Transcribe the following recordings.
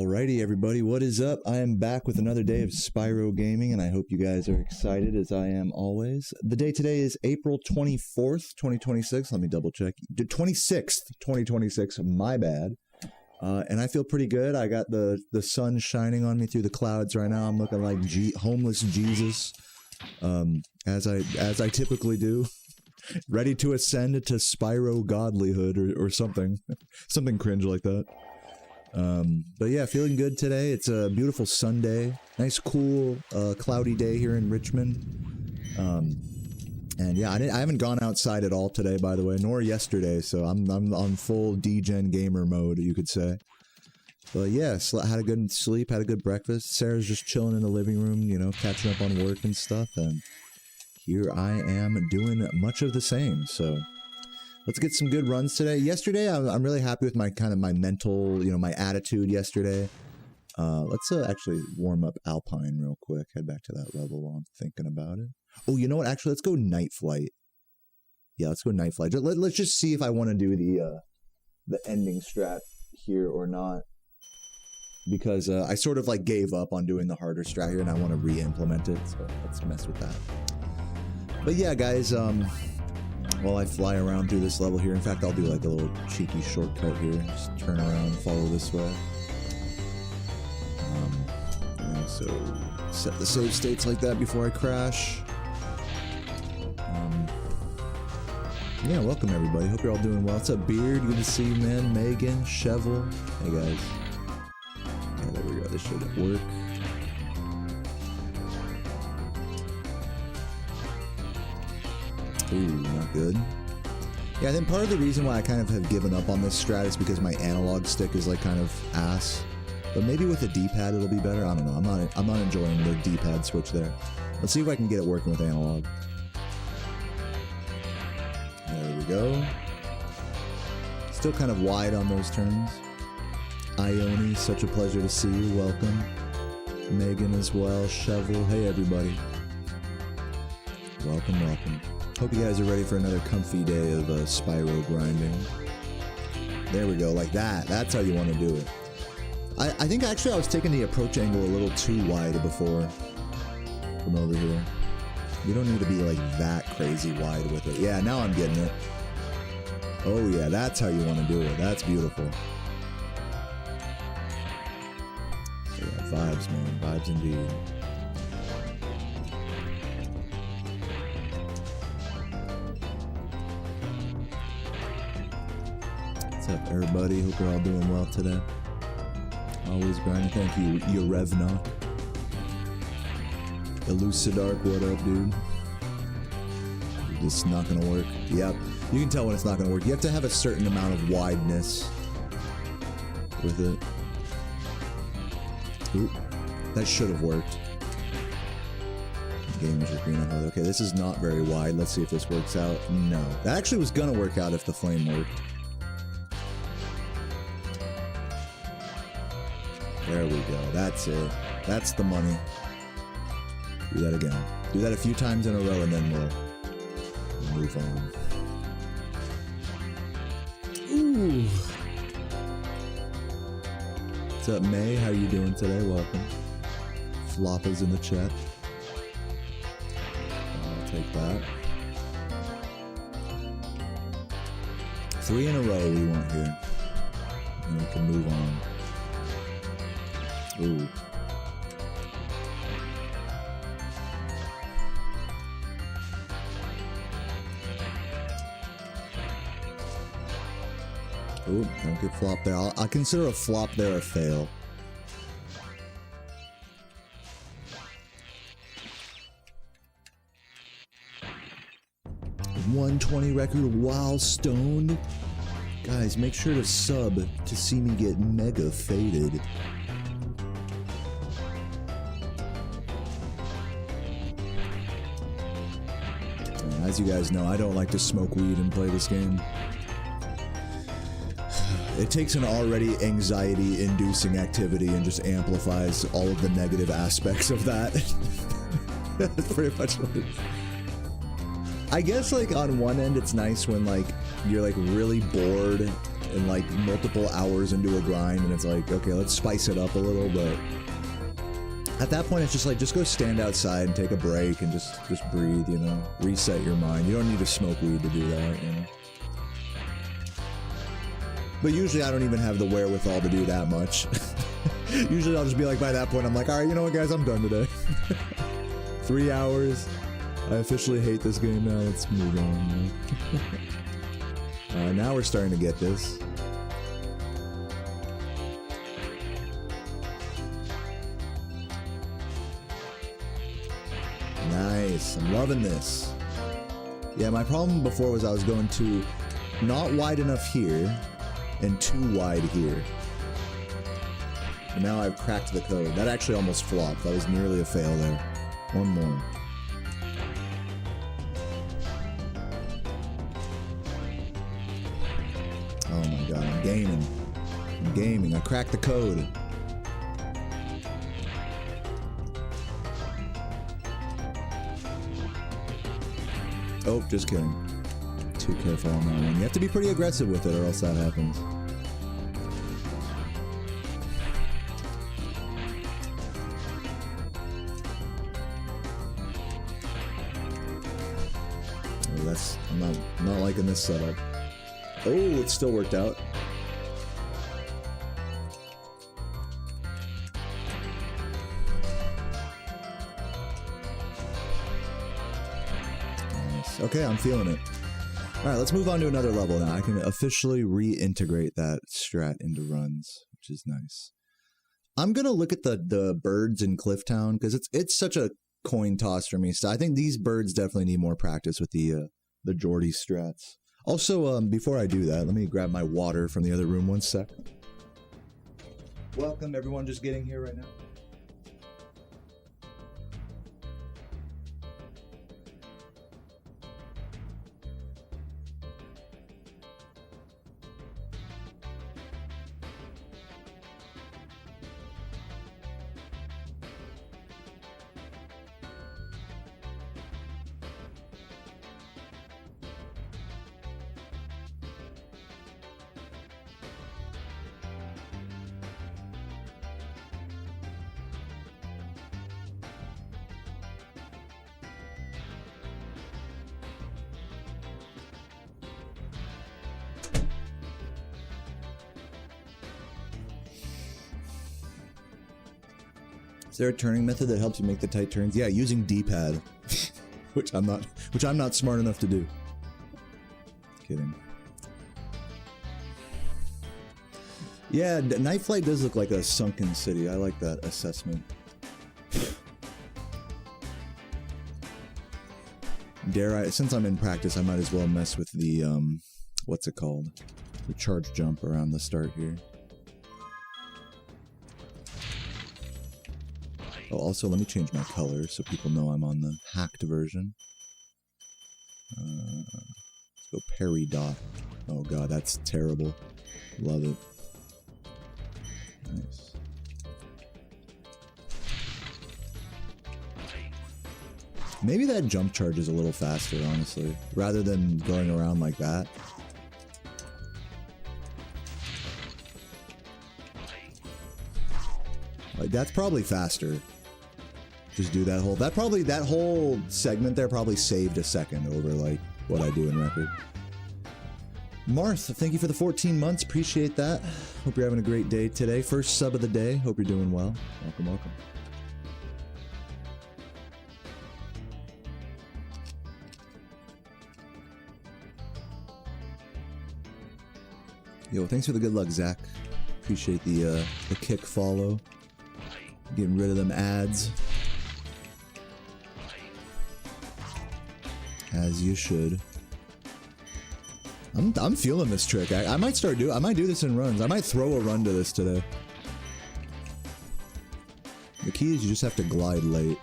Alrighty, everybody, what is up? I am back with another day of Spyro gaming, and I hope you guys are excited as I am always. The day today is April 24th, 2026. Let me double check. 26th, 2026. My bad. And I feel pretty good. I got the sun shining on me through the clouds right now. I'm looking like homeless Jesus, as I typically do. Ready to ascend to Spyro godlyhood or something. Something cringe like that. But yeah, feeling good today. It's a beautiful Sunday. Nice, cool, cloudy day here in Richmond. And yeah, I haven't gone outside at all today, by the way, nor yesterday, so I'm on full D-Gen gamer mode, you could say. But yeah, had a good sleep, had a good breakfast. Sarah's just chilling in the living room, you know, catching up on work and stuff, and here I am doing much of the same, so let's get some good runs today. Yesterday, I'm really happy with my mental, you know, my attitude yesterday. Let's actually warm up Alpine real quick. Head back to that level while I'm thinking about it. Oh, you know what? Actually, let's go Nightflight. Yeah, let's go Nightflight. Let's just see if I want to do the ending strat here or not. Because I sort of like gave up on doing the harder strat here and I want to re-implement it. So let's mess with that. But yeah, guys, while I fly around through this level here, in fact, I'll do like a little cheeky shortcut here. Just turn around and follow this way. Yeah, so set the save states like that before I crash. Yeah, welcome everybody. Hope you're all doing well. What's up, Beard? Good to see you, man. Megan, Chevel. Hey, guys. Yeah, there we go. This should work. Ooh, not good. Yeah, I think part of the reason why I kind of have given up on this strat is because my analog stick is like kind of ass. But maybe with a D-pad it'll be better. I don't know. I'm not enjoying the D-pad switch there. Let's see if I can get it working with analog. There we go. Still kind of wide on those turns. Ione, such a pleasure to see you. Welcome. Megan as well. Chevel. Hey everybody. Welcome, welcome. Hope you guys are ready for another comfy day of Spyro grinding. There we go, like that. That's how you want to do it. I think actually I was taking the approach angle a little too wide before from over here. You don't need to be like that crazy wide with it. Yeah, now I'm getting it. Oh yeah, that's how you want to do it. That's beautiful. Yeah, vibes, man. Vibes indeed. What's up, everybody? Hope you're all doing well today. Always grinding. Thank you, Yorevna. Elucidark, what up, dude? This is not gonna work. Yep, you can tell when it's not gonna work. You have to have a certain amount of wideness with it. Oop, that should have worked. The game is just being a okay, this is not very wide. Let's see if this works out. No, that actually was gonna work out if the flame worked. There we go. That's it. That's the money. Do that again. Do that a few times in a row and then we'll move on. Ooh. What's up, May? How you doing today? Welcome. Floppa's in the chat. I'll take that. 3 in a row we want here. And we can move on. Ooh. Ooh, don't get flopped there. I'll consider a flop there a fail. $120 record while stoned. Guys, make sure to sub to see me get mega faded. As you guys know, I don't like to smoke weed and play this game. It takes an already anxiety-inducing activity and just amplifies all of the negative aspects of that. That's pretty much what it is. I guess, like, on one end, it's nice when, like, you're, like, really bored and like multiple hours into a grind, and it's like, okay, let's spice it up a little, but at that point it's just like, just go stand outside and take a break and just breathe, you know, reset your mind. You don't need to smoke weed to do that, you know. But usually I don't even have the wherewithal to do that much. Usually I'll just be like, by that point I'm like, alright, you know what guys, I'm done today. 3 hours. I officially hate this game now, let's move on. Now we're starting to get this. Nice, I'm loving this. Yeah, my problem before was I was going too not wide enough here and too wide here. And now I've cracked the code. That actually almost flopped. That was nearly a fail there. One more. Oh my god, I'm gaming. I'm gaming. I cracked the code. Oh, just kidding. Too careful on that one. You have to be pretty aggressive with it or else that happens. Oh, that's... I'm not liking this setup. Oh, it still worked out. Nice. Okay, I'm feeling it. Alright, let's move on to another level now. I can officially reintegrate that strat into runs, which is nice. I'm gonna look at the birds in Clifftown, because it's such a coin toss for me. So I think these birds definitely need more practice with the Geordie strats. Also, before I do that, let me grab my water from the other room 1 sec. Welcome, everyone just getting here right now. Is there a turning method that helps you make the tight turns? Yeah, using D-pad, which I'm not smart enough to do. Kidding. Yeah, Nightflight does look like a sunken city. I like that assessment. Since I'm in practice, I might as well mess with the what's it called? The charge jump around the start here. Oh, also, let me change my color so people know I'm on the hacked version. Let's go Perry Dot. Oh god, that's terrible. Love it. Nice. Maybe that jump charge is a little faster, honestly, rather than going around like that. Like, that's probably faster. Just do that whole, that whole segment there probably saved a second over like what I do in record. Marth, thank you for the 14 months, appreciate that. Hope you're having a great day today. First sub of the day, hope you're doing well. Welcome, welcome. Yo, thanks for the good luck, Zach. Appreciate the kick follow. Getting rid of them ads. As you should. I'm feeling this trick. I might do this in runs. I might throw a run to this today. The key is you just have to glide late.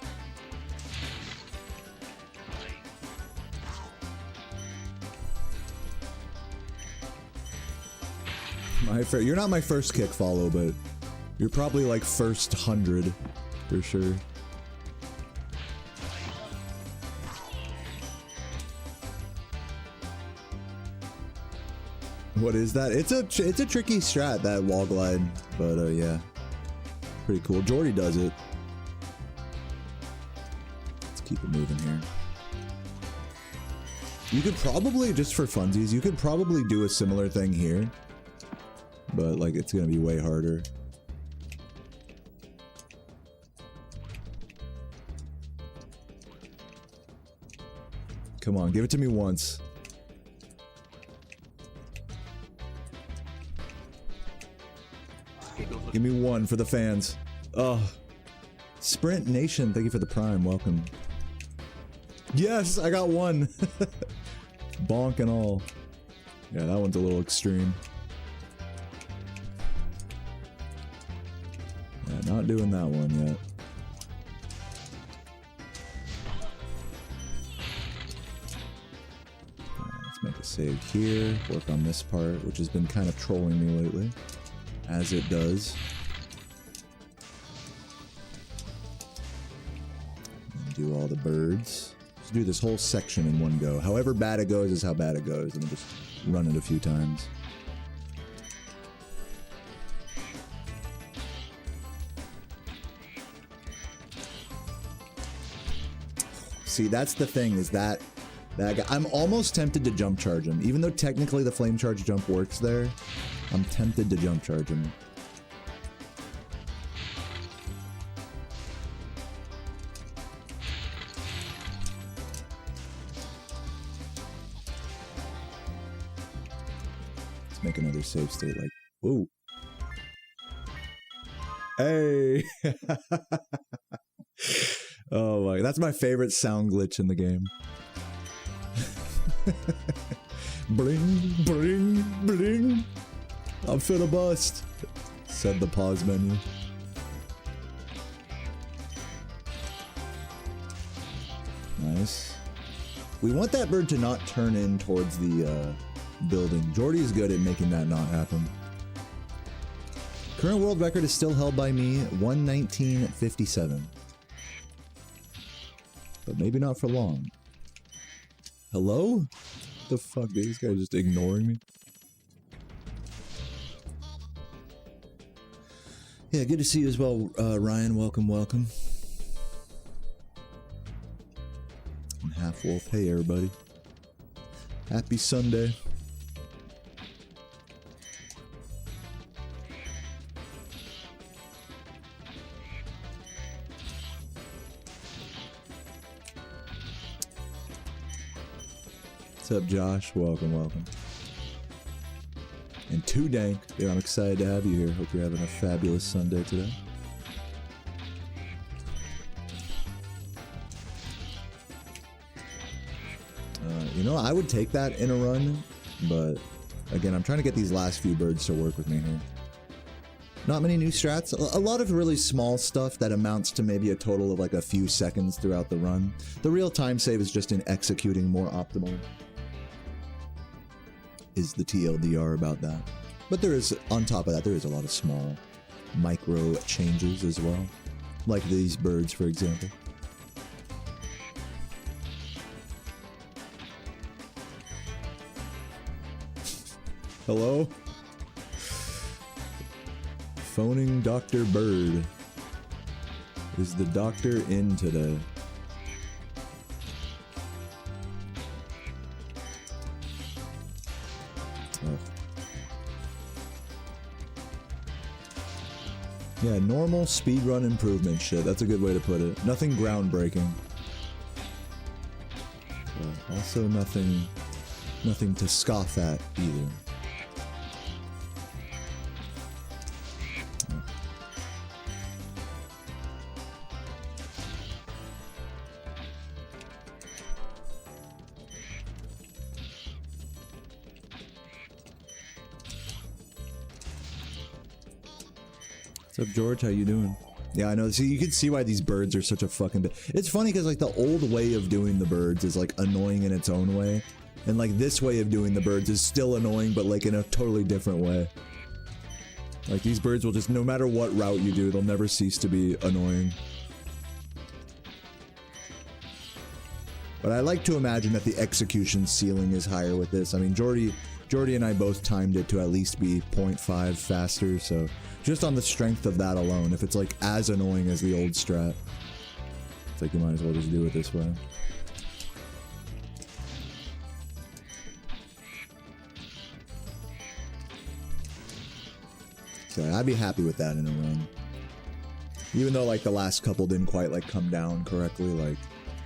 You're not my first kick follow, but you're probably like first 100 for sure. What is that? It's a tricky strat, that wall glide, but yeah, pretty cool. Jordy does it. Let's keep it moving here. You could probably, just for funsies, you could probably do a similar thing here, but like it's gonna be way harder. Come on, give it to me once. Give me one for the fans. Oh. Sprint Nation, thank you for the prime. Welcome. Yes, I got one. Bonk and all. Yeah, that one's a little extreme. Yeah, not doing that one yet. Let's make a save here. Work on this part, which has been kind of trolling me lately. As it does. And do all the birds. Just do this whole section in one go. However bad it goes is how bad it goes. And we'll just run it a few times. See, that's the thing, is that guy, I'm almost tempted to jump charge him. Even though technically the flame charge jump works there, I'm tempted to jump charge him. Let's make another save state like, whoa. Hey! Oh my, that's my favorite sound glitch in the game. Bling, bling, bling. I'm finna bust, said the pause menu. Nice. We want that bird to not turn in towards the building. Jordy is good at making that not happen. Current world record is still held by me, 1:19:57. But maybe not for long. Hello? The fuck, dude? This guy's just ignoring me. Yeah, good to see you as well, Ryan. Welcome, welcome. And Half Wolf, hey everybody. Happy Sunday. What's up, Josh? Welcome, welcome. And Too Dank, yeah, I'm excited to have you here. Hope you're having a fabulous Sunday today. You know, I would take that in a run, but again, I'm trying to get these last few birds to work with me here. Not many new strats. A lot of really small stuff that amounts to maybe a total of like a few seconds throughout the run. The real time save is just in executing more optimal. Is the TLDR about that. But there is, on top of that, there is a lot of small micro changes as well. Like these birds, for example. Hello? Phoning Dr. Bird. Is the doctor in today? Yeah, normal speedrun improvement shit. That's a good way to put it. Nothing groundbreaking. But also nothing to scoff at either. What's up, George? How you doing? Yeah, I know. See, you can see why these birds are such a fucking bit. It's funny because like the old way of doing the birds is like annoying in its own way, and like this way of doing the birds is still annoying, but like in a totally different way. Like these birds will just, no matter what route you do, they'll never cease to be annoying. But I like to imagine that the execution ceiling is higher with this. I mean, Jordy Jordy and I both timed it to at least be 0.5 faster, so just on the strength of that alone, if it's like as annoying as the old strat, it's like you might as well just do it this way. So I'd be happy with that in a run. Even though like the last couple didn't quite like come down correctly, like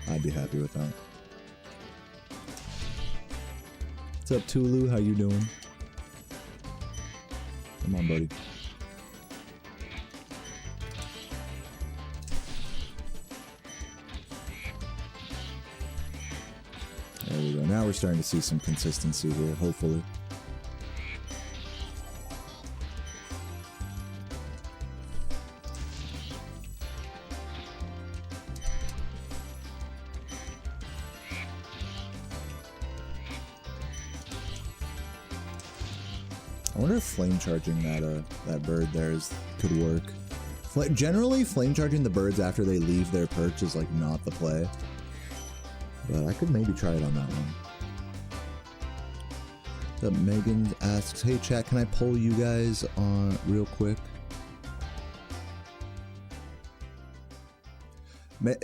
I'd be happy with that. What's up, Tulu? How you doing? Come on, buddy. There we go. Now we're starting to see some consistency here, hopefully. I wonder if flame charging that bird there could work. Generally, flame charging the birds after they leave their perch is like not the play. But I could maybe try it on that one. So Megan asks, hey chat, can I poll you guys on real quick?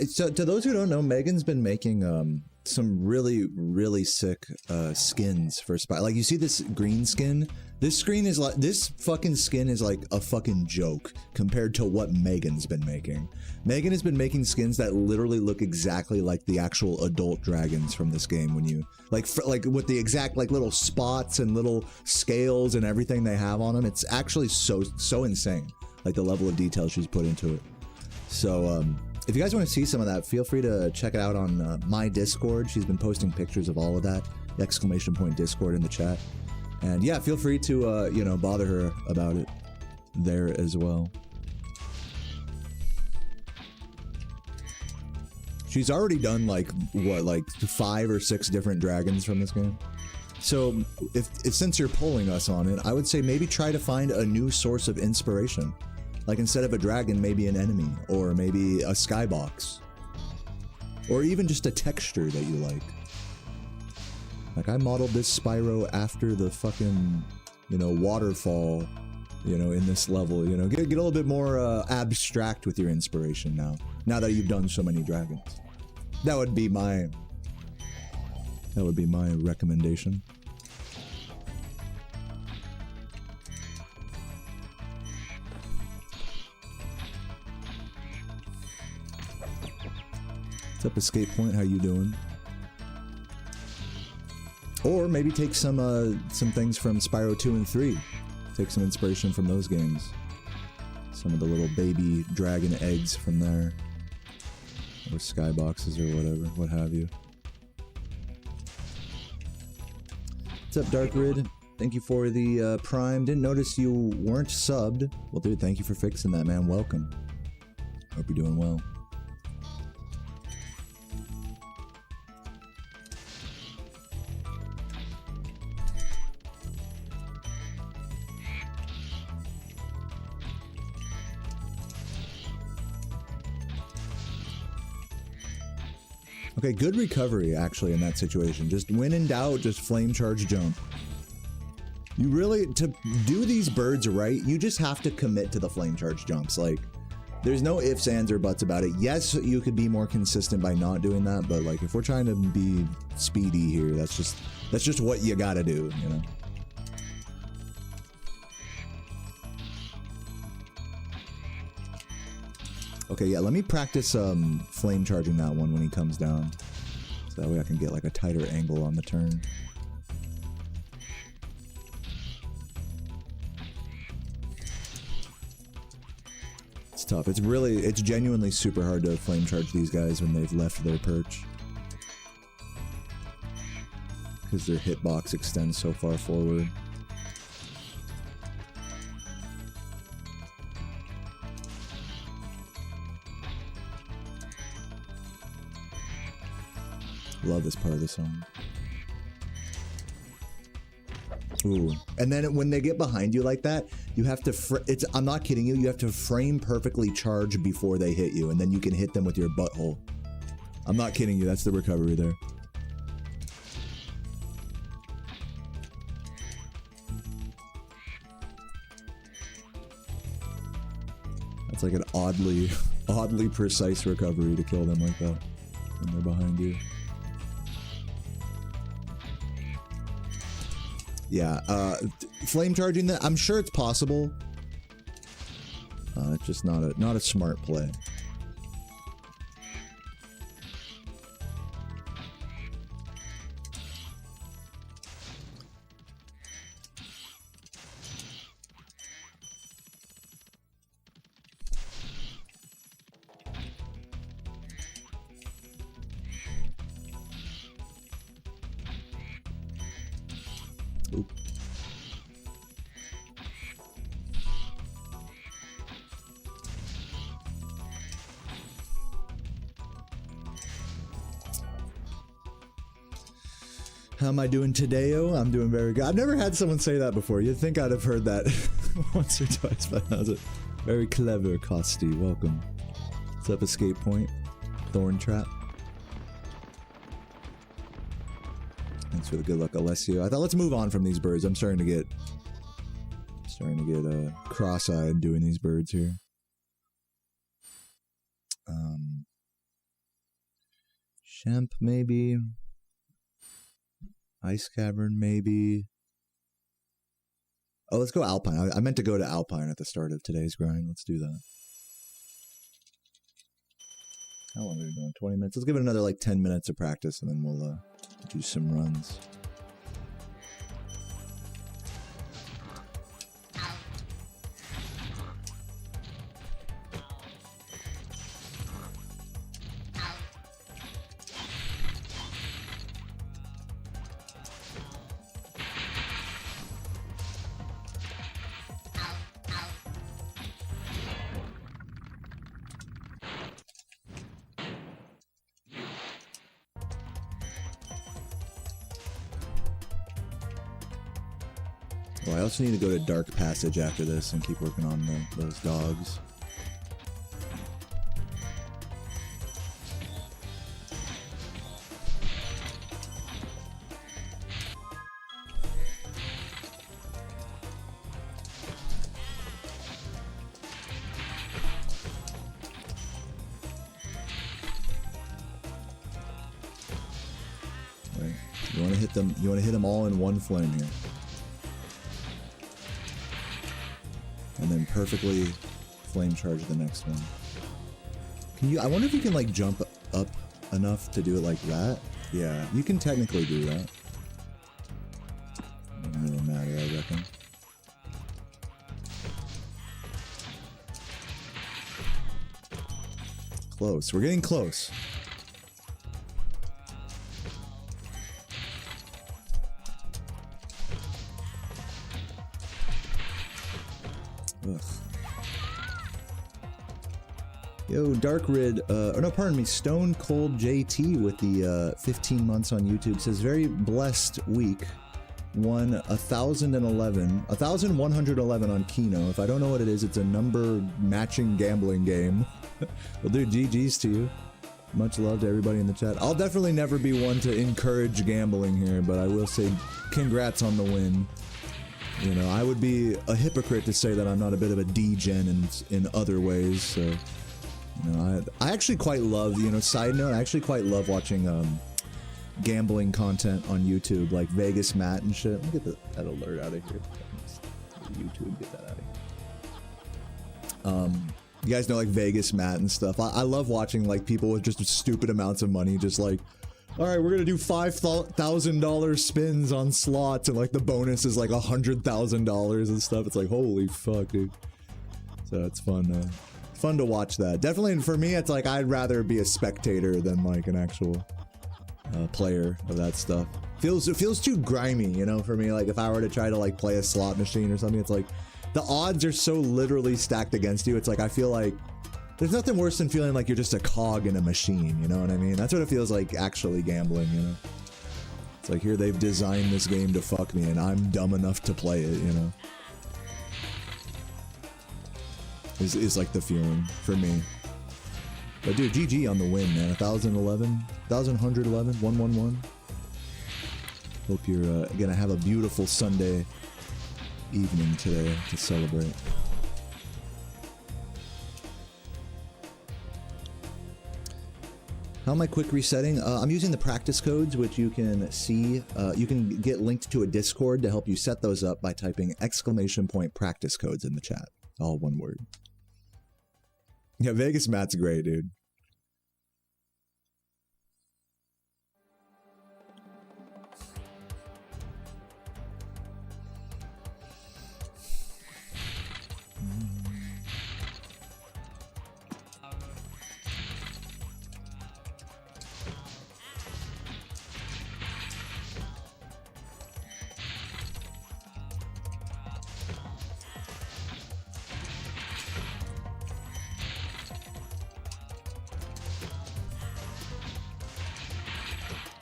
So to those who don't know, Megan's been making some really sick skins for Spyro. Like you see this green skin? This fucking skin is like a fucking joke compared to what Megan's been making. Megan has been making skins that literally look exactly like the actual adult dragons from this game when you like with the exact like little spots and little scales and everything they have on them. It's actually so insane, like the level of detail she's put into it. So if you guys want to see some of that, feel free to check it out on my Discord. She's been posting pictures of all of that. !Discord in the chat. And yeah, feel free to, you know, bother her about it there as well. She's already done like, what, like 5 or 6 different dragons from this game. So if since you're polling us on it, I would say maybe try to find a new source of inspiration. Like instead of a dragon, maybe an enemy, or maybe a skybox. Or even just a texture that you like. Like I modeled this Spyro after the fucking, you know, waterfall, you know, in this level, you know, get a little bit more abstract with your inspiration now that you've done so many dragons. That would be my recommendation. What's up, Escape Point? How you doing? Or maybe take some things from Spyro 2 and 3. Take some inspiration from those games. Some of the little baby dragon eggs from there. Or skyboxes or whatever, what have you. What's up, Dark Rid? Thank you for the Prime. Didn't notice you weren't subbed. Well, dude, thank you for fixing that, man. Welcome. Hope you're doing well. Okay, good recovery, actually, in that situation. Just when in doubt, just flame charge jump. You really, to do these birds right, you just have to commit to the flame charge jumps. Like, there's no ifs, ands, or buts about it. Yes, you could be more consistent by not doing that, but like, if we're trying to be speedy here, that's just what you gotta do, you know? Okay, yeah, let me practice flame charging that one when he comes down. So that way I can get like a tighter angle on the turn. It's tough. It's genuinely super hard to flame charge these guys when they've left their perch. Because their hitbox extends so far forward. Love this part of the song. Ooh. And then when they get behind you like that, you have to, I'm not kidding you, you have to frame perfectly charge before they hit you, and then you can hit them with your butthole. I'm not kidding you, that's the recovery there. That's like an oddly precise recovery to kill them like that when they're behind you. Yeah, flame charging that, I'm sure it's possible. It's just not a smart play. Oop. How am I doing today-o? I'm doing very good. I've never had someone say that before. You'd think I'd have heard that once or twice, but that was it. Very clever, Costi. Welcome. What's up, Escape Point? Thorn Trap. Thanks for the good luck, Alessio. I thought let's move on from these birds. I'm starting to get cross-eyed doing these birds here. Shemp, maybe. Ice Cavern, maybe. Oh, let's go Alpine. I meant to go to Alpine at the start of today's grind. Let's do that. How long are we doing? 20 minutes? Let's give it another like 10 minutes of practice and then we'll do some runs. Well, I also need to go to Dark Passage after this and keep working on those dogs. Right. You want to hit them. You want to hit them all in one flame here. And then perfectly flame charge the next one. Can you? I wonder if you can like jump up enough to do it like that. Yeah, you can technically do that. Doesn't really matter, I reckon. Close. We're getting close. Ugh. Yo, Dark Rid, or no, pardon me, Stone Cold JT with the 15 months on YouTube says, very blessed week. Won 1,111 on Keno. If I don't know what it is, it's a number matching gambling game. Well, dude, GG's to you. Much love to everybody in the chat. I'll definitely never be one to encourage gambling here, but I will say congrats on the win. You know, I would be a hypocrite to say that I'm not a bit of a degen in other ways, so, you know, I actually quite love, you know, side note, I actually quite love watching, gambling content on YouTube, like Vegas Matt and shit. Let me get that alert out of here. YouTube, get that out of here. You guys know, like, Vegas Matt and stuff. I love watching, like, people with just stupid amounts of money, just like, alright, we're gonna do $5,000 spins on slots, and like the bonus is like $100,000 and stuff. It's like, holy fuck, dude. So it's fun, fun to watch that. Definitely, for me, it's like I'd rather be a spectator than like an actual player of that stuff. It feels too grimy, you know, for me. Like if I were to try to like play a slot machine or something, it's like the odds are so literally stacked against you. It's like I feel like there's nothing worse than feeling like you're just a cog in a machine, you know what I mean? That's what it feels like actually gambling, you know? It's like, here they've designed this game to fuck me and I'm dumb enough to play it, you know? Is like the feeling for me. But dude, GG on the win, man. 1,111. Hope you're gonna have a beautiful Sunday evening today to celebrate. How am I quick resetting? I'm using the practice codes, which you can see. You can get linked to a Discord to help you set those up by typing !practice codes in the chat. All one word. Yeah, Vegas Matt's great, dude.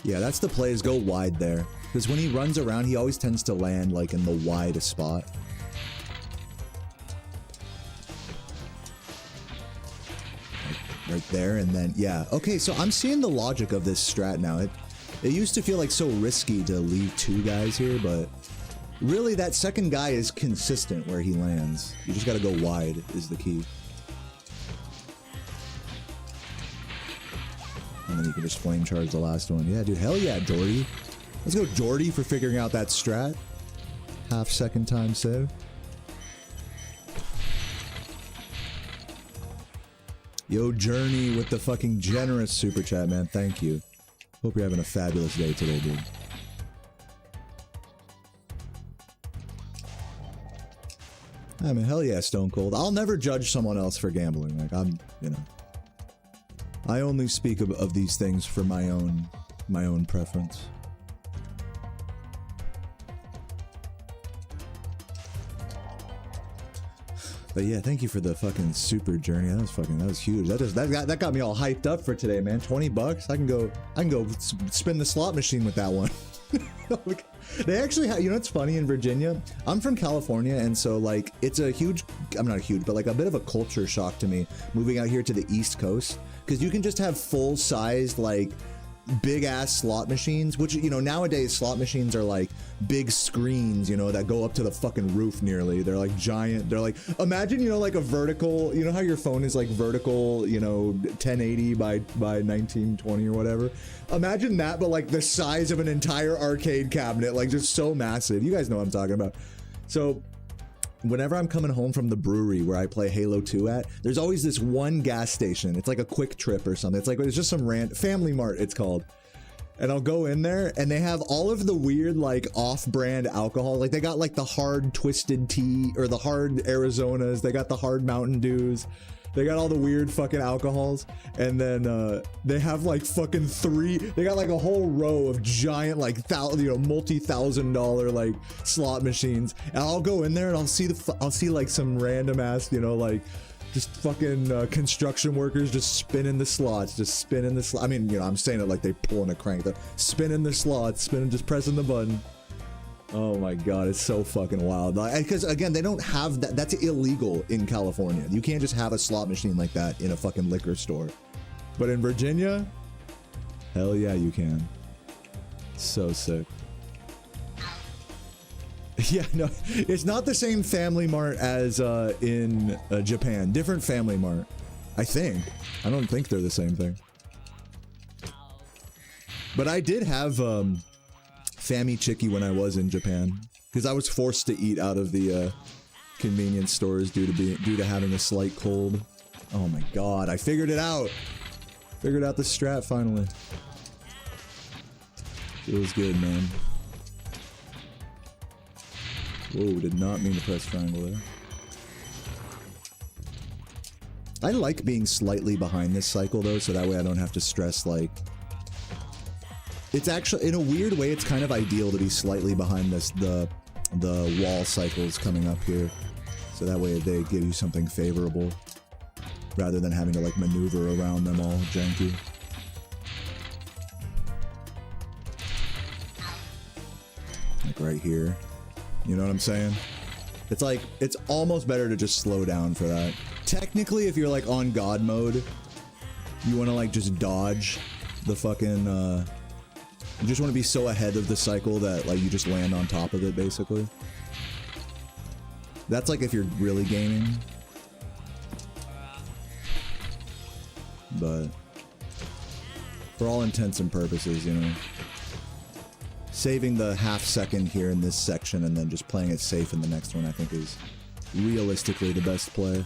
Yeah, that's the play, is go wide there. Because when he runs around, he always tends to land, like, in the widest spot. Right there, and then, yeah. Okay, so I'm seeing the logic of this strat now. It used to feel like so risky to leave two guys here, but really that second guy is consistent where he lands. You just gotta go wide is the key. And then you can just flame charge the last one. Yeah, dude, hell yeah, Jordy. Let's go Jordy for figuring out that strat. Half second time save. Yo, Journey with the fucking generous super chat, man. Thank you. Hope you're having a fabulous day today, dude. I mean, hell yeah, Stone Cold. I'll never judge someone else for gambling. Like, I'm, you know. I only speak of these things for my own preference. But yeah, thank you for the fucking super journey. That was huge. That got me all hyped up for today, man. 20 bucks. I can go spin the slot machine with that one. They actually have, you know what's funny in Virginia? I'm from California, and so like it's a huge, I'm not huge, but like a bit of a culture shock to me moving out here to the East Coast, because you can just have full sized like big ass slot machines, which, you know, nowadays slot machines are like big screens, you know, that go up to the fucking roof nearly. They're like giant. They're like, imagine, you know, like a vertical, you know how your phone is like vertical, you know, 1080 by 1920 or whatever. Imagine that, but like the size of an entire arcade cabinet, like just so massive. You guys know what I'm talking about. So whenever I'm coming home from the brewery where I play Halo 2 at, there's always this one gas station. It's like a Quick Trip or something. It's just some Family Mart, it's called. And I'll go in there and they have all of the weird like off-brand alcohol. Like they got like the hard Twisted Tea or the hard Arizonas. They got the hard Mountain Dews. They got all the weird fucking alcohols. And then they have like fucking they got like a whole row of giant like multi-$1,000 like slot machines. And I'll go in there and I'll see like some random ass, you know, like just fucking construction workers just spinning the slots, I mean, you know, I'm saying it like they pulling a crank. They're spinning the slots, just pressing the button. Oh my god, it's so fucking wild. Because again, they don't have that. That's illegal in California. You can't just have a slot machine like that in a fucking liquor store. But in Virginia, hell yeah, you can. So sick. Yeah, no, it's not the same Family Mart as in Japan. Different Family Mart, I think. I don't think they're the same thing. But I did have Fammy Chicky when I was in Japan, because I was forced to eat out of the convenience stores due to having a slight cold. Oh my god, I figured it out. Figured out the strat finally. Feels good, man. Whoa, did not mean to press triangle there. I like being slightly behind this cycle though, so that way I don't have to stress like... It's actually, in a weird way, it's kind of ideal to be slightly behind the wall cycles coming up here. So that way they give you something favorable, rather than having to like maneuver around them all janky. Like right here. You know what I'm saying? It's like, it's almost better to just slow down for that. Technically, if you're like on God mode, you want to like just dodge the fucking, you just want to be so ahead of the cycle that like you just land on top of it, basically. That's like if you're really gaming. For all intents and purposes, you know. Saving the half second here in this section and then just playing it safe in the next one, I think, is realistically the best play.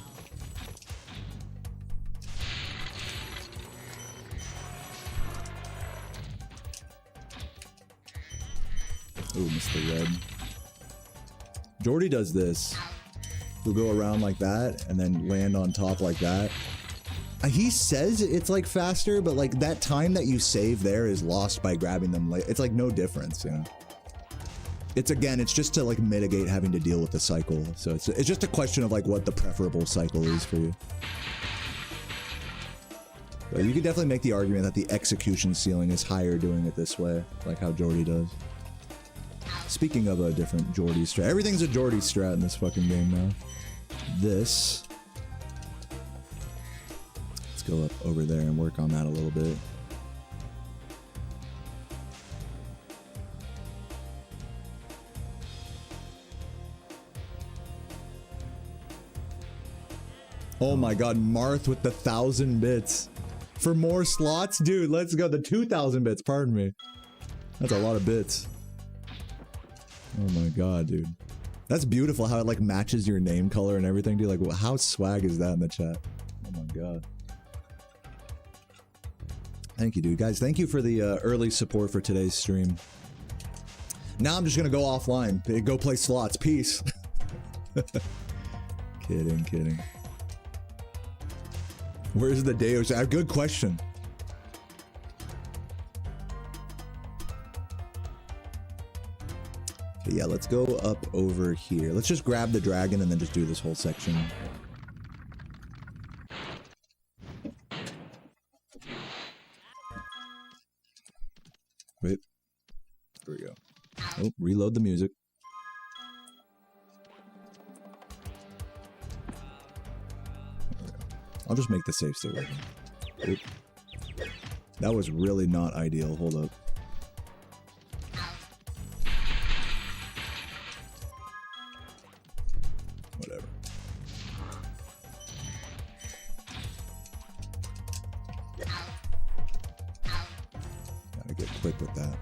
Ooh, missed the red. Jordy does this. He'll go around like that and then land on top like that. He says it's like faster, but like that time that you save there is lost by grabbing them. It's like no difference, you know. It's again, it's just to like mitigate having to deal with the cycle. So it's just a question of like what the preferable cycle is for you. But you could definitely make the argument that the execution ceiling is higher doing it this way, like how Jordy does. Speaking of a different Jordy strat, everything's a Jordy strat in this fucking game now. This. Let's go up over there and work on that a little bit. Oh my god, Marth with the 1,000 bits. For more slots? Dude, let's go. The 2,000 bits, pardon me. That's a lot of bits. Oh my god, dude. That's beautiful how it like matches your name color and everything, dude. Like, how swag is that in the chat? Oh my god. Thank you, dude. Guys, thank you for the early support for today's stream. Now I'm just gonna go offline. Go play slots. Peace. Kidding. Where's the Deus? Good question. Okay, yeah, let's go up over here. Let's just grab the dragon and then just do this whole section. Wait. There we go. Oh, reload the music. I'll just make the safe state right now. Oop. That was really not ideal. Hold up. Whatever. Gotta get quick with that.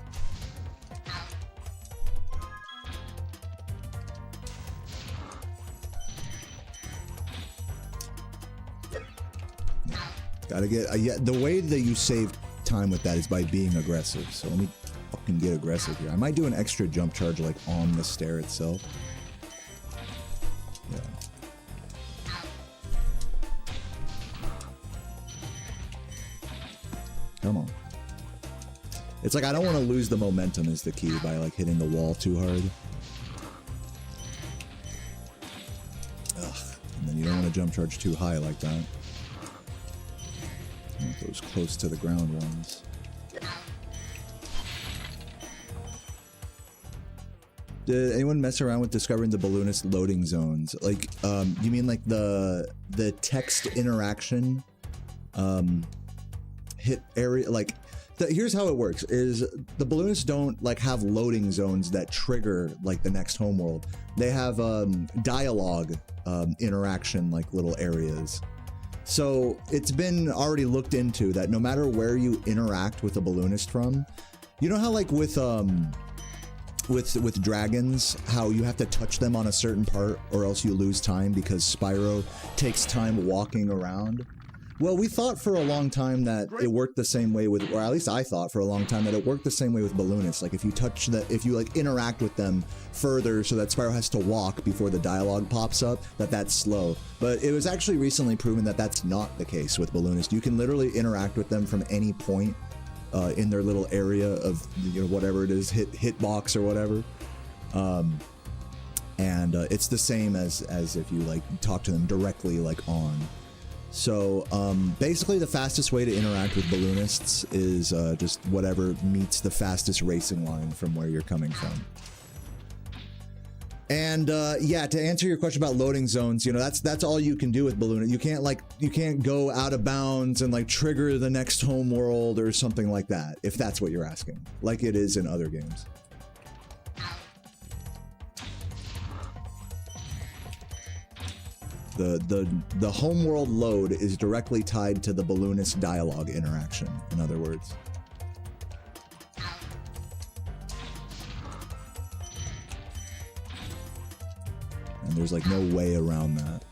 Gotta get, yeah, the way that you save time with that is by being aggressive. So let me fucking get aggressive here. I might do an extra jump charge like on the stair itself. Yeah. Come on. It's like I don't want to lose the momentum is the key by like hitting the wall too hard. Ugh. And then you don't want to jump charge too high like that. Those close to the ground ones. Did anyone mess around with discovering the Balloonist loading zones? Like, you mean like the text interaction hit area? Like, here's how it works: is the Balloonists don't like have loading zones that trigger like the next homeworld. They have dialogue interaction like little areas. So it's been already looked into that no matter where you interact with a Balloonist from, you know how like with dragons, how you have to touch them on a certain part or else you lose time because Spyro takes time walking around? Well, we thought for a long time that it worked the same way with, or at least I thought for a long time that it worked the same way with Balloonists. Like if you touch the, if you like interact with them further so that Spyro has to walk before the dialogue pops up, that's slow. But it was actually recently proven that that's not the case with Balloonist. You can literally interact with them from any point in their little area of, you know, whatever it is, hitbox or whatever. It's the same as if you like talk to them directly like on. So basically the fastest way to interact with Balloonists is just whatever meets the fastest racing line from where you're coming from. And yeah, to answer your question about loading zones, you know, that's all you can do with Balloonist. You can't go out of bounds and like trigger the next homeworld or something like that, if that's what you're asking, like it is in other games. The homeworld load is directly tied to the Balloonist dialogue interaction, in other words. and there's like no way around that.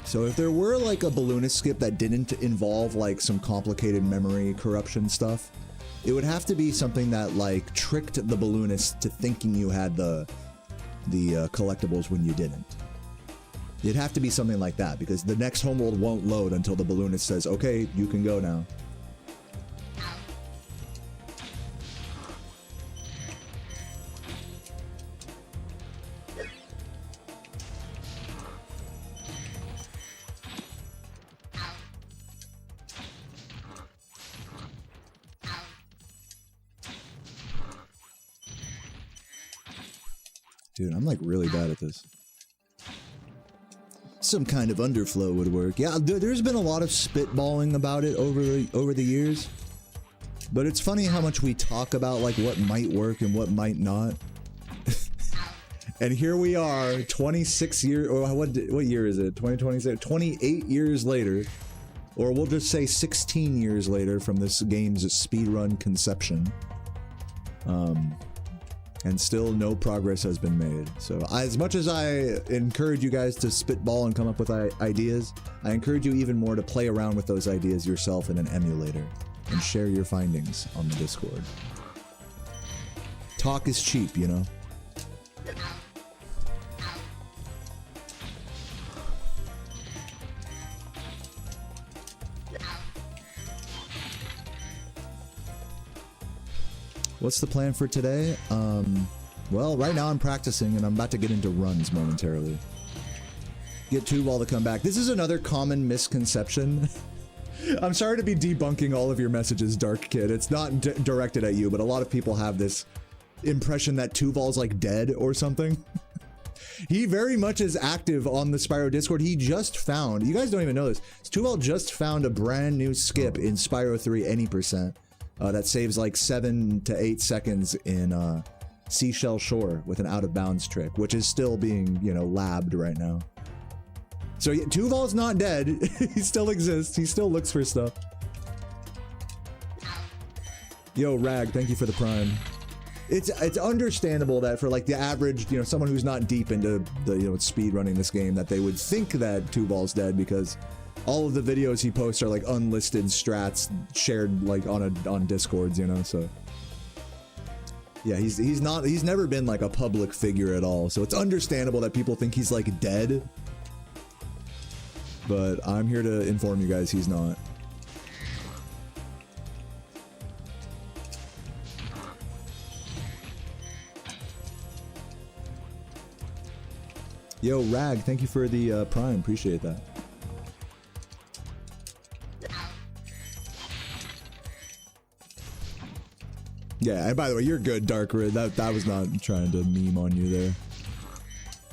So if there were like a Balloonist skip that didn't involve like some complicated memory corruption stuff, it would have to be something that like tricked the Balloonist to thinking you had the collectibles when you didn't. It'd have to be something like that, because the next homeworld won't load until the Balloonist says, okay, you can go now. Dude, I'm like really bad at this. Some kind of underflow would work. Yeah, there's been a lot of spitballing about it over the years. But it's funny how much we talk about like what might work and what might not. And here we are, 26 years, or what year is it? 2026? 28 years later, or we'll just say 16 years later from this game's speedrun conception. And still no progress has been made. So as much as I encourage you guys to spitball and come up with ideas, I encourage you even more to play around with those ideas yourself in an emulator and share your findings on the Discord. Talk is cheap, you know? What's the plan for today? Well, right now I'm practicing and I'm about to get into runs momentarily. Get Tubal to come back. This is another common misconception. I'm sorry to be debunking all of your messages, Dark Kid. It's not directed at you, but a lot of people have this impression that Tuval's like dead or something. He very much is active on the Spyro Discord. He just found, you guys don't even know this, Tuval just found a brand new skip in Spyro 3 any percent. That saves like 7 to 8 seconds in Seashell Shore with an out-of-bounds trick, which is still being, you know, labbed right now. So yeah, Tuval's not dead. He still exists. He still looks for stuff. Yo, Rag, thank you for the prime. It's understandable that for like the average, you know, someone who's not deep into the, you know, speed running this game, that they would think that Tuval's dead, because all of the videos he posts are like unlisted strats shared like on Discords, you know, so yeah, he's never been like a public figure at all, so it's understandable that people think he's like dead, but I'm here to inform you guys he's not. Yo, Rag, thank you for the prime, appreciate that. Yeah, and by the way, you're good, Dark Rid. That was not trying to meme on you there.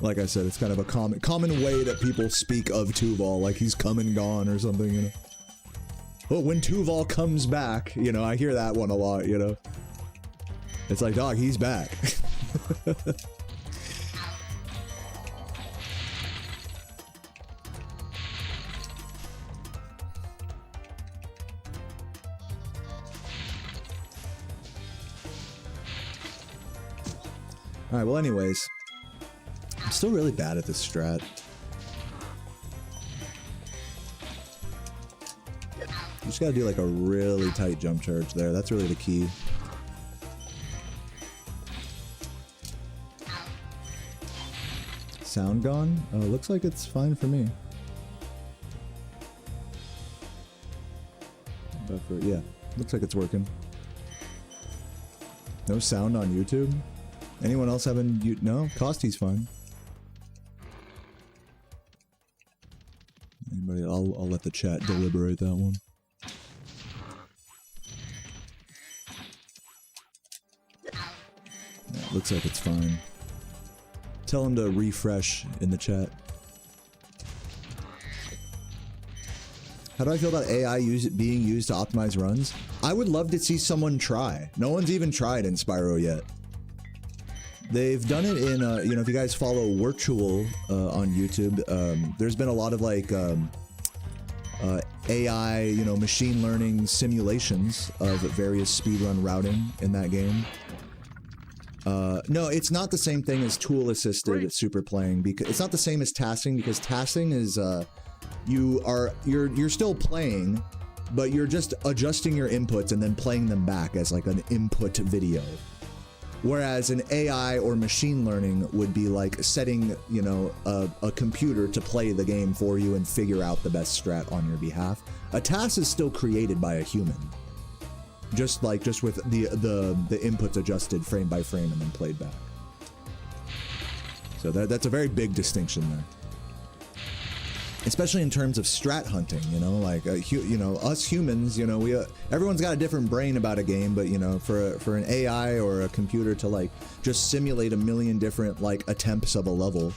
Like I said, it's kind of a common way that people speak of Tuval, like he's come and gone or something, you know. Well, when Tuval comes back, you know, I hear that one a lot, you know. It's like, dog, he's back. Alright, well anyways, I'm still really bad at this strat. You just gotta do like a really tight jump charge there, that's really the key. Sound gone? Looks like it's fine for me. But for, yeah, looks like it's working. No sound on YouTube? Anyone else having you? No, Costy's fine. Anybody? I'll let the chat deliberate that one. Yeah, looks like it's fine. Tell him to refresh in the chat. How do I feel about AI being used to optimize runs? I would love to see someone try. No one's even tried in Spyro yet. They've done it in, you know, if you guys follow Virtual on YouTube, there's been a lot of like AI, you know, machine learning simulations of various speedrun routing in that game. No, it's not the same thing as tool assisted super playing, because it's not the same as tasking, because tasking is you're still playing, but you're just adjusting your inputs and then playing them back as like an input video. Whereas an AI or machine learning would be like setting, you know, a computer to play the game for you and figure out the best strat on your behalf. A task is still created by a human, just with the inputs adjusted frame by frame and then played back. So that's a very big distinction there. Especially in terms of strat hunting, you know, like you know, us humans, you know, everyone's got a different brain about a game, but you know, for an AI or a computer to like just simulate a million different like attempts of a level,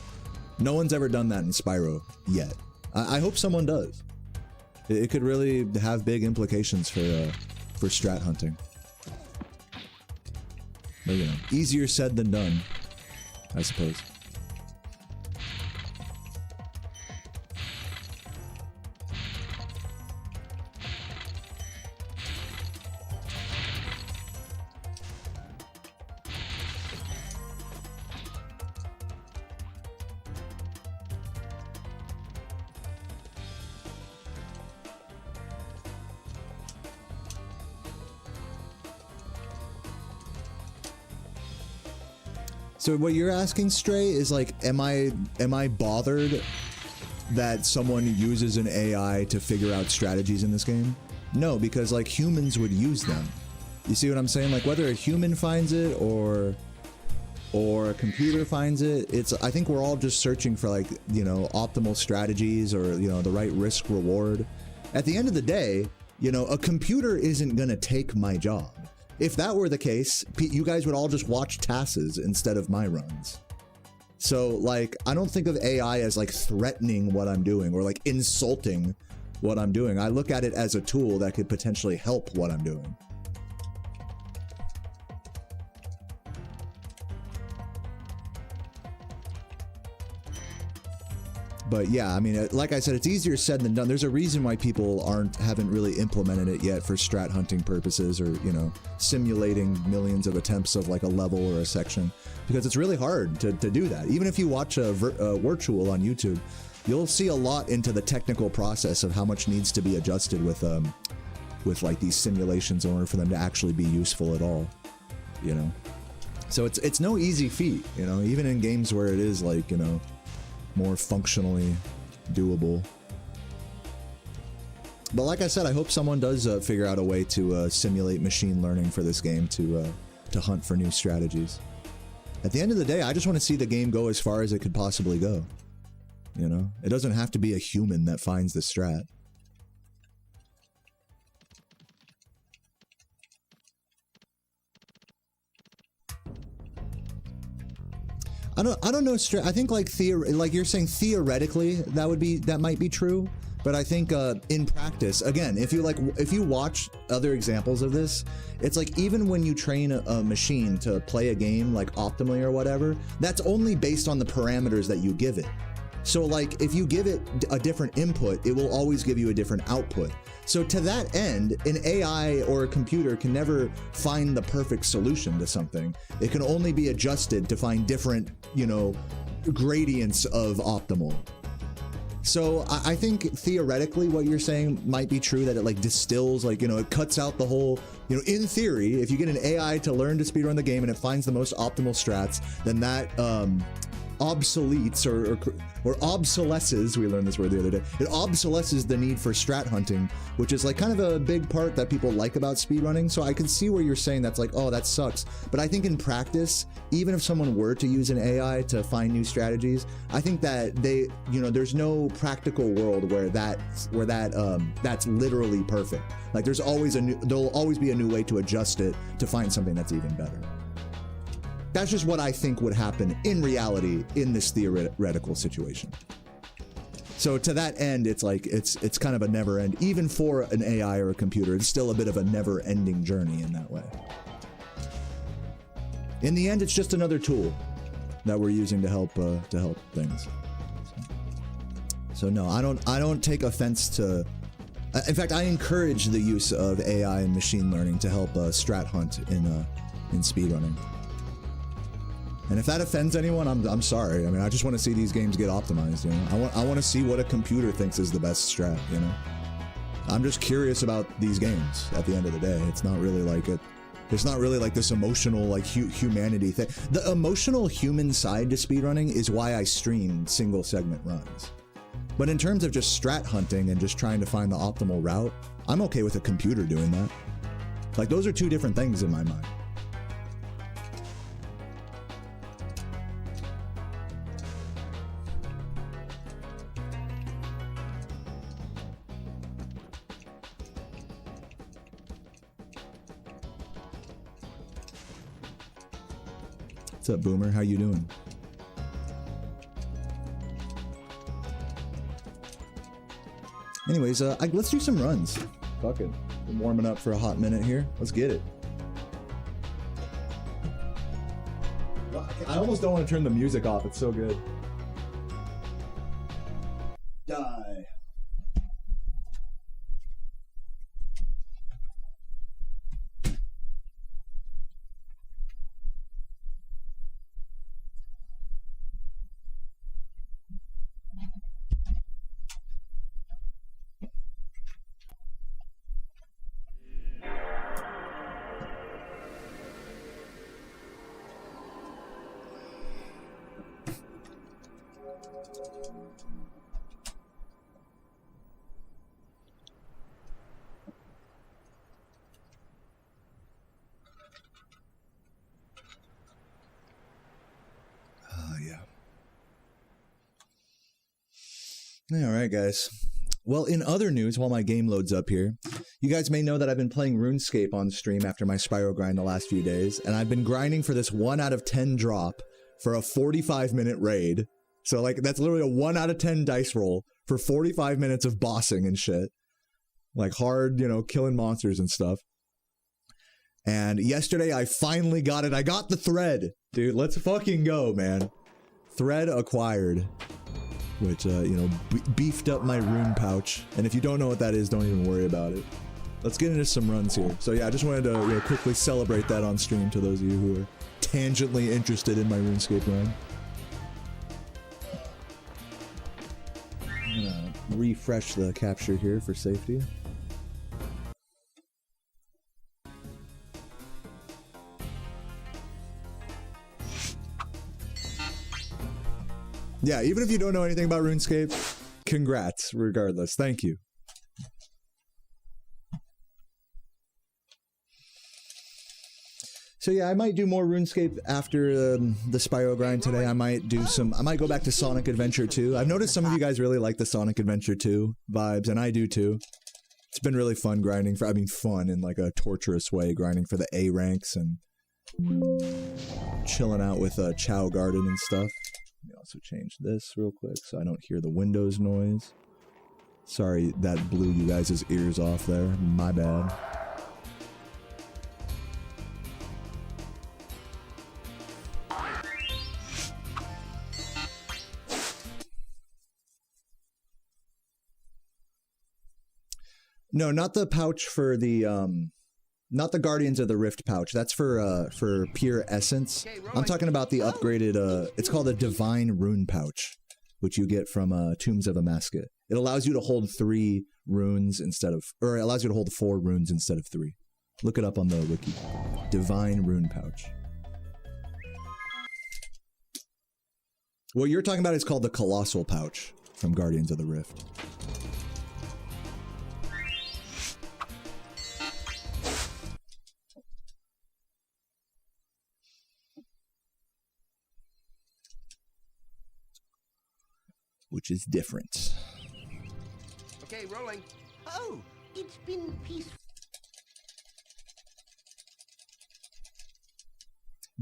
no one's ever done that in Spyro yet. I hope someone does. It could really have big implications for strat hunting. But you know, easier said than done, I suppose. So what you're asking, Stray, is like, am I bothered that someone uses an AI to figure out strategies in this game? No, because like humans would use them. You see what I'm saying? Like whether a human finds it or a computer finds it, I think we're all just searching for like, you know, optimal strategies or, you know, the right risk reward. At the end of the day, you know, a computer isn't gonna take my job. If that were the case, you guys would all just watch tasks instead of my runs. So like, I don't think of AI as like threatening what I'm doing or like insulting what I'm doing. I look at it as a tool that could potentially help what I'm doing. But yeah, I mean, like I said, it's easier said than done. There's a reason why people haven't really implemented it yet for strat hunting purposes, or, you know, simulating millions of attempts of like a level or a section, because it's really hard to do that. Even if you watch a virtual on YouTube, you'll see a lot into the technical process of how much needs to be adjusted with like these simulations in order for them to actually be useful at all, you know. So it's no easy feat, you know, even in games where it is like, you know, more functionally doable. But like I said, I hope someone does figure out a way to simulate machine learning for this game to hunt for new strategies. At the end of the day, I just want to see the game go as far as it could possibly go. You know, it doesn't have to be a human that finds the strat. I don't know. I think like you're saying theoretically that might be true, but I think in practice, again, if you watch other examples of this, it's like even when you train a machine to play a game like optimally or whatever, that's only based on the parameters that you give it. So like if you give it a different input, it will always give you a different output. So to that end, an AI or a computer can never find the perfect solution to something. It can only be adjusted to find different, you know, gradients of optimal. So I think theoretically what you're saying might be true, that it like distills, like, you know, it cuts out the whole, you know, in theory, if you get an AI to learn to speedrun the game and it finds the most optimal strats, then that obsoletes or obsolesces, we learned this word the other day, it obsolesces the need for strat hunting, which is like kind of a big part that people like about speedrunning. So I can see where you're saying that's like, oh, that sucks. But I think in practice, even if someone were to use an AI to find new strategies, I think that they, you know, there's no practical world where that's literally perfect. Like there'll always be a new way to adjust it to find something that's even better. That's just what I think would happen in reality in this theoretical situation. So to that end, it's like, it's kind of a never end, even for an AI or a computer, it's still a bit of a never ending journey in that way. In the end, it's just another tool that we're using to help things. So no, I don't take offense to, in fact, I encourage the use of AI and machine learning to help strat hunt in speedrunning. And if that offends anyone, I'm sorry. I mean, I just want to see these games get optimized, you know? I want to see what a computer thinks is the best strat, you know? I'm just curious about these games at the end of the day. It's not really like it. There's not really like this emotional, like, humanity thing. The emotional human side to speedrunning is why I stream single segment runs. But in terms of just strat hunting and just trying to find the optimal route, I'm okay with a computer doing that. Like, those are two different things in my mind. What's up, Boomer? How you doing? Anyways, let's do some runs. Fuck it. Been warming up for a hot minute here. Let's get it. I almost don't want to turn the music off. It's so good. Die. All right, guys. Well, in other news, while my game loads up here, you guys may know that I've been playing Runescape on stream after my Spyro grind the last few days, and I've been grinding for this 1 out of 10 drop for a 45-minute raid. So, like, that's literally a 1 out of 10 dice roll for 45 minutes of bossing and shit. Like, hard, you know, killing monsters and stuff. And yesterday, I finally got it. I got the thread. Dude, let's fucking go, man. Thread acquired. Which, you know, beefed up my rune pouch. And if you don't know what that is, don't even worry about it. Let's get into some runs here. So yeah, I just wanted to, you know, quickly celebrate that on stream to those of you who are tangentially interested in my Runescape run. I'm gonna refresh the capture here for safety. Yeah, even if you don't know anything about RuneScape, congrats, regardless. Thank you. So yeah, I might do more RuneScape after the Spyro grind today. I might go back to Sonic Adventure 2. I've noticed some of you guys really like the Sonic Adventure 2 vibes, and I do too. It's been really fun grinding for, I mean fun in like a torturous way, grinding for the A ranks and chilling out with Chow Garden and stuff. Let me also change this real quick so I don't hear the Windows noise. Sorry, that blew you guys' ears off there. My bad. No, not the pouch for the not the Guardians of the Rift pouch. That's for pure essence. I'm talking about the upgraded, it's called a Divine Rune pouch, which you get from Tombs of Amasket. It allows you to hold 3 runes instead of, or it allows you to hold 4 runes instead of 3. Look it up on the wiki. Divine Rune pouch. What you're talking about is called the Colossal pouch from Guardians of the Rift. Which is different. Okay, rolling. Oh, it's been peaceful.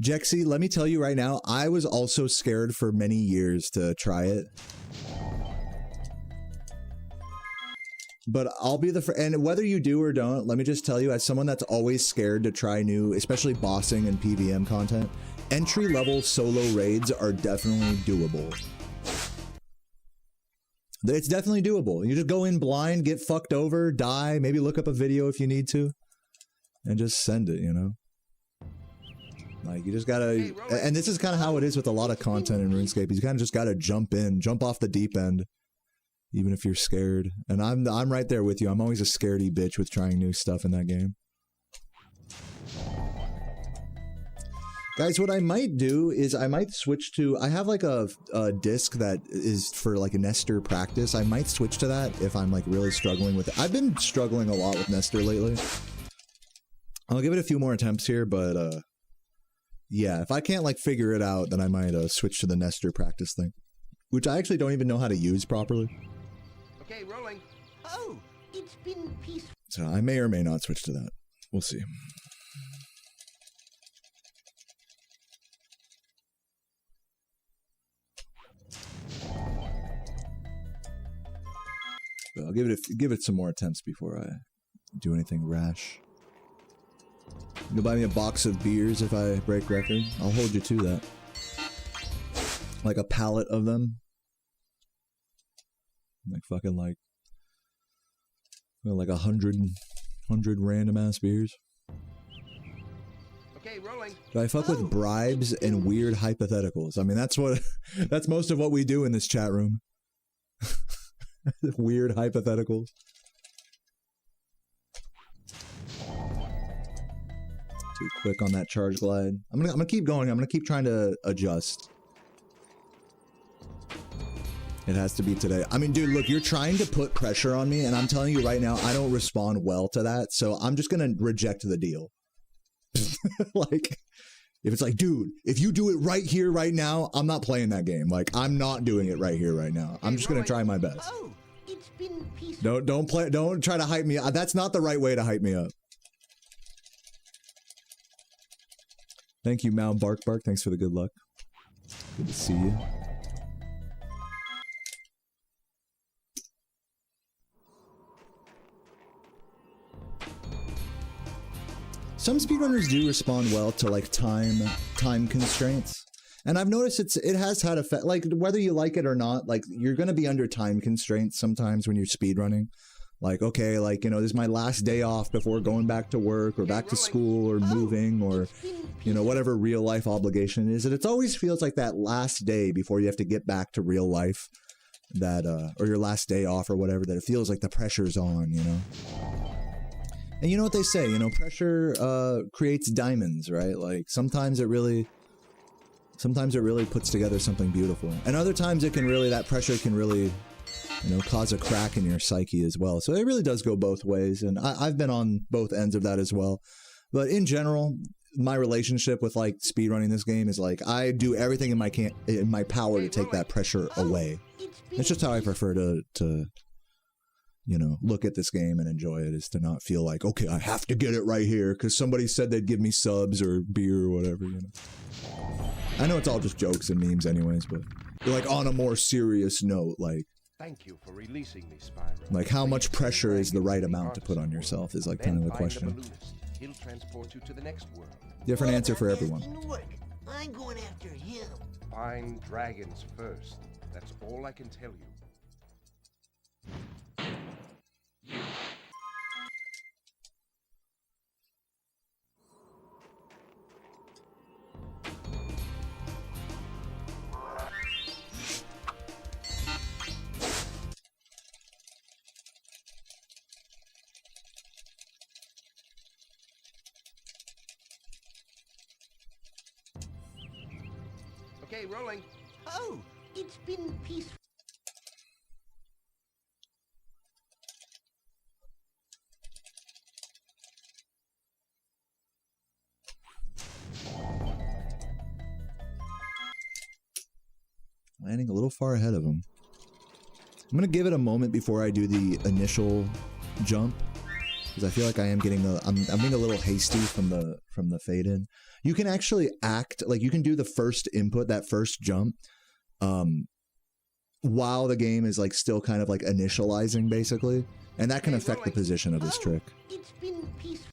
Jexy, let me tell you right now, I was also scared for many years to try it. But I'll be the and whether you do or don't, let me just tell you, as someone that's always scared to try new, especially bossing and PVM content, entry-level solo raids are definitely doable. It's definitely doable. You just go in blind, get fucked over, die, maybe look up a video if you need to, and just send it, you know? Like, you just gotta, and this is kind of how it is with a lot of content in RuneScape. You kind of just gotta jump off the deep end, even if you're scared. And I'm right there with you. I'm always a scaredy bitch with trying new stuff in that game. Guys, what I might do is I might switch to, I have like a disc that is for like a Nestor practice. I might switch to that if I'm like really struggling with it. I've been struggling a lot with Nestor lately. I'll give it a few more attempts here, but yeah, if I can't like figure it out, then I might switch to the Nestor practice thing, which I actually don't even know how to use properly. Okay, rolling. Oh, it's been peaceful. So I may or may not switch to that. We'll see. But I'll give it some more attempts before I do anything rash. You'll buy me a box of beers if I break record. I'll hold you to that. Like a pallet of them. Like fucking like 100 random ass beers. Okay, rolling. Do I fuck with bribes and weird hypotheticals? I mean, that's most of what we do in this chat room. Weird hypotheticals. Too quick on that charge glide. I'm gonna keep going. I'm gonna keep trying to adjust. It has to be today. I mean, dude, look, you're trying to put pressure on me, and I'm telling you right now, I don't respond well to that. So I'm just gonna reject the deal. Like, if it's like, dude, if you do it right here, right now, I'm not playing that game. Like, I'm not doing it right here, right now. I'm just gonna try my best. Oh, it's been peaceful. Don't try to hype me up. That's not the right way to hype me up. Thank you, Mal Bark. Thanks for the good luck. Good to see you. Some speedrunners do respond well to like time constraints, and I've noticed it has had effect. Like, whether you like it or not, like, you're gonna be under time constraints sometimes when you're speedrunning. Like, okay, like, you know, this is my last day off before going back to work or back to school or moving or, you know, whatever real life obligation is. And it always feels like that last day before you have to get back to real life, that or your last day off or whatever, that it feels like the pressure's on, you know. And you know what they say, you know, pressure creates diamonds, right? Like, sometimes it really puts together something beautiful. And other times it can really, that pressure can really, you know, cause a crack in your psyche as well. So it really does go both ways. And I've been on both ends of that as well. But in general, my relationship with like speedrunning this game is like, I do everything in my power to take that pressure away. It's just how I prefer to you know, look at this game and enjoy it, is to not feel like, okay, I have to get it right here because somebody said they'd give me subs or beer or whatever, you know. I know it's all just jokes and memes anyways, but like, on a more serious note, like, thank you for releasing me, Spyro. Like, how much pressure is the right amount to put on yourself is like kind of the question. Balloonist. He'll transport you to the next world. Different answer for everyone. I'm going after him. Find dragons first. That's all I can tell you. Okay, rolling. Oh, it's been peaceful. Landing a little far ahead of him. I'm gonna give it a moment before I do the initial jump, because I feel like I am getting I'm being a little hasty from the fade in. You can actually act like you can do the first input, that first jump, while the game is like still kind of like initializing basically, and that can affect the position of this trick It's been peaceful.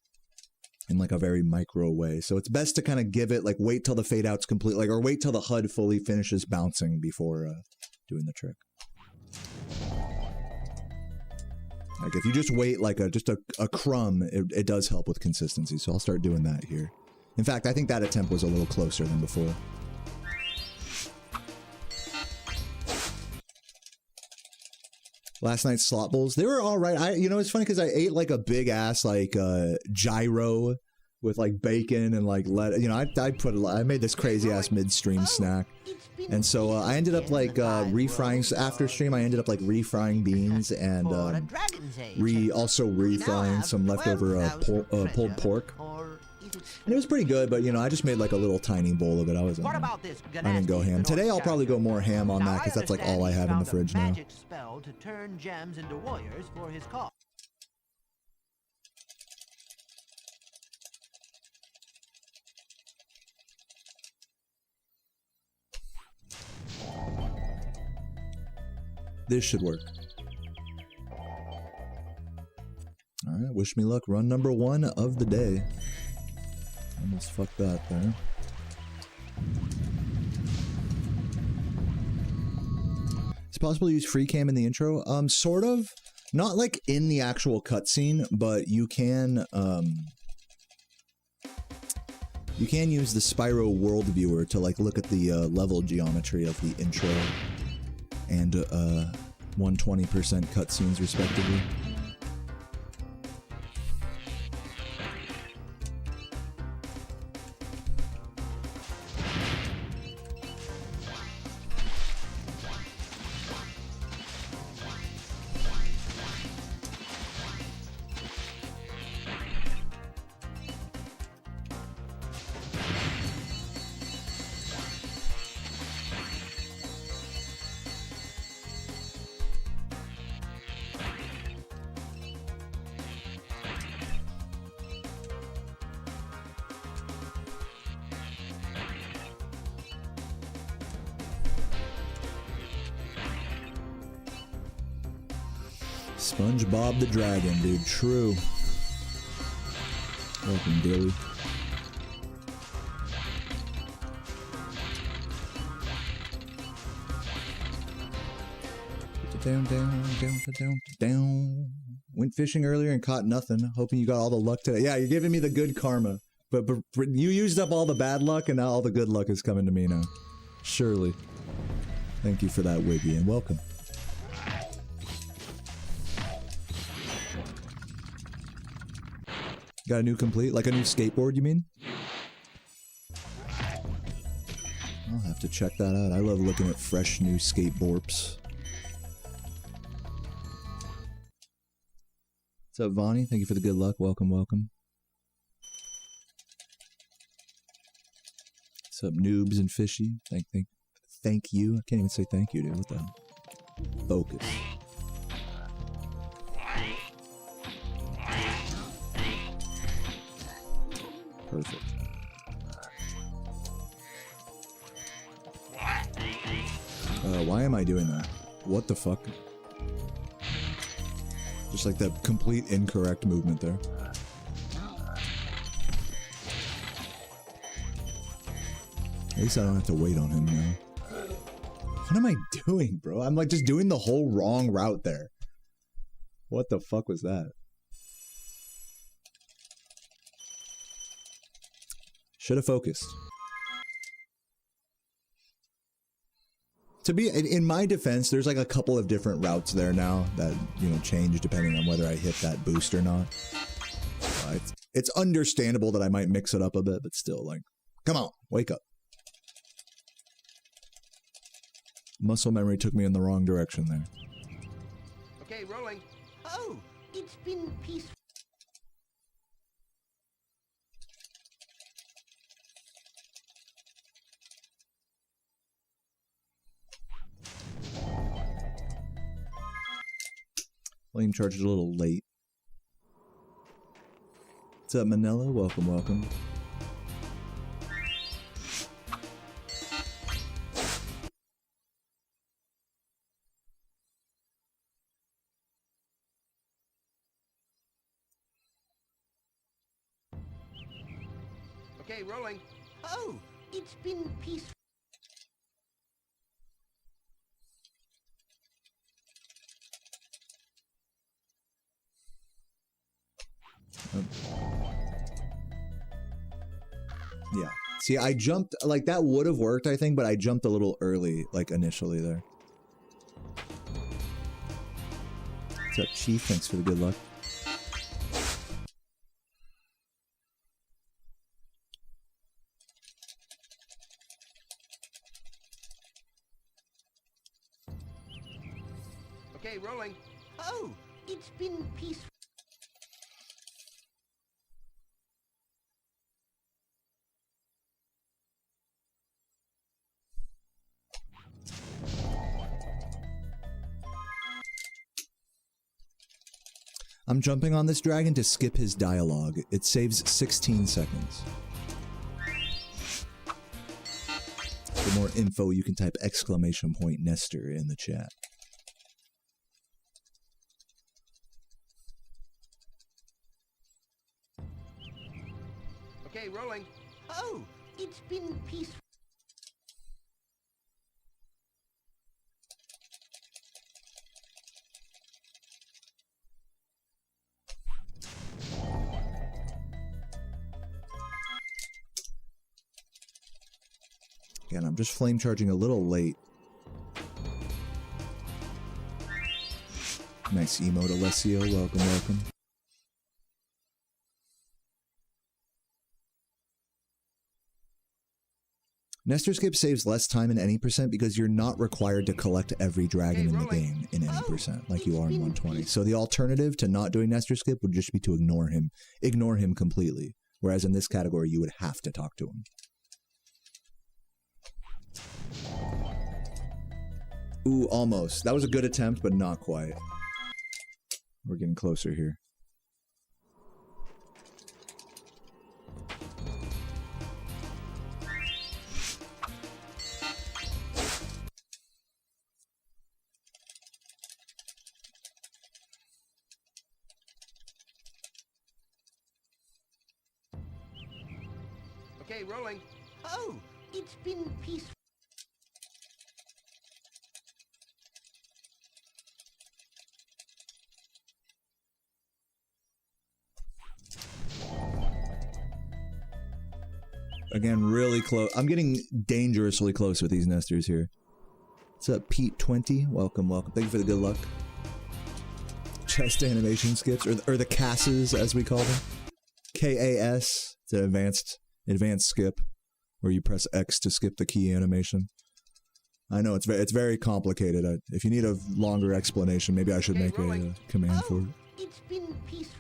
in like a very micro way. So it's best to kind of give it like, wait till the fade out's complete, like, or wait till the HUD fully finishes bouncing before doing the trick. Like, if you just wait like just a crumb, it does help with consistency. So I'll start doing that here. In fact, I think that attempt was a little closer than before. Last night's slot bowls, they were all right. You know, it's funny because I ate like a big ass like gyro with like bacon and like lettuce. You know, I made this crazy ass midstream snack, and so I ended up like refrying after stream. I ended up like refrying beans and also refrying some leftover pulled pork. And it was pretty good, but you know, I just made like a little tiny bowl of it. I didn't go ham. Today I'll probably go more ham on that because that's like all I have in the fridge now. Spell to turn gems into warriors for his cause. This should work. All right, wish me luck. Run number 1 of the day. Almost fucked that there. Is it possible to use free cam in the intro? Sort of. Not like in the actual cutscene, but you can use the Spyro world viewer to like look at the level geometry of the intro and 120% cutscenes respectively. SpongeBob the Dragon, dude. True. Welcome, Dilly. Down. Went fishing earlier and caught nothing. Hoping you got all the luck today. Yeah, you're giving me the good karma. But you used up all the bad luck and now all the good luck is coming to me now. Surely. Thank you for that, Wiggy, and welcome. Got a new complete? Like a new skateboard, you mean? I'll have to check that out. I love looking at fresh new skateboards. What's up, Vonnie? Thank you for the good luck. Welcome, welcome. What's up, noobs and fishy? Thank you. I can't even say thank you, dude. What the hell? Focus. Perfect. Why am I doing that? What the fuck? Just like that complete incorrect movement there. At least I don't have to wait on him now. What am I doing, bro? I'm like just doing the whole wrong route there. What the fuck was that? Should have focused. To be in my defense, there's like a couple of different routes there now that, you know, change depending on whether I hit that boost or not. It's understandable that I might mix it up a bit, but still, like, come on, wake up. Muscle memory took me in the wrong direction there. Okay, rolling. Oh, it's been peaceful. Lane charge is a little late. What's up, Manila? Welcome, welcome. Okay, rolling. Oh, it's been peaceful. Yeah. See, I jumped, like, that would have worked, I think, but I jumped a little early, like, initially there. What's up, Chief? Thanks for the good luck. Okay, rolling. Oh, it's been peaceful. I'm jumping on this dragon to skip his dialogue. It saves 16 seconds. For more info, you can type !Nestor in the chat. Okay, rolling. Oh, it's been peaceful. Again, I'm just flame charging a little late. Nice emote, Alessio. Welcome, welcome. Nestor Skip saves less time in any percent because you're not required to collect every dragon in the game in any percent like you are in 120. So the alternative to not doing Nestor Skip would just be to ignore him completely. Whereas in this category, you would have to talk to him. Ooh, almost. That was a good attempt, but not quite. We're getting closer here. Okay, rolling. Oh, it's been peaceful. Again, really close. I'm getting dangerously close with these nesters here. What's up, Pete20? Welcome, welcome. Thank you for the good luck. Chest animation skips, or the CASs, as we call them. KAS. It's an advanced skip, where you press X to skip the key animation. I know, it's very complicated. If you need a longer explanation, maybe I should make a command for it. It's been peaceful.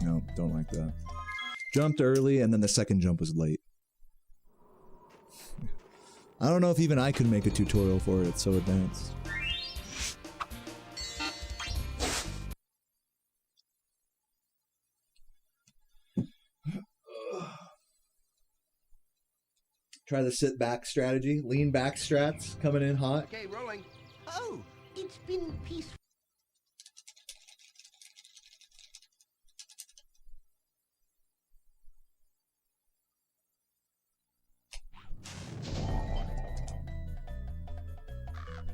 No, don't like that. Jumped early, and then the second jump was late. I don't know if even I could make a tutorial for it. It's so advanced. Try the sit back strategy. Lean back strats coming in hot. Okay, rolling. Oh, it's been peaceful.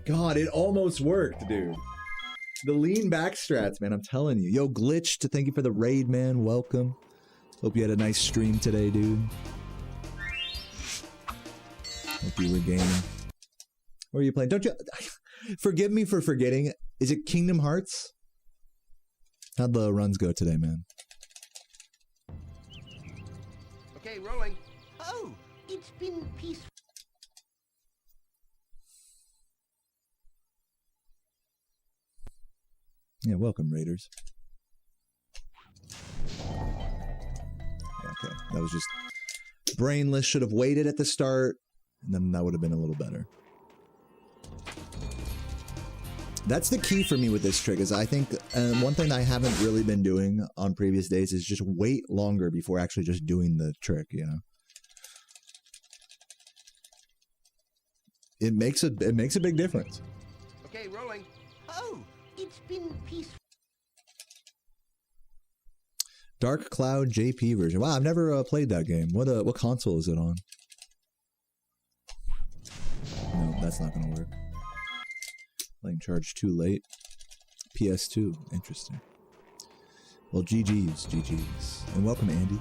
God, it almost worked, dude. The lean back strats, man, I'm telling you. Yo, Glitched, thank you for the raid, man. Welcome. Hope you had a nice stream today, dude. Hope you were gaming. What are you playing? Don't you... Forgive me for forgetting. Is it Kingdom Hearts? How'd the runs go today, man? Okay, rolling. Oh, it's been peaceful. Yeah, welcome, Raiders. Okay, that was just brainless. Should have waited at the start, and then that would have been a little better. That's the key for me with this trick, is I think one thing I haven't really been doing on previous days is just wait longer before actually just doing the trick, you know? It makes a big difference. Okay, rolling. Oh, it's been peaceful. Dark Cloud JP version. Wow, I've never played that game. What console is it on? No, that's not gonna work. Playing charge too late. PS2. Interesting. Well, GG's. And welcome, Andy.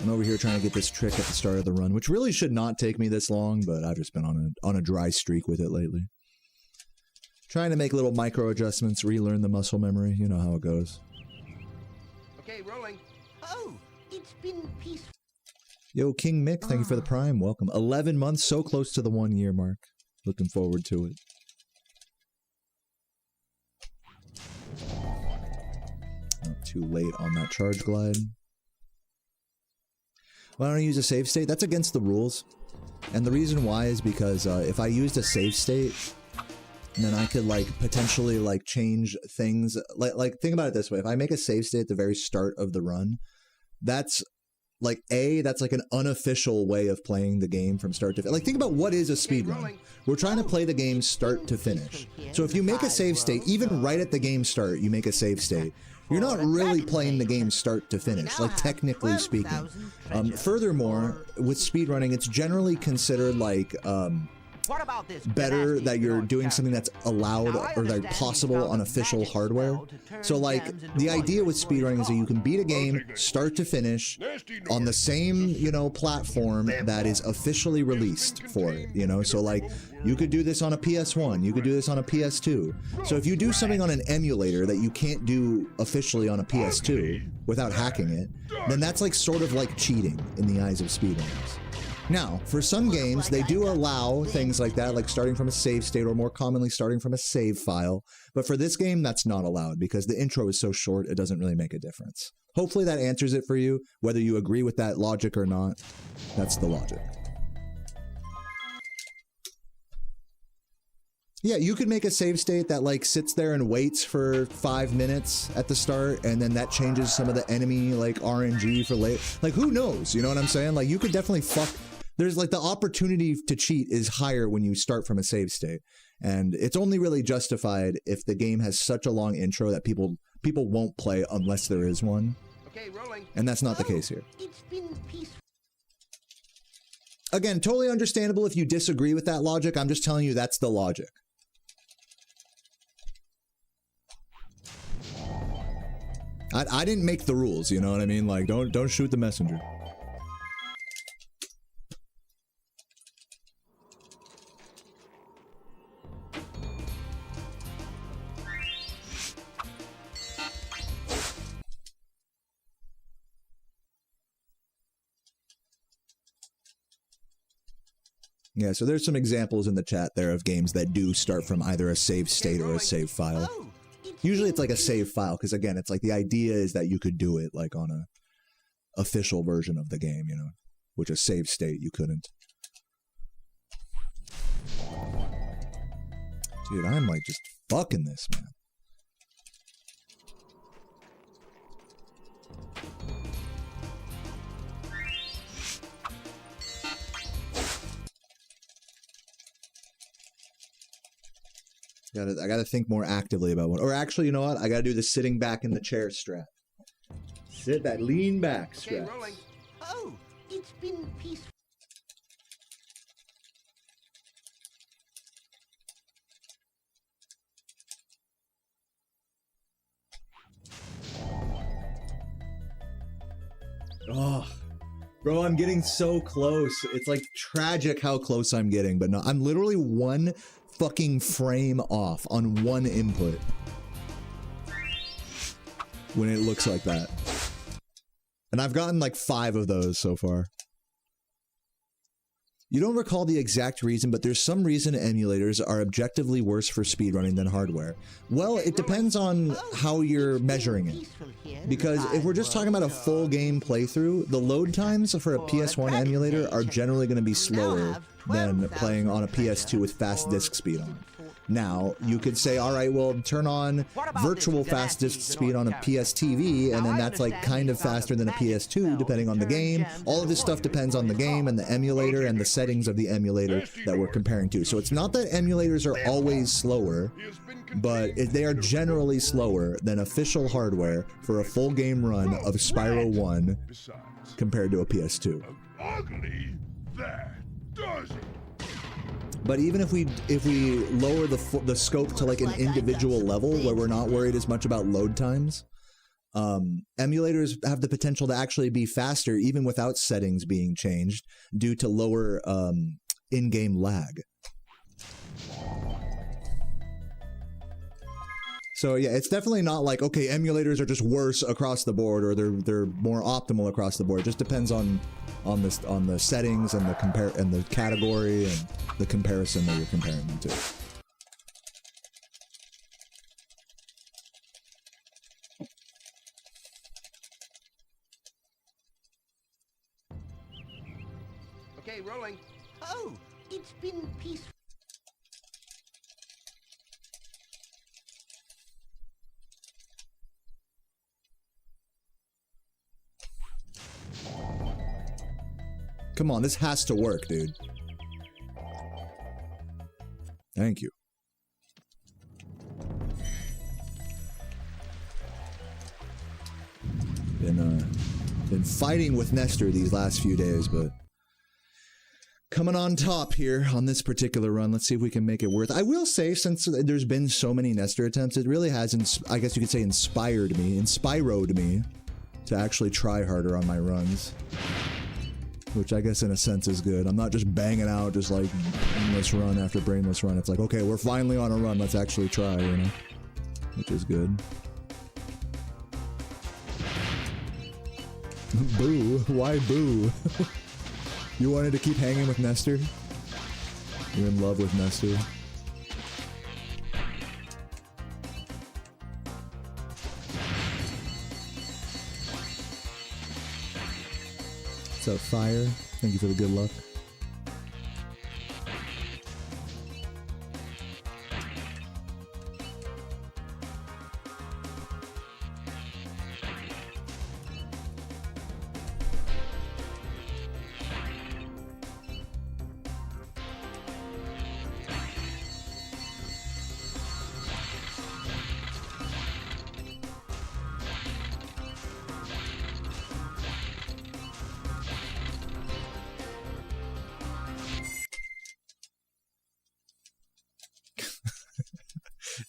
I'm over here trying to get this trick at the start of the run, which really should not take me this long, but I've just been on a dry streak with it lately. Trying to make little micro adjustments, relearn the muscle memory. You know how it goes. Okay, rolling. Oh, it's been peaceful. Yo, King Mick, thank you for the Prime. Welcome. 11 months, so close to the 1 year mark. Looking forward to it. Not too late on that charge glide. Why don't I use a save state? That's against the rules. And the reason why is because if I used a save state, then I could like potentially like change things. Like think about it this way. If I make a save state at the very start of the run, that's like that's like an unofficial way of playing the game from start to finish. Like think about what is a speedrun. We're trying to play the game start to finish. So if you make a save state, even right at the game start, you make a save state. You're not really playing the game start to finish, like technically speaking. Furthermore, with speedrunning, it's generally considered like better that you're doing something that's allowed or like possible on official hardware. So like the idea with speedrunning is that you can beat a game start to finish on the same, you know, platform that is officially released for it, you know. So like you could do this on a PS1, you could do this on a PS2. So if you do something on an emulator that you can't do officially on a PS2 without hacking it, then that's like sort of like cheating in the eyes of speedrunners. Now, for some games, they do allow things like that, like starting from a save state or more commonly starting from a save file. But for this game, that's not allowed because the intro is so short, it doesn't really make a difference. Hopefully that answers it for you, whether you agree with that logic or not. That's the logic. Yeah, you could make a save state that like sits there and waits for 5 minutes at the start, and then that changes some of the enemy like RNG for late. Like who knows? You know what I'm saying? Like you could definitely fuck. There's like the opportunity to cheat is higher when you start from a save state, and it's only really justified if the game has such a long intro that people won't play unless there is one. Okay, rolling. And that's not the case here. It's been peaceful. Again, totally understandable if you disagree with that logic. I'm just telling you that's the logic. I didn't make the rules, you know what I mean? Like, don't shoot the messenger. Yeah, so there's some examples in the chat there of games that do start from either a save state or a save file. Usually it's like a save file, because again, it's like the idea is that you could do it like on a official version of the game, you know, which a save state you couldn't. Dude, I'm like just fucking this, man. I gotta think more actively about one. Or actually, you know what? I gotta do the sitting back in the chair strat. Sit back, lean back strat. Okay, rolling. Oh, it's been peaceful. Oh, bro, I'm getting so close. It's like tragic how close I'm getting, but no, I'm literally one fucking frame off on one input when it looks like that. And I've gotten like 5 of those so far. You don't recall the exact reason, but there's some reason emulators are objectively worse for speedrunning than hardware. Well, it depends on how you're measuring it. Because if we're just talking about a full game playthrough, the load times for a PS1 emulator are generally going to be slower than playing on a PS2 with fast disk speed on it. Now, you could say, all right, well, turn on virtual fast disk speed on a PS TV, and then that's like kind of faster than a PS2, depending on the game. All of this stuff depends on the game and the emulator and the settings of the emulator that we're comparing to. So it's not that emulators are always slower, but they are generally slower than official hardware for a full game run of Spyro 1 compared to a PS2. Ugly, that does it. But even if we lower the scope to like an individual level where we're not worried as much about load times, emulators have the potential to actually be faster even without settings being changed due to lower in-game lag. So yeah, it's definitely not like, okay, emulators are just worse across the board or they're more optimal across the board. It just depends on the settings and the category and the comparison that you're comparing them to. Okay, rolling. Oh, it's been peaceful. Come on, this has to work, dude. Thank you. Been fighting with Nestor these last few days, but coming on top here on this particular run. Let's see if we can make it worth. I will say, since there's been so many Nestor attempts, it really has, I guess you could say, inspired me to actually try harder on my runs. Which I guess in a sense is good. I'm not just banging out just like brainless run after brainless run. It's like, okay, we're finally on a run. Let's actually try, you know? Which is good. Boo. Why boo? You wanted to keep hanging with Nestor? You're in love with Nestor? What's up, Fire? Thank you for the good luck.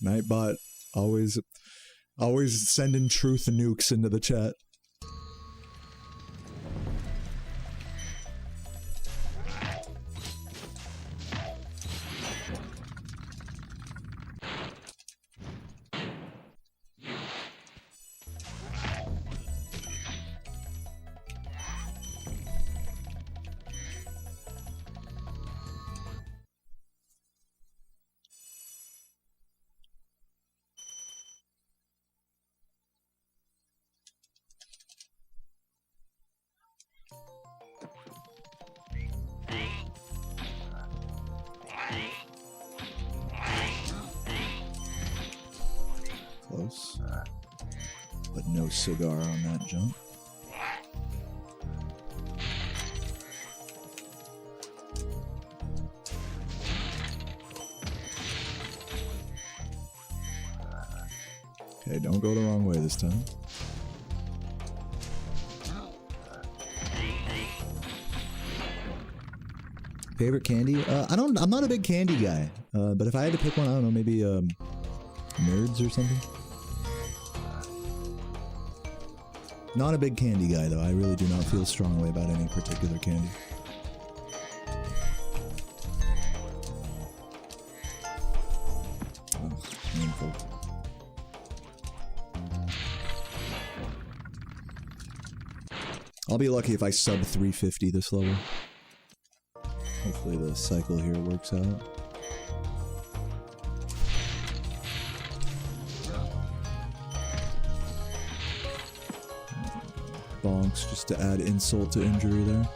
Nightbot always sending truth nukes into the chat. Close. But no cigar on that jump. Okay, don't go the wrong way this time. Favorite candy? I'm not a big candy guy. But if I had to pick one, I don't know, maybe Nerds or something? Not a big candy guy though. I really do not feel strongly about any particular candy. Oh, painful. I'll be lucky if I sub 350 this level. Hopefully the cycle here works out. Bonks just to add insult to injury there.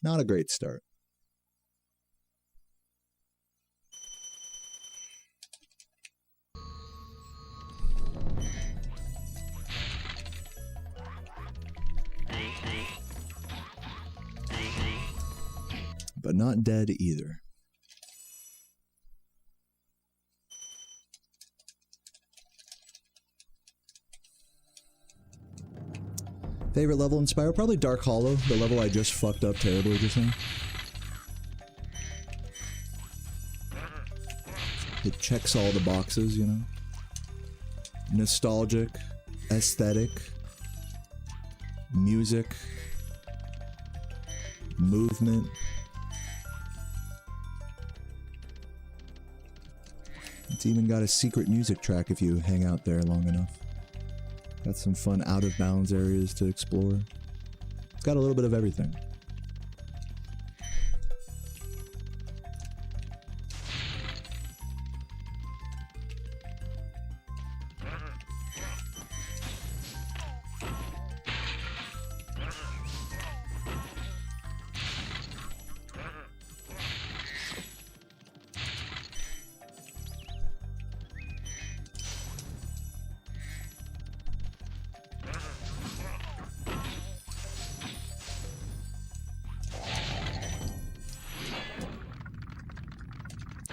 Not a great start. but not dead either. Favorite level in Spyro? Probably Dark Hollow, the level I just fucked up terribly just now. It checks all the boxes, you know? Nostalgic, aesthetic, music, movement. It's even got a secret music track if you hang out there long enough. Got some fun out-of-bounds areas to explore. It's got a little bit of everything.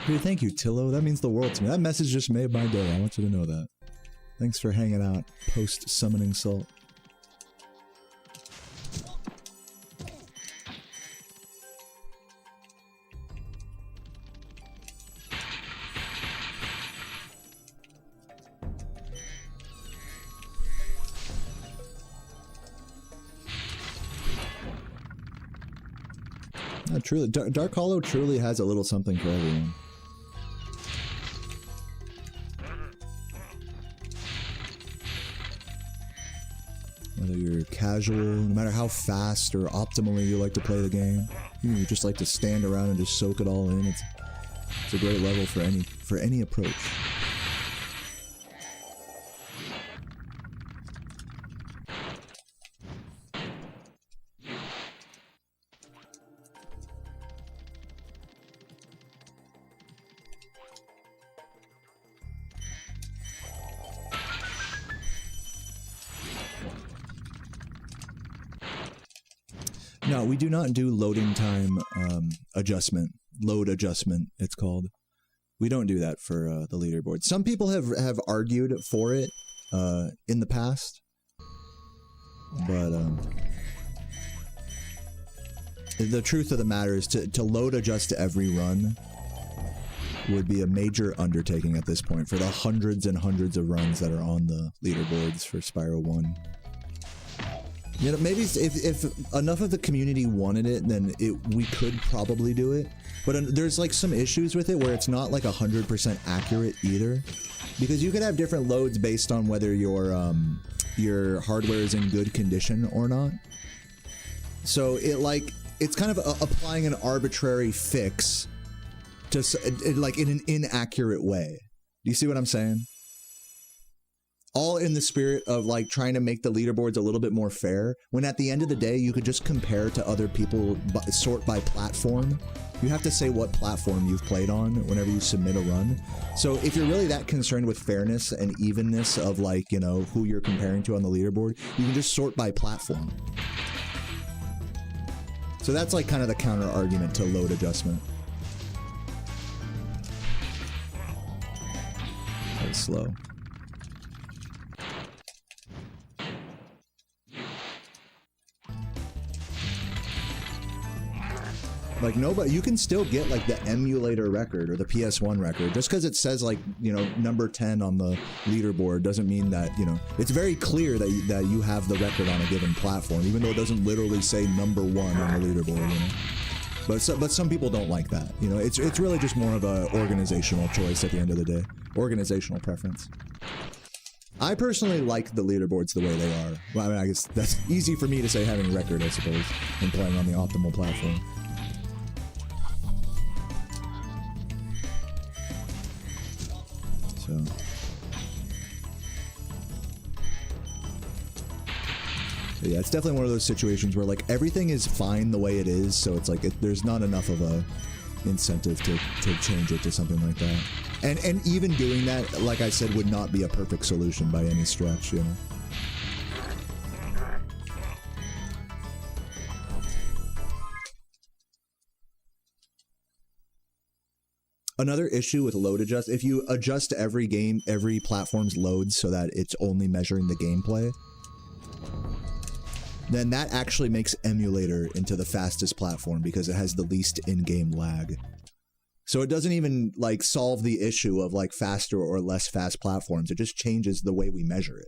Dude, thank you, Tillo. That means the world to me. That message just made my day. I want you to know that. Thanks for hanging out post-summoning Salt. Truly, Dark Hollow truly has a little something for everyone. Whether you're casual, no matter how fast or optimally you like to play the game, you just like to stand around and just soak it all in. It's a great level for any approach. No, we do not do loading time adjustment. Load adjustment, it's called. We don't do that for the leaderboard. Some people have argued for it in the past, but the truth of the matter is to load adjust to every run would be a major undertaking at this point for the hundreds and hundreds of runs that are on the leaderboards for Spyro 1. You know, maybe if enough of the community wanted it, then we could probably do it. But there's like some issues with it where it's not like 100% accurate either, because you could have different loads based on whether your hardware is in good condition or not. So it's kind of applying an arbitrary fix to like in an inaccurate way. Do you see what I'm saying? All in the spirit of like trying to make the leaderboards a little bit more fair, when at the end of the day you could just compare to other people, sort by platform. You have to say what platform you've played on whenever you submit a run. So if you're really that concerned with fairness and evenness of like, you know, who you're comparing to on the leaderboard, you can just sort by platform. So that's like kind of the counter argument to load adjustment. That was slow. Like nobody, you can still get like the emulator record or the PS1 record. Just because it says like, you know, number 10 on the leaderboard doesn't mean that, you know, it's very clear that you have the record on a given platform, even though it doesn't literally say number 1 on the leaderboard, you know. But some people don't like that, you know. It's really just more of a organizational choice at the end of the day, organizational preference. I personally like the leaderboards the way they are. Well, I mean, I guess that's easy for me to say having a record, I suppose, and playing on the optimal platform. So. But yeah, it's definitely one of those situations where like everything is fine the way it is, so it's like there's not enough of a incentive to change it to something like that. And even doing that, like I said, would not be a perfect solution by any stretch, you know. Another issue with load adjust, if you adjust every platform's loads so that it's only measuring the gameplay, then that actually makes emulator into the fastest platform because it has the least in-game lag. So it doesn't even like solve the issue of like faster or less fast platforms. It just changes the way we measure it.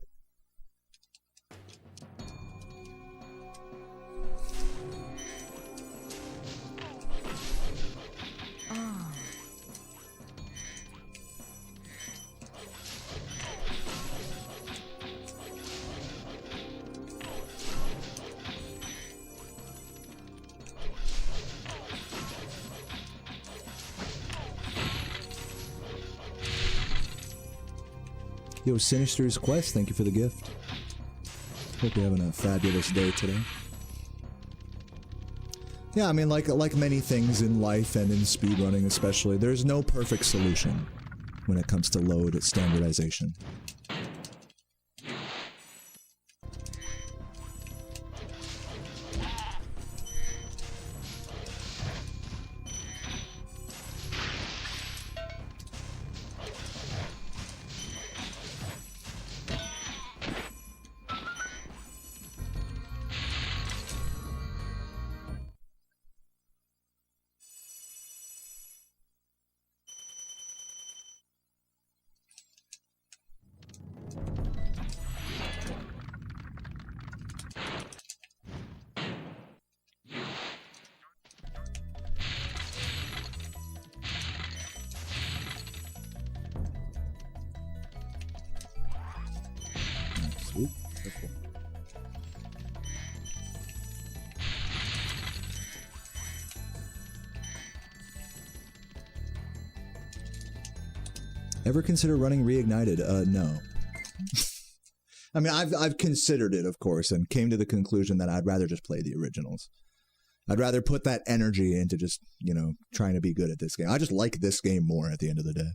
Yo, Sinister's Quest, thank you for the gift. Hope you're having a fabulous day today. Yeah, I mean, like many things in life and in speedrunning especially, there's no perfect solution when it comes to load standardization. Ever consider running Reignited? No. I mean, I've considered it, of course, and came to the conclusion that I'd rather just play the originals. I'd rather put that energy into just, you know, trying to be good at this game. I just like this game more at the end of the day.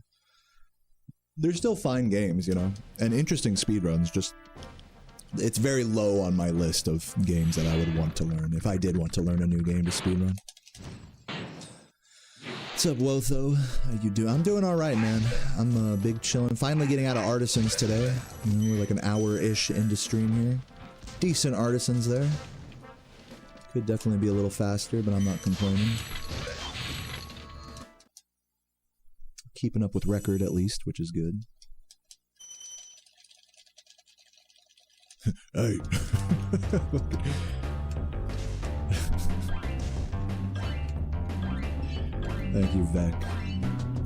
They're still fine games, you know, and interesting speedruns, just... It's very low on my list of games that I would want to learn, if I did want to learn a new game to speedrun. What's up, Wotho? How you doing? I'm doing alright, man. I'm big chillin'. Finally getting out of Artisans today. You know, we're like an hour-ish into stream here. Decent Artisans there. Could definitely be a little faster, but I'm not complaining. Keeping up with record, at least, which is good. Hey. Thank you, Vec.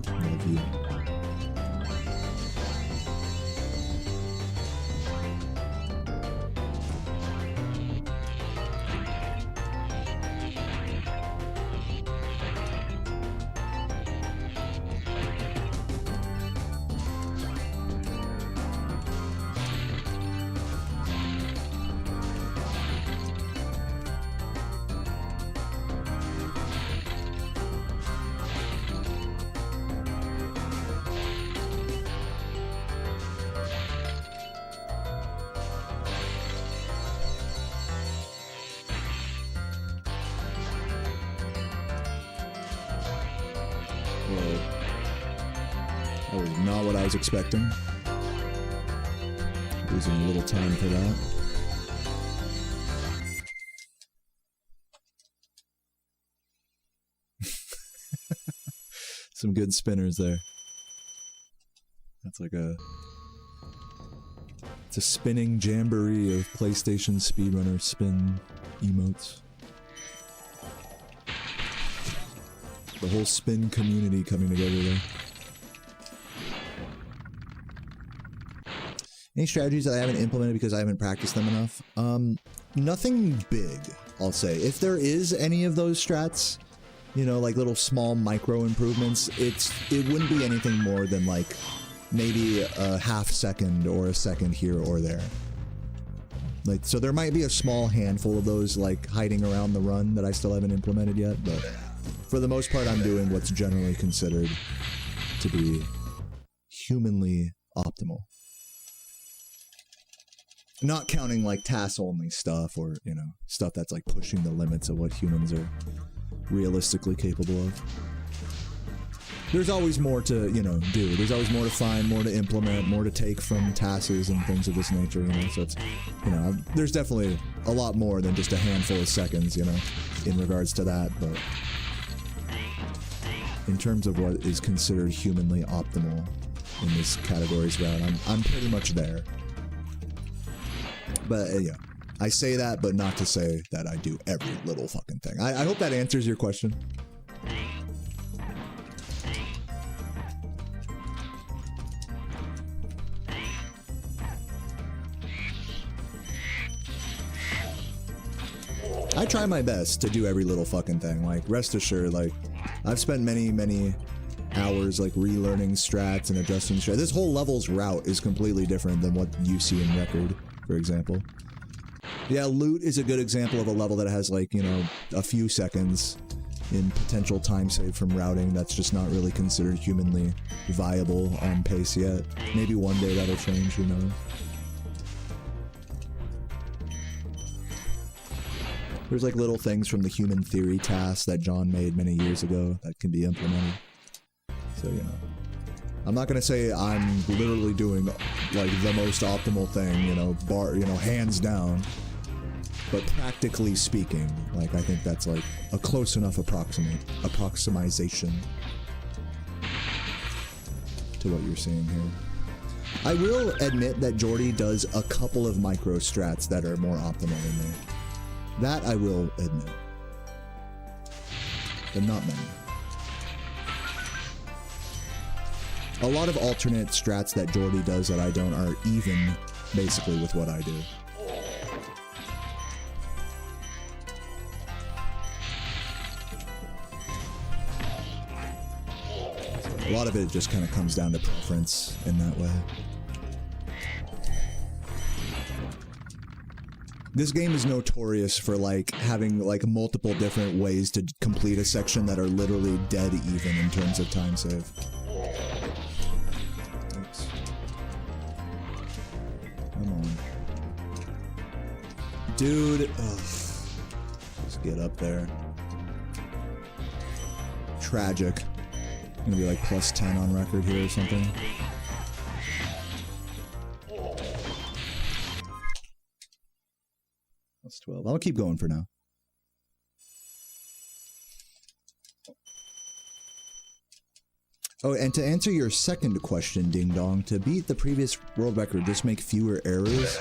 Love you. Expecting. Losing a little time for that. Some good spinners there. That's like it's a spinning jamboree of PlayStation speedrunner spin emotes. The whole spin community coming together there. Any strategies that I haven't implemented because I haven't practiced them enough? Nothing big, I'll say. If there is any of those strats, you know, like little small micro improvements, it wouldn't be anything more than like maybe a half second or a second here or there. Like, so there might be a small handful of those like hiding around the run that I still haven't implemented yet, but for the most part I'm doing what's generally considered to be humanly optimal. Not counting like task-only stuff or, you know, stuff that's like pushing the limits of what humans are realistically capable of. there's always more to, you know, do. There's always more to find, more to implement, more to take from tasks and things of this nature, you know. So it's, you know, there's definitely a lot more than just a handful of seconds, you know, in regards to that. But in terms of what is considered humanly optimal in this category's route, I'm pretty much there. But yeah, I say that, but not to say that I do every little fucking thing. I hope that answers your question. I try my best to do every little fucking thing. Like, rest assured, like, I've spent many hours, like, relearning strats and adjusting strats. This whole level's route is completely different than what you see in Record, for example. Yeah, Loot is a good example of a level that has, like, you know, a few seconds in potential time save from routing that's just not really considered humanly viable on pace yet. Maybe one day that'll change, who knows. There's like little things from the human theory task that John made many years ago that can be implemented. So, you know, I'm not gonna say I'm literally doing like the most optimal thing, you know, hands down. But practically speaking, like, I think that's like a close enough approximation to what you're seeing here. I will admit that Jordy does a couple of micro strats that are more optimal than me. That I will admit. But not many. A lot of alternate strats that Jordy does that I don't are even, basically, with what I do. A lot of it just kind of comes down to preference in that way. This game is notorious for, like, having, like, multiple different ways to complete a section that are literally dead even in terms of time save. Oops. Come on. Dude, ugh. Just get up there. Tragic. Gonna be like plus 10 on record here or something. That's 12. I'll keep going for now. Oh, and to answer your second question, Ding Dong, to beat the previous world record, just make fewer errors.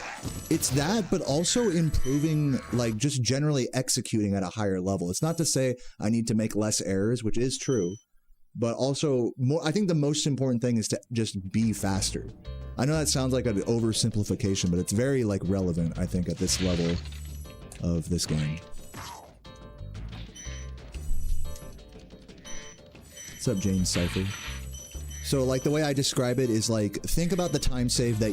It's that, but also improving, like, just generally executing at a higher level. It's not to say I need to make less errors, which is true, but also more. I think the most important thing is to just be faster. I know that sounds like an oversimplification, but it's very, like, relevant, I think, at this level of this game. What's up, James Cypher? So, like, the way I describe it is, like, think about the time save that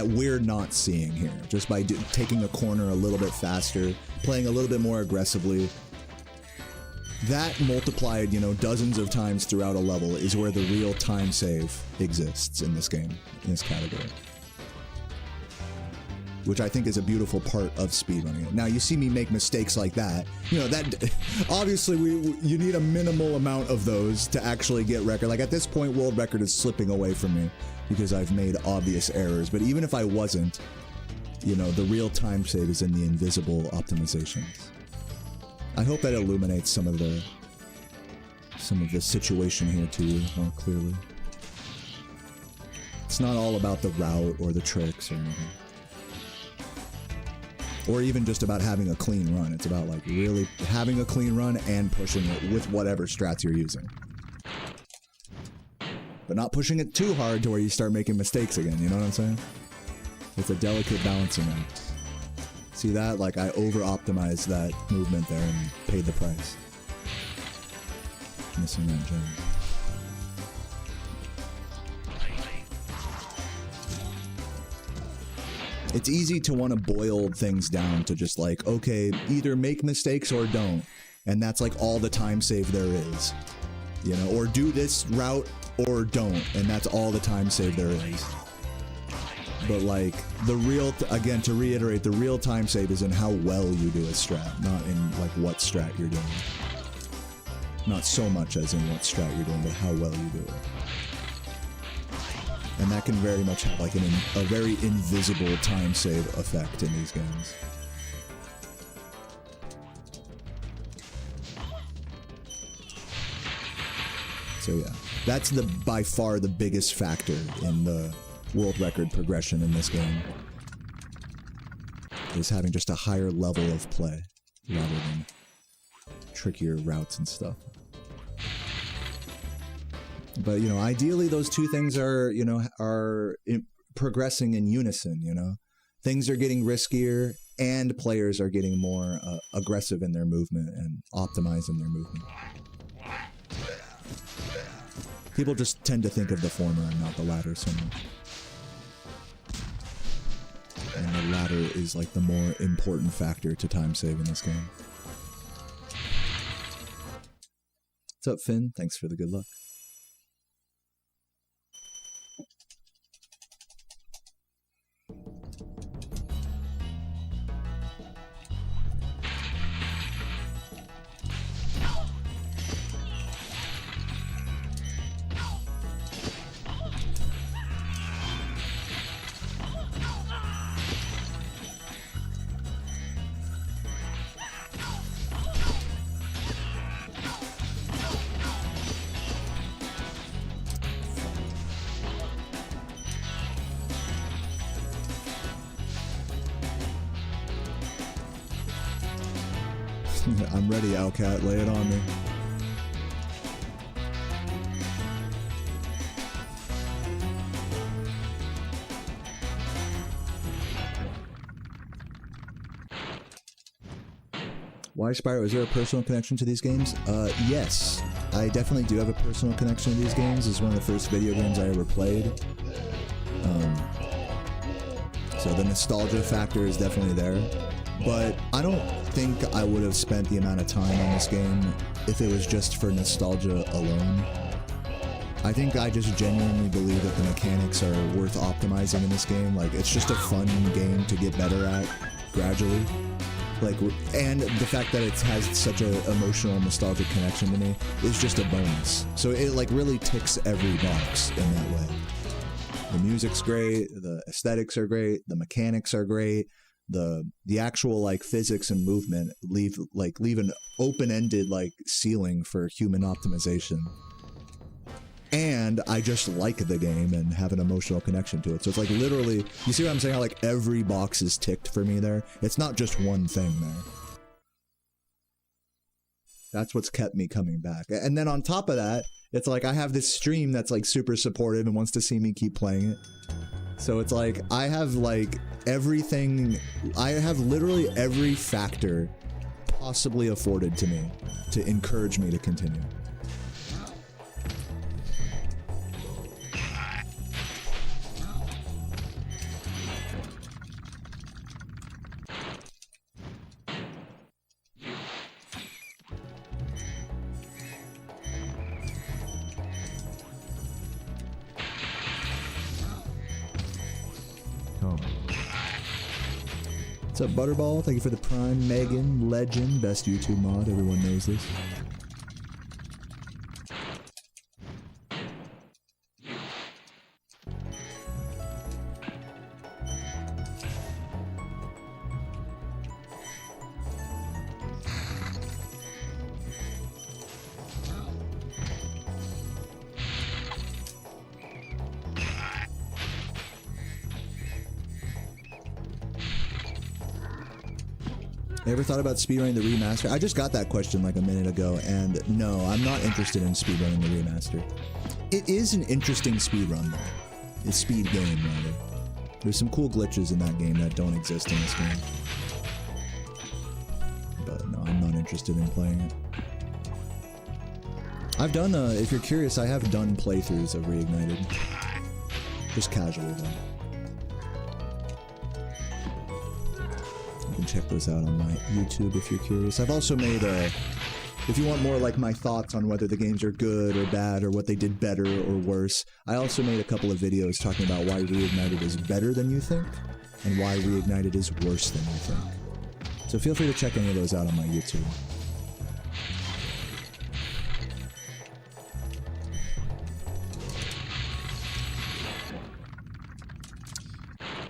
we're not seeing here, just by taking a corner a little bit faster, playing a little bit more aggressively. That multiplied, you know, dozens of times throughout a level is where the real time save exists in this game, in this category. Which I think is a beautiful part of speedrunning. Now, you see me make mistakes like that. You know, that obviously you need a minimal amount of those to actually get record. Like, at this point, world record is slipping away from me because I've made obvious errors. But even if I wasn't, you know, the real time save is in the invisible optimizations. I hope that illuminates some of the situation here to you more clearly. It's not all about the route or the tricks or anything. Or even just about having a clean run. It's about, like, really having a clean run and pushing it with whatever strats you're using. But not pushing it too hard to where you start making mistakes again, you know what I'm saying? It's a delicate balancing act. See that? Like, I over-optimized that movement there and paid the price. Missing that gem. It's easy to want to boil things down to just, like, okay, either make mistakes or don't. And that's, like, all the time save there is. You know, or do this route or don't. And that's all the time save there is. But, like, the real, again, to reiterate, the real time save is in how well you do a strat, not in, like, what strat you're doing. Not so much as in what strat you're doing, but how well you do it. And that can very much have like a very invisible time save effect in these games. So yeah, that's by far the biggest factor in the world record progression in this game, is having just a higher level of play rather than trickier routes and stuff. But, you know, ideally those two things are, you know, progressing in unison, you know? Things are getting riskier and players are getting more aggressive in their movement and optimizing their movement. People just tend to think of the former and not the latter so much. And the latter is like the more important factor to time save in this game. What's up, Finn? Thanks for the good luck. I'm ready, Owlcat. Lay it on me. Why Spyro? Is there a personal connection to these games? Yes. I definitely do have a personal connection to these games. It's one of the first video games I ever played. So the nostalgia factor is definitely there. But I don't think I would have spent the amount of time on this game if it was just for nostalgia alone. I think I just genuinely believe that the mechanics are worth optimizing in this game. Like, it's just a fun game to get better at gradually. Like, and the fact that it has such an emotional, nostalgic connection to me is just a bonus. So it like really ticks every box in that way. The music's great, the aesthetics are great, the mechanics are great. The actual like physics and movement leave an open-ended like ceiling for human optimization. And I just like the game and have an emotional connection to it. So it's like literally, you see what I'm saying? How like every box is ticked for me there. It's not just one thing there. That's what's kept me coming back. And then on top of that, it's like I have this stream that's like super supportive and wants to see me keep playing it. So it's like I have like everything, I have literally every factor possibly afforded to me to encourage me to continue. What's up, Butterball? Thank you for the Prime. Megan, legend, best YouTube mod. Everyone knows this. Ever thought about speedrunning the remaster? I just got that question like a minute ago, and no, I'm not interested in speedrunning the remaster. It is an interesting speedrun, though. It's speed game, rather. There's some cool glitches in that game that don't exist in this game. But no, I'm not interested in playing it. I've done, if you're curious, I have done playthroughs of Reignited. Just casually, though. You can check those out on my YouTube if you're curious. I've also made a, if you want more like my thoughts on whether the games are good or bad or what they did better or worse, I also made a couple of videos talking about why Reignited is better than you think and why Reignited is worse than you think. So feel free to check any of those out on my YouTube.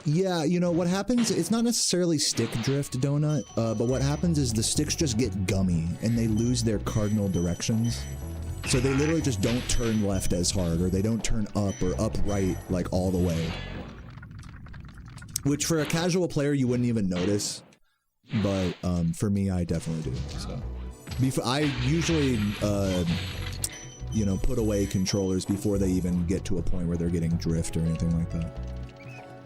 Yeah, you know, what happens, it's not necessarily stick drift, Donut, but what happens is the sticks just get gummy and they lose their cardinal directions. So they literally just don't turn left as hard, or they don't turn up or upright like all the way. Which for a casual player you wouldn't even notice, but for me I definitely do. So I usually you know, put away controllers before they even get to a point where they're getting drift or anything like that.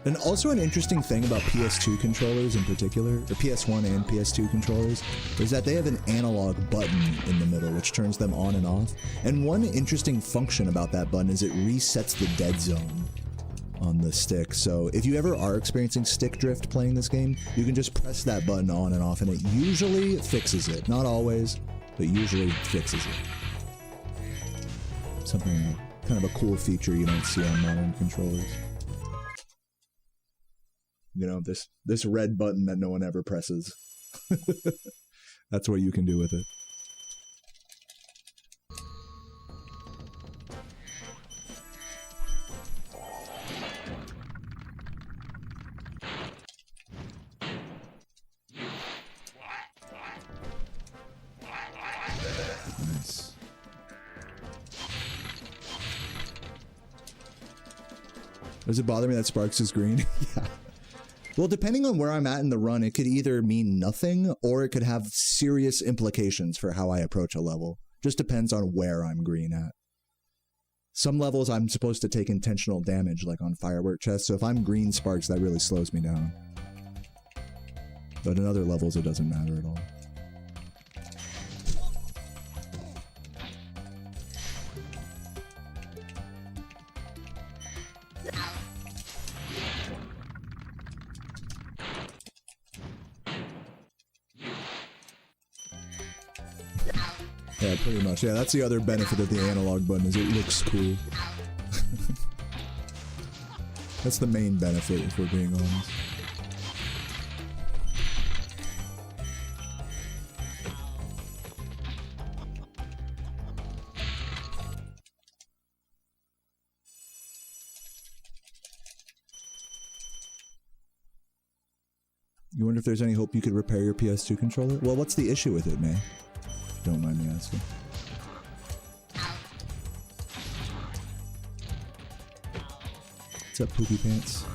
And also an interesting thing about PS2 controllers in particular, or PS1 and PS2 controllers, is that they have an analog button in the middle which turns them on and off. And one interesting function about that button is it resets the dead zone on the stick. So if you ever are experiencing stick drift playing this game, you can just press that button on and off and it usually fixes it. Not always, but usually fixes it. Something, kind of a cool feature you don't see on modern controllers. You know, this red button that no one ever presses. That's what you can do with it. Nice. Does it bother me that Sparks is green? Yeah. Well, depending on where I'm at in the run, it could either mean nothing or it could have serious implications for how I approach a level. Just depends on where I'm green at. Some levels I'm supposed to take intentional damage, like on firework chests, so if I'm green Sparks, that really slows me down. But in other levels, it doesn't matter at all. Yeah, pretty much. Yeah, that's the other benefit of the analog button, is it looks cool. That's the main benefit, if we're being honest. You wonder if there's any hope you could repair your PS2 controller? Well, what's the issue with it, May? Don't mind me asking. What's up, Poopy Pants?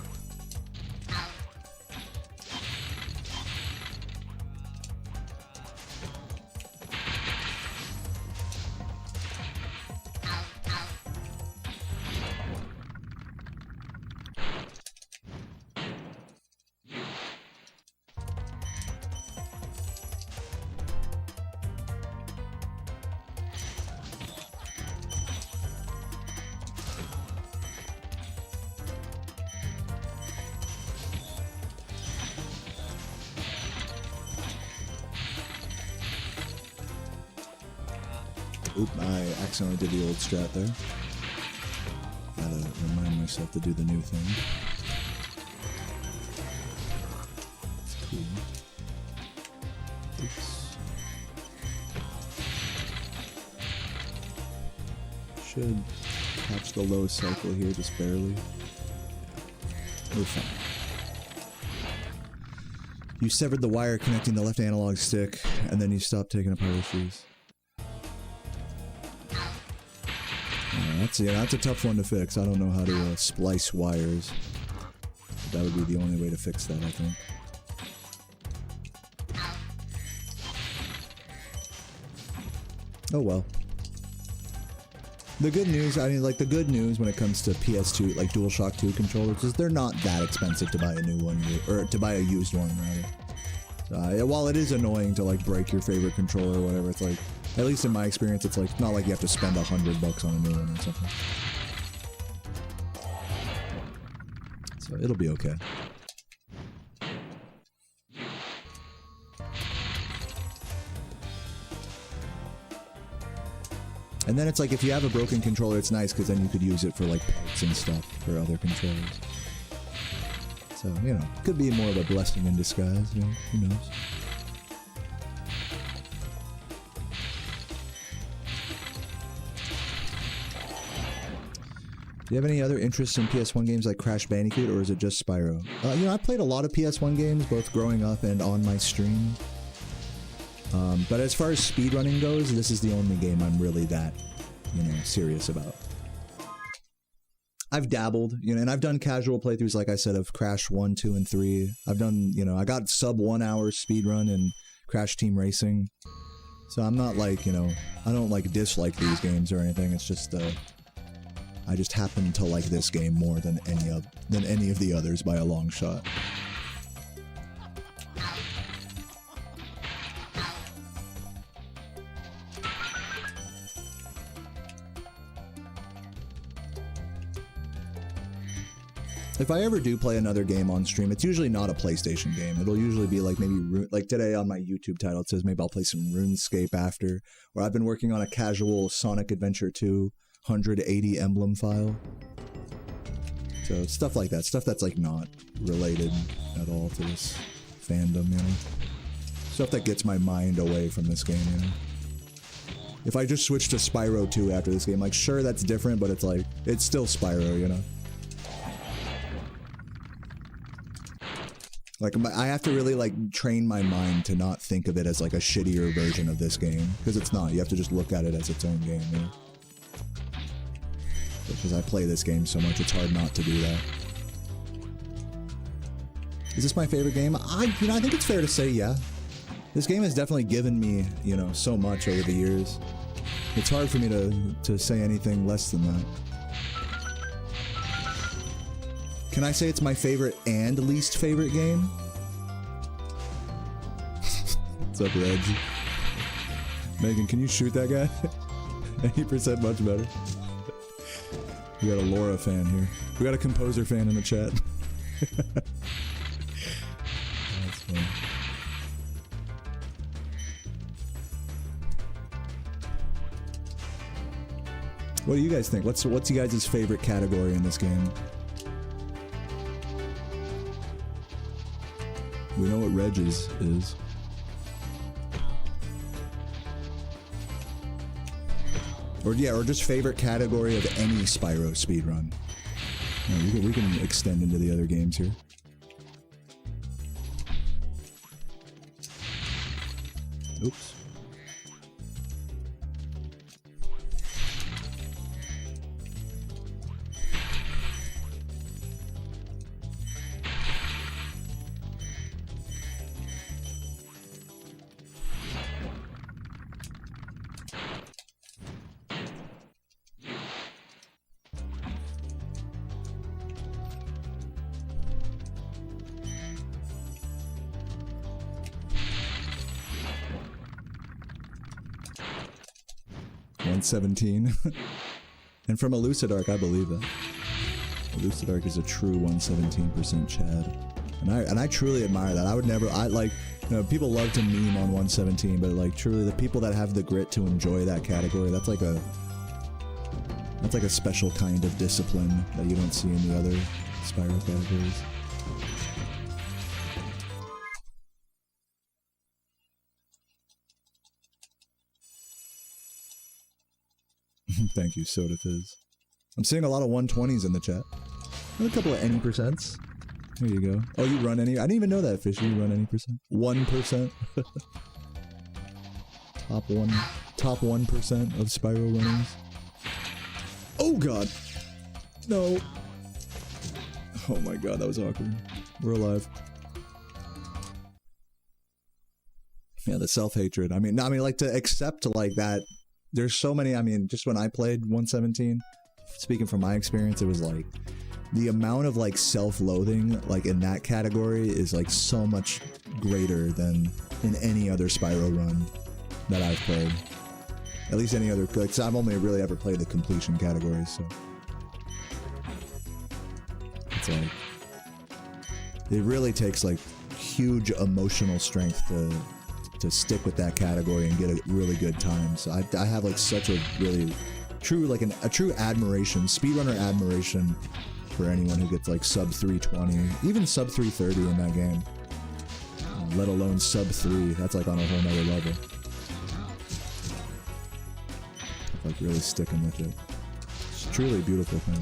Oop, I accidentally did the old strat there. Gotta remind myself to do the new thing. That's cool. Oops. Should catch the low cycle here, just barely. We're fine. You severed the wire connecting the left analog stick, and then you stopped taking apart the shoes. That's a tough one to fix. I don't know how to splice wires. That would be the only way to fix that, I think. Oh well. The good news, I mean, like, the good news when it comes to PS2, like DualShock 2 controllers, is they're not that expensive to buy a new one, or to buy a used one, rather. While it is annoying to, like, break your favorite controller or whatever, it's like, at least in my experience, it's like, not like you have to spend $100 on a new one or something. So it'll be okay. And then it's like, if you have a broken controller, it's nice because then you could use it for like parts and stuff for other controllers. So, you know, could be more of a blessing in disguise, you know, who knows. Do you have any other interests in PS1 games like Crash Bandicoot, or is it just Spyro? You know, I played a lot of PS1 games, both growing up and on my stream. But as far as speedrunning goes, this is the only game I'm really that, you know, serious about. I've dabbled, you know, and I've done casual playthroughs, like I said, of Crash 1, 2, and 3. I've done, you know, I got sub 1 hour speedrun in Crash Team Racing. So I'm not like, you know, I don't like dislike these games or anything. It's just, I just happen to like this game more than any of the others by a long shot. If I ever do play another game on stream, it's usually not a PlayStation game. It'll usually be like maybe, like today on my YouTube title, it says maybe I'll play some Runescape after, or I've been working on a casual Sonic Adventure 2 180 emblem file. So stuff like that, stuff that's like not related at all to this fandom, you know? Stuff that gets my mind away from this game, you know? If I just switch to Spyro 2 after this game, like sure that's different, but it's like, it's still Spyro, you know? Like, I have to really, like, train my mind to not think of it as, like, a shittier version of this game. Because it's not. You have to just look at it as its own game, you know? Because I play this game so much, it's hard not to do that. Is this my favorite game? You know, I think it's fair to say, yeah. This game has definitely given me, you know, so much over the years. It's hard for me to say anything less than that. Can I say it's my favorite and least favorite game? What's up, Reg? Megan, can you shoot that guy? 80% much better. We got a Laura fan here. We got a composer fan in the chat. That's funny. What do you guys think? What's you guys' favorite category in this game? We know what Reg's is. Or yeah, or just favorite category of any Spyro speedrun. Yeah, we can extend into the other games here. Oops. .17. And from Elucidark, I believe that. Elucidark is a true 117% Chad. And I truly admire that. I would never, like, you know, people love to meme on 117, but like truly the people that have the grit to enjoy that category, that's like a special kind of discipline that you don't see in the other Spyro categories. Thank you, Soda Fizz. I'm seeing a lot of 120s in the chat. And a couple of any percents. There you go. Oh, you run any? I didn't even know that, Fishy. You run any percent? 1%. Top 1% of Spyro runners. Oh god! No. Oh my god, that was awkward. We're alive. Yeah, the self-hatred. I mean, like to accept like that. There's so many, I mean, just when I played 117, speaking from my experience, it was like, the amount of like self-loathing like in that category is like so much greater than in any other Spyro run that I've played. At least any other, like, I've only really ever played the completion categories, so. It's like, it really takes like huge emotional strength to stick with that category and get a really good time. So I have like such a really true, like a true admiration, speedrunner admiration for anyone who gets like sub 320, even sub 330 in that game, let alone sub 3. That's like on a whole nother level. Like really sticking with it. It's truly a beautiful thing.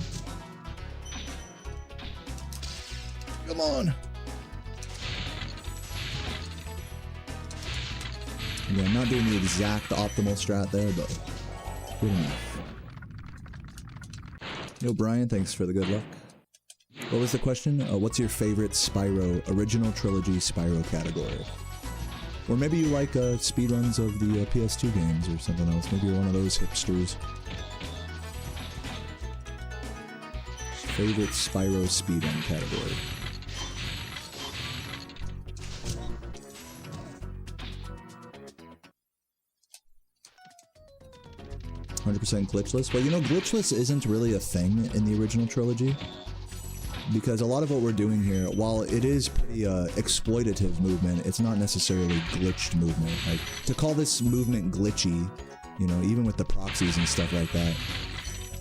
Come on. Yeah, I'm not doing the exact optimal strat there, but good enough. Yo, Brian, thanks for the good luck. What was the question? What's your favorite Spyro, original trilogy Spyro category? Or maybe you like speedruns of the PS2 games or something else. Maybe you're one of those hipsters. Favorite Spyro speedrun category. 100% glitchless. Well, you know, glitchless isn't really a thing in the original trilogy. Because a lot of what we're doing here, while it is pretty exploitative movement, it's not necessarily glitched movement. Like, to call this movement glitchy, you know, even with the proxies and stuff like that,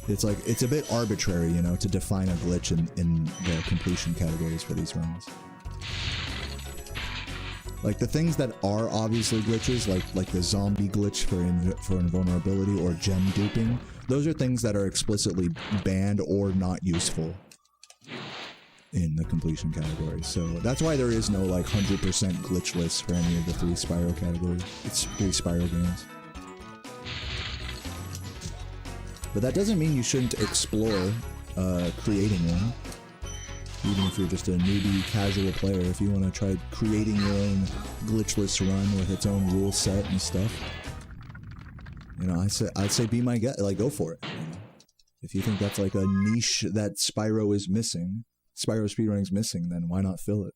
it's like, it's a bit arbitrary, you know, to define a glitch in the completion categories for these runs. Like, the things that are obviously glitches, like the zombie glitch for invulnerability or gem duping, those are things that are explicitly banned or not useful in the completion category. So that's why there is no like 100% glitchless for any of the 3 Spyro categories. It's 3 Spyro games. But that doesn't mean you shouldn't explore creating one. Even if you're just a newbie casual player, if you want to try creating your own glitchless run with its own rule set and stuff, you know, I'd say be my guest, like go for it. You know? If you think that's like a niche that Spyro is missing, Spyro speedrunning's missing, then why not fill it?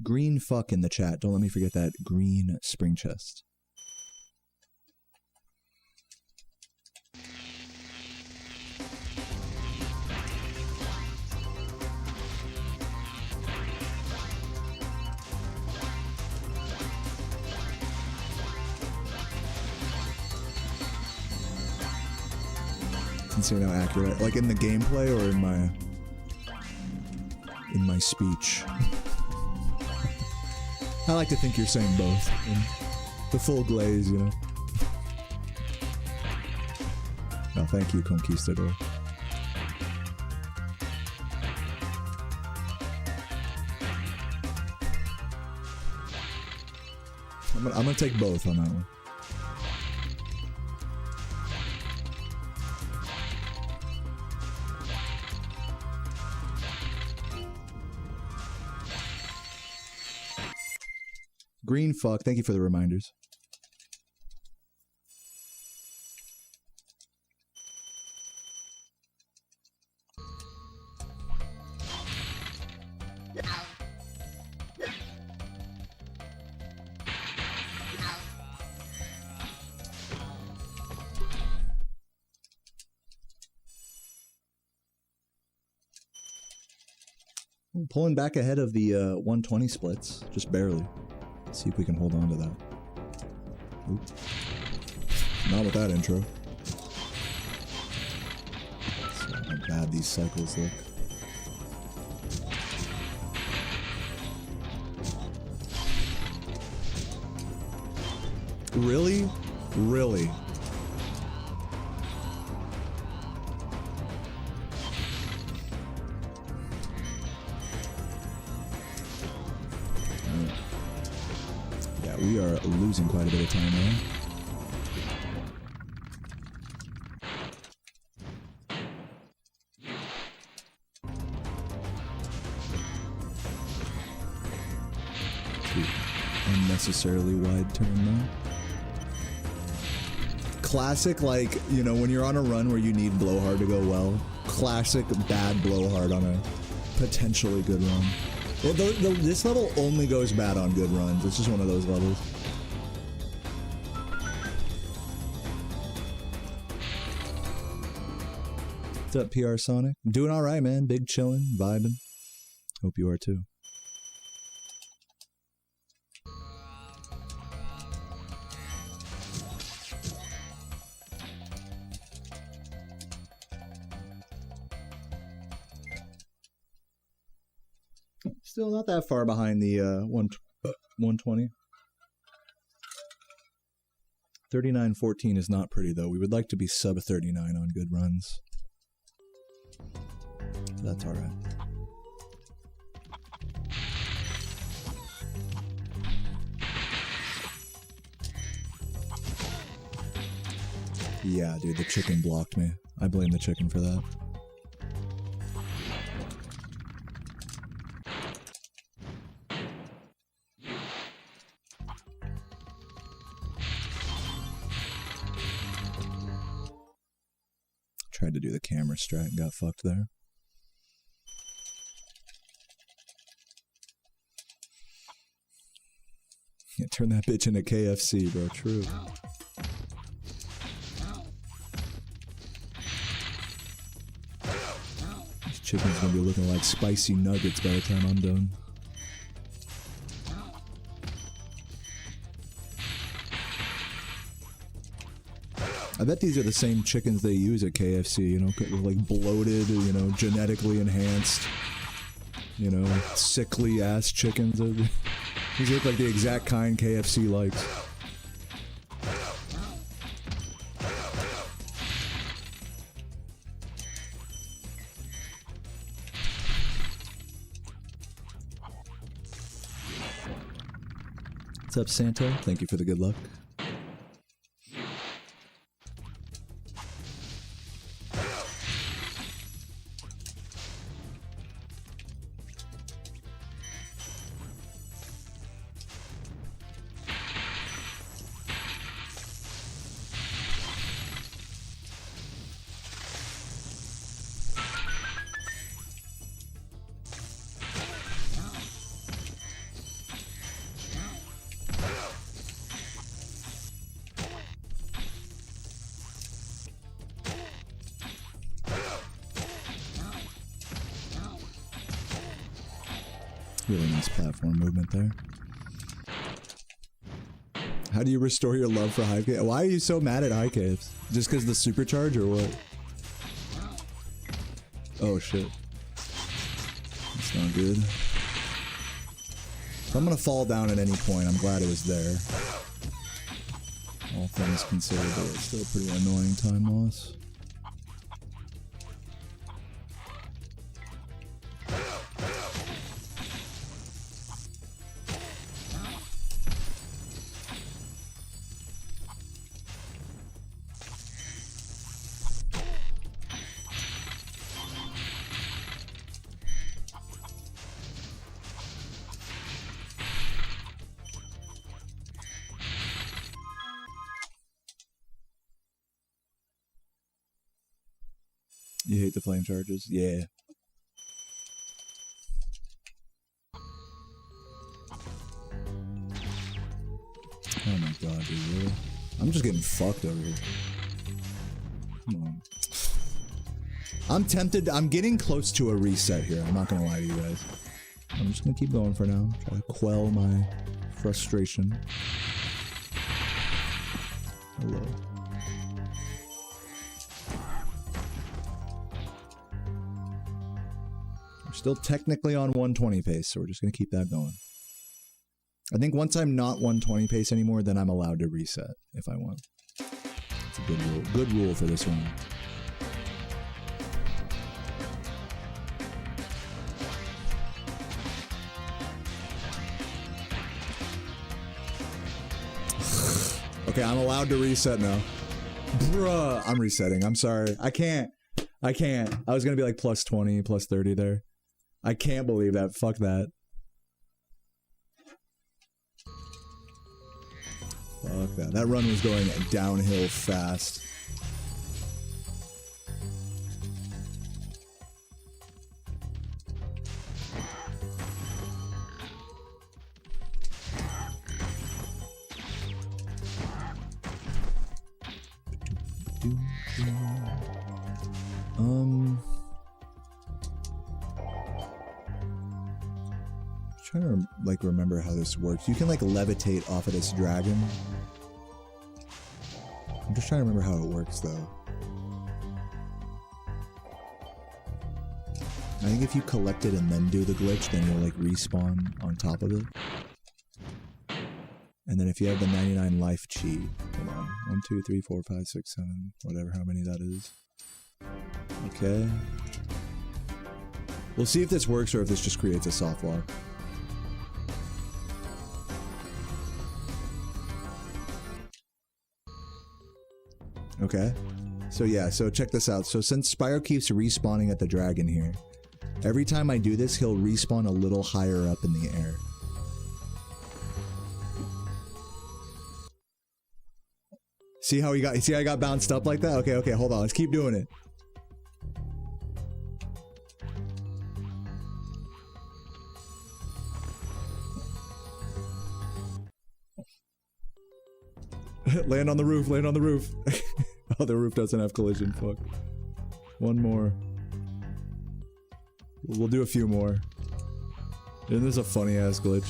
Green fuck in the chat. Don't let me forget that green spring chest. See how accurate, like in the gameplay or in my speech. I like to think you're saying both. The full glaze, you know. Oh, thank you, Conquistador. I'm gonna take both on that one. Green fuck, thank you for the reminders. Pulling back ahead of the 120 splits, just barely. Let's see if we can hold on to that. Oop. Not with that intro. See how bad these cycles look. Really? Really? We are losing quite a bit of time now. Unnecessarily wide turn though. Classic, like, you know, when you're on a run where you need blowhard to go well. Classic bad blowhard on a potentially good run. This level only goes bad on good runs. It's just one of those levels. What's up, PR Sonic? I'm doing alright, man. Big chillin', vibing. Hope you are too. Still not that far behind the 120. 39.14 is not pretty, though. We would like to be sub 39 on good runs. That's alright. Yeah, dude, the chicken blocked me. I blame the chicken for that. Tried to do the camera strat and got fucked there. Yeah, turn that bitch into KFC, bro. True. This chicken's gonna be looking like spicy nuggets by the time I'm done. I bet these are the same chickens they use at KFC, you know, like bloated, you know, genetically enhanced, you know, sickly ass chickens. These look like the exact kind KFC likes. What's up, Santo? Thank you for the good luck. Really nice platform movement there. How do you restore your love for high caves? Why are you so mad at high caves? Just because the supercharge or what? Oh shit. That's not good. If I'm gonna fall down at any point, I'm glad it was there. All things considered, it's still a pretty annoying time loss. You hate the flame charges? Yeah. Oh my god, dude, really? I'm just getting fucked over here. Come on. I'm tempted. I'm getting close to a reset here. I'm not gonna lie to you guys. I'm just gonna keep going for now. Try to quell my frustration. Hello. Still technically on 120 pace, so we're just going to keep that going. I think once I'm not 120 pace anymore, then I'm allowed to reset if I want. It's a good rule. Good rule for this one. Okay, I'm allowed to reset now. Bruh, I'm resetting. I'm sorry. I can't. I was going to be like plus 20, plus 30 there. I can't believe that. Fuck that. Fuck that. That run was going downhill fast. Trying to like remember how this works. You can like levitate off of this dragon. I'm just trying to remember how it works though. I think if you collect it and then do the glitch, then you'll like respawn on top of it. And then if you have the 99 life cheat, hold on, 1, 2, 3, 4, 5, 6, 7, whatever, how many that is. Okay. We'll see if this works or if this just creates a soft lock. Okay. So yeah, so check this out. So since Spyro keeps respawning at the dragon here, every time I do this, he'll respawn a little higher up in the air. See how I got bounced up like that? Okay, okay, hold on. Let's keep doing it. Land on the roof, land on the roof. Oh, the roof doesn't have collision, fuck. One more. We'll do a few more. And there's a funny ass glitch.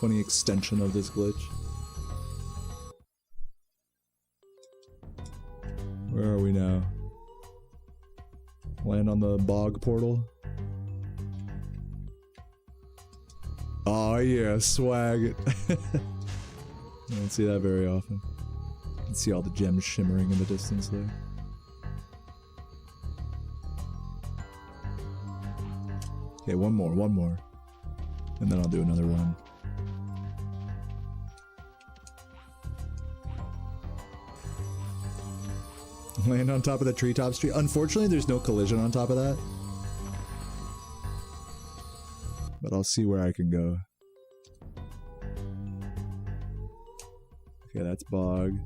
Funny extension of this glitch. Where are we now? Land on the bog portal. Oh yeah, swag. I don't see that very often. You can see all the gems shimmering in the distance there. Okay, one more. And then I'll do another run. Land on top of the treetops tree. Unfortunately, there's no collision on top of that. But I'll see where I can go. Okay, that's bog.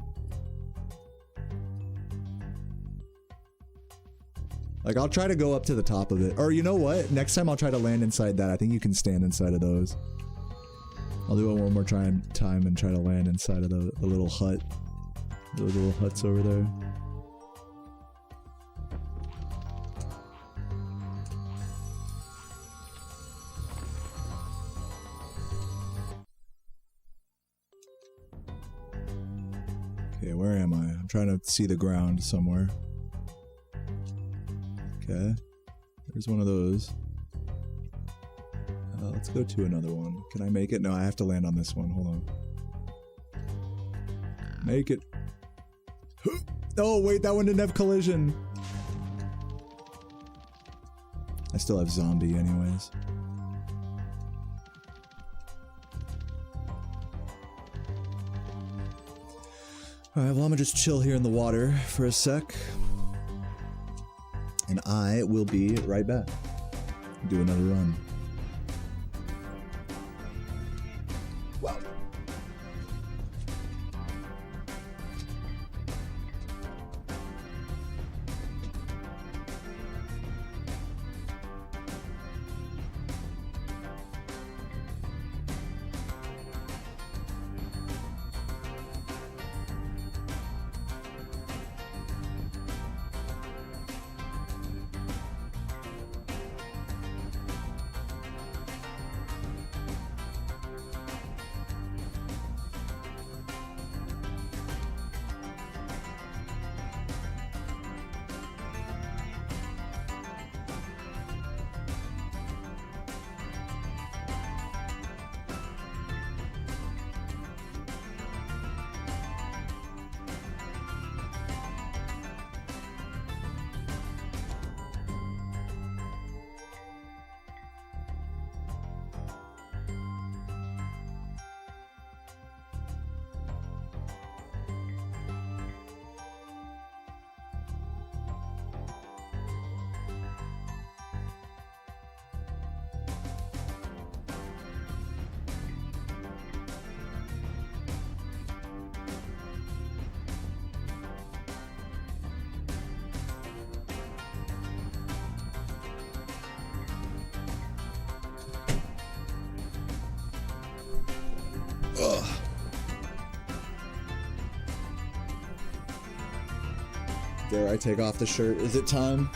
Like, I'll try to go up to the top of it. Or you know what? Next time I'll try to land inside that. I think you can stand inside of those. I'll do it one more time and try to land inside of the little hut. Those little huts over there. Okay, where am I? I'm trying to see the ground somewhere. Okay, there's one of those. Let's go to another one. Can I make it? No, I have to land on this one. Hold on. Make it. Oh, wait, that one didn't have collision. I still have zombie anyways. Alright, well, I'm gonna just chill here in the water for a sec. And I will be right back. Do another run. Wow. Ugh. Dare I take off the shirt? Is it time?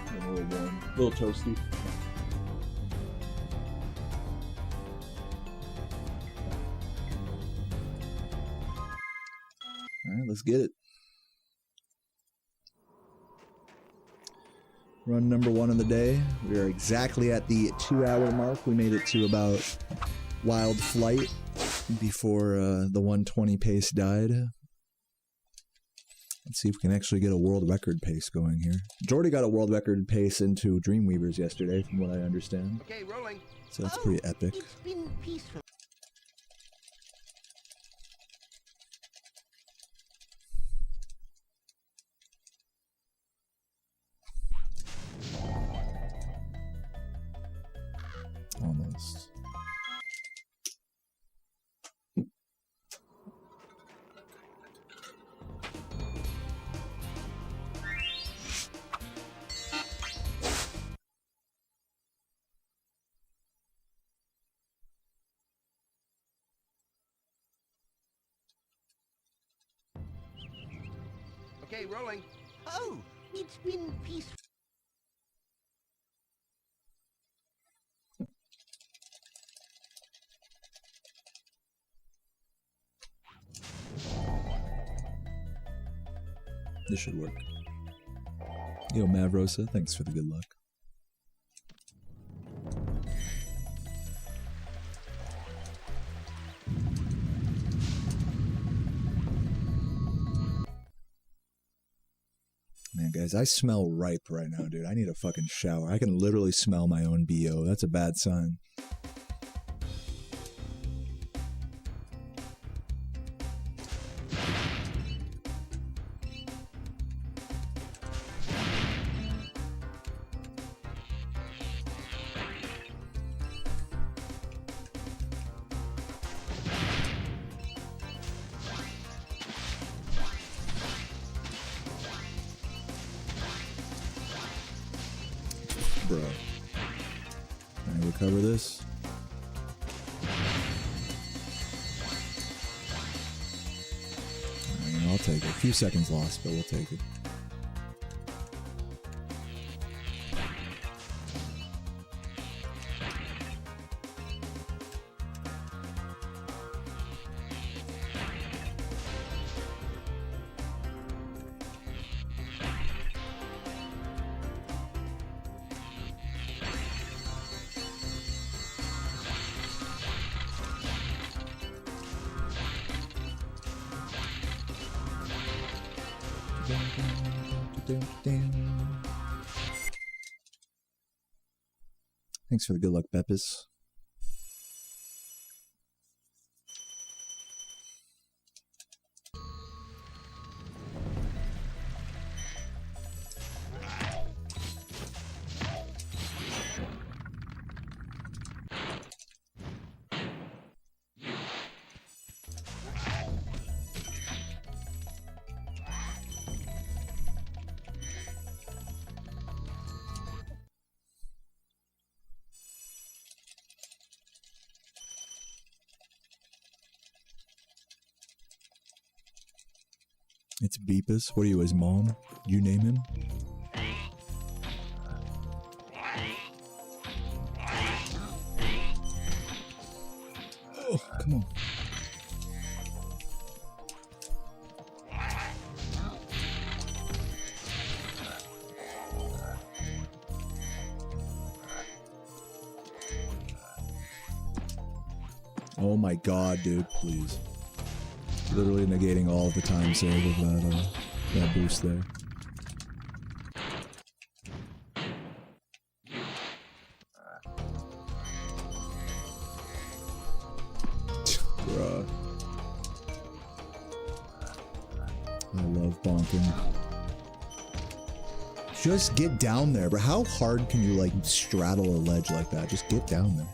I'm a little warm. A little toasty. Alright, let's get it. Run number 1 of the day. We are exactly at the 2-hour mark. We made it to about Wild Flight before the 120 pace died. Let's see if we can actually get a world record pace going here. Jordy got a world record pace into Dreamweavers yesterday, from what I understand. Okay, rolling. So that's pretty epic. It's been peaceful. Almost. Okay, rolling. Oh, it's been peaceful. This should work. Yo, Mavrosa, thanks for the good luck. Man, guys, I smell ripe right now, dude. I need a fucking shower. I can literally smell my own BO. That's a bad sign. Bro. Can I recover this? I'll take it. A few seconds lost, but we'll take it. Thanks for the good luck, Beppis. It's Beepus. What are you, his mom? You name him? Oh, come on. Oh my god, dude, please. Literally negating all of the time save of that boost there. Bruh. I love bonking. Just get down there, bro. How hard can you, like, straddle a ledge like that? Just get down there.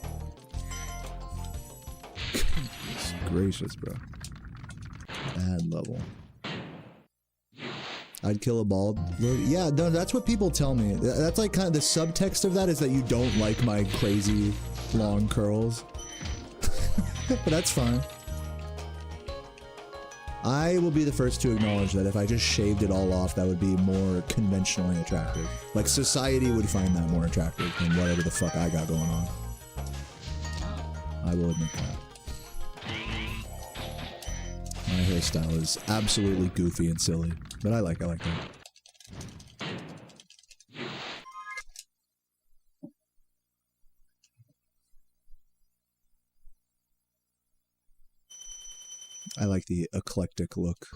Goodness gracious, bro. Bad level. I'd kill a bald. Yeah, no, that's what people tell me. That's like kind of the subtext of that is that you don't like my crazy long curls. But that's fine. I will be the first to acknowledge that if I just shaved it all off, that would be more conventionally attractive. Like, society would find that more attractive than whatever the fuck I got going on. I will admit that. My hairstyle is absolutely goofy and silly, but I like that. I like the eclectic look.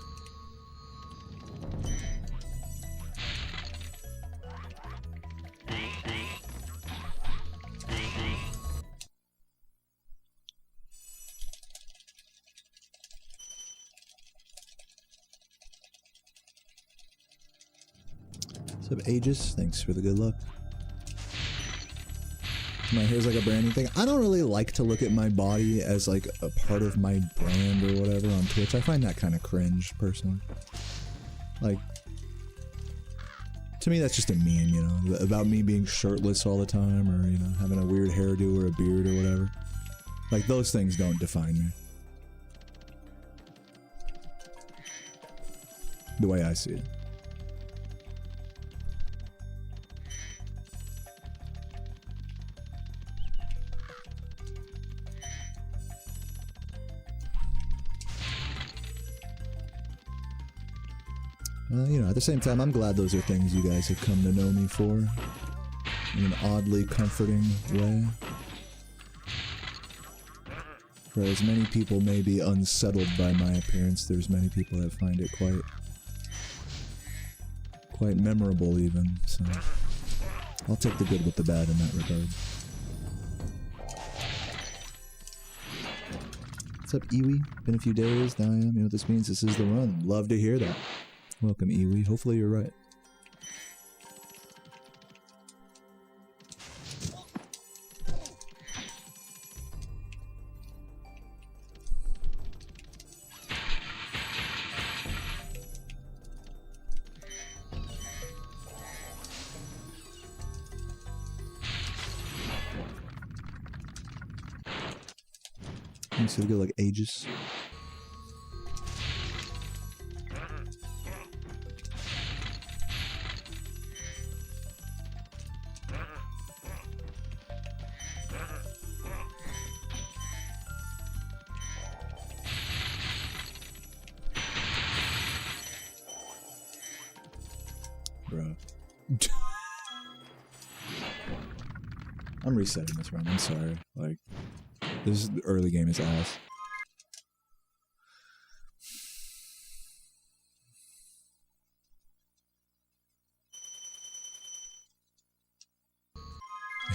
What's up, Aegis? Thanks for the good luck. My hair's like a branding thing. I don't really like to look at my body as like a part of my brand or whatever on Twitch. I find that kind of cringe, personally. Like, to me that's just a meme, you know, about me being shirtless all the time, or, you know, having a weird hairdo or a beard or whatever. Like, those things don't define me. The way I see it. You know, at the same time, I'm glad those are things you guys have come to know me for in an oddly comforting way. For as many people may be unsettled by my appearance, there's many people that find it quite memorable even, so I'll take the good with the bad in that regard. What's up, Iwi? Been a few days, now I am. You know what this means? This is the run. Love to hear that. Welcome, Iwi. Hopefully you're right. So we go like Aegis. Bro. I'm resetting this run. I'm sorry. Like, this early game is ass.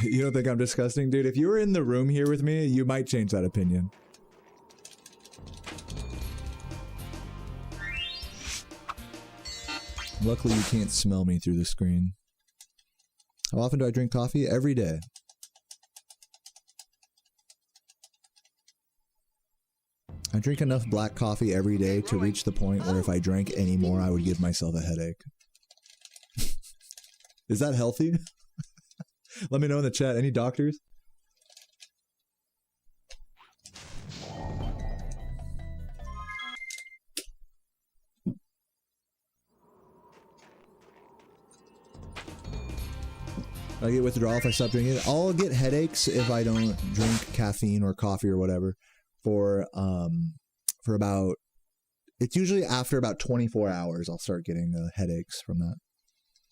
You don't think I'm disgusting? Dude, if you were in the room here with me, you might change that opinion. Luckily, you can't smell me through the screen. How often do I drink coffee? Every day. I drink enough black coffee every day to reach the point where if I drank any more, I would give myself a headache. Is that healthy? Let me know in the chat. Any doctors? I get withdrawal if I stop drinking it. I'll get headaches if I don't drink caffeine or coffee or whatever for about, it's usually after about 24 hours I'll start getting headaches from that.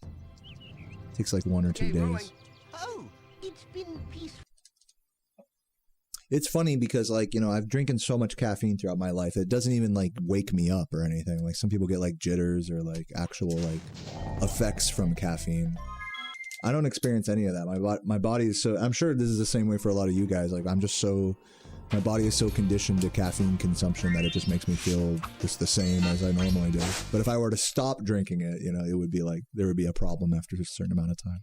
It takes like 1 or 2 days. Oh, it's been peaceful. It's funny because, like, you know, I've drinking so much caffeine throughout my life, it doesn't even like wake me up or anything. Like, some people get like jitters or like actual like effects from caffeine. I don't experience any of that. My body is so, I'm sure this is the same way for a lot of you guys. Like, I'm just so, my body is so conditioned to caffeine consumption that it just makes me feel just the same as I normally do. But if I were to stop drinking it, you know, it would be like, there would be a problem after a certain amount of time.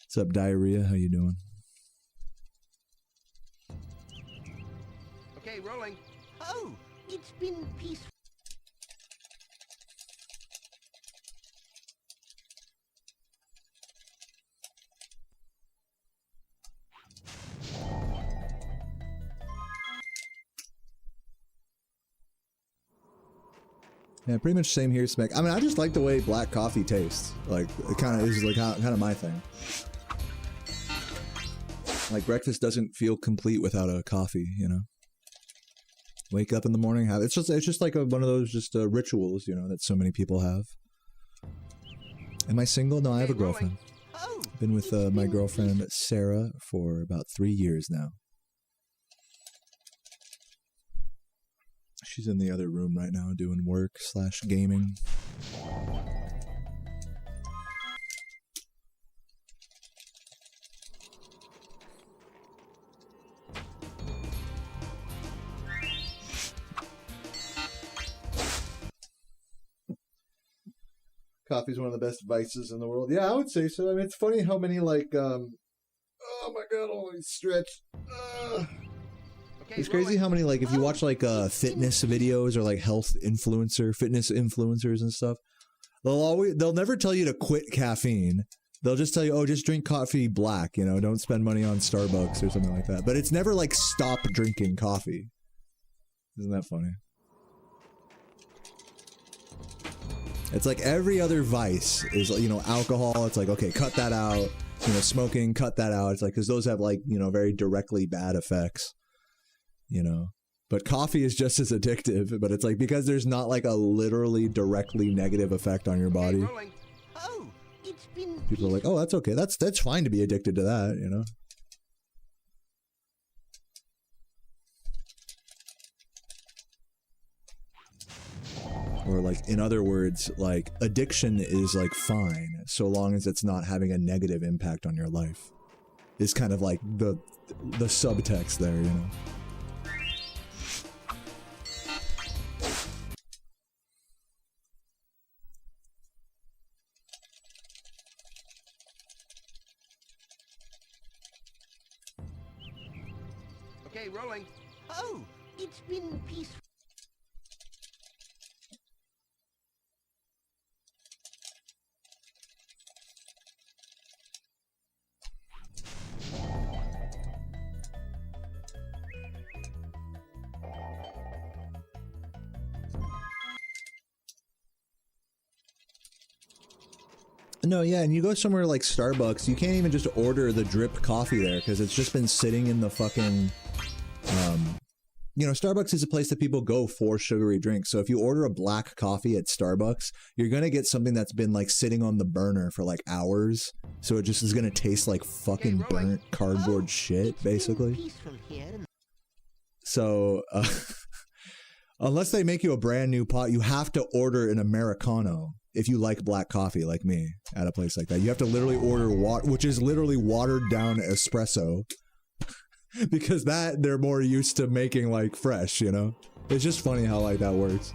What's up, Diarrhea? How you doing? Okay, rolling. Oh, it's been peaceful. Yeah, pretty much same here, Smack. I mean, I just like the way black coffee tastes. Like, it kind of is like kind of my thing. Like, breakfast doesn't feel complete without a coffee, you know? Wake up in the morning, have it's just like one of those just rituals, you know, that so many people have. Am I single? No, I have a girlfriend. I've been with my girlfriend Sarah for about 3 years now. She's in the other room right now doing work / gaming. Coffee's one of the best vices in the world. Yeah, I would say so. I mean, it's funny how many, like, oh my god, all these stretch. It's crazy how many, like, if you watch, like, fitness videos or, like, fitness influencers and stuff, they'll never tell you to quit caffeine. They'll just tell you, oh, just drink coffee black, you know, don't spend money on Starbucks or something like that. But it's never, like, stop drinking coffee. Isn't that funny? It's like every other vice is, you know, alcohol. It's like, okay, cut that out. You know, smoking, cut that out. It's like, because those have, like, you know, very directly bad effects, you know. But coffee is just as addictive. But it's like, because there's not like a literally directly negative effect on your body. Oh, it's been People are like, oh, that's okay. That's fine to be addicted to that, you know. Or, like, in other words, like, addiction is, like, fine so long as it's not having a negative impact on your life. Is kind of like the subtext there, you know. Okay, rolling. Oh, it's been peaceful. No, yeah, and you go somewhere like Starbucks, you can't even just order the drip coffee there because it's just been sitting in the fucking, you know, Starbucks is a place that people go for sugary drinks. So if you order a black coffee at Starbucks, you're going to get something that's been, like, sitting on the burner for, like, hours. So it just is going to taste like fucking burnt cardboard shit, basically. So, unless they make you a brand new pot, you have to order an Americano. If you like black coffee like me at a place like that, you have to literally order water, which is literally watered down espresso, because that they're more used to making, like, fresh, you know. It's just funny how, like, that works.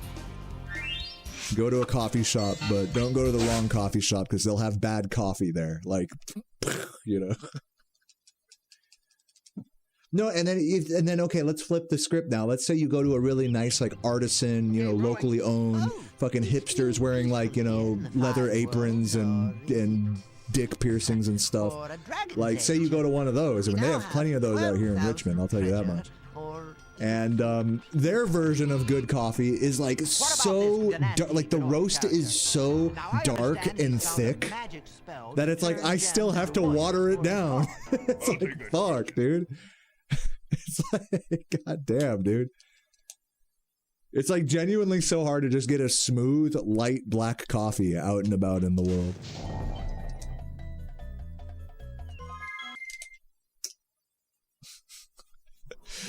Go to a coffee shop, but don't go to the wrong coffee shop because they'll have bad coffee there, like, you know. No, and then okay, let's flip the script now. Let's say you go to a really nice, like, artisan, you know, locally owned, fucking hipsters wearing, like, you know, leather aprons and dick piercings and stuff. Like, say you go to one of those. I mean, they have plenty of those out here in Richmond, I'll tell you that much. And their version of good coffee is, like, so like, the roast is so dark and thick that it's like I still have to water it down. It's like, fuck, dude. It's like, god damn, dude. It's like genuinely so hard to just get a smooth, light black coffee out and about in the world.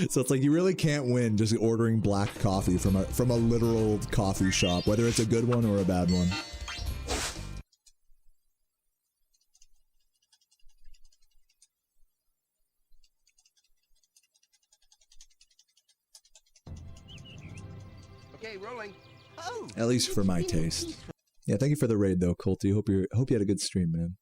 So it's like you really can't win just ordering black coffee from a literal coffee shop, whether it's a good one or a bad one. Okay, rolling. Oh, At least for my taste. Yeah, thank you for the raid though, Colty. Hope you had a good stream, man.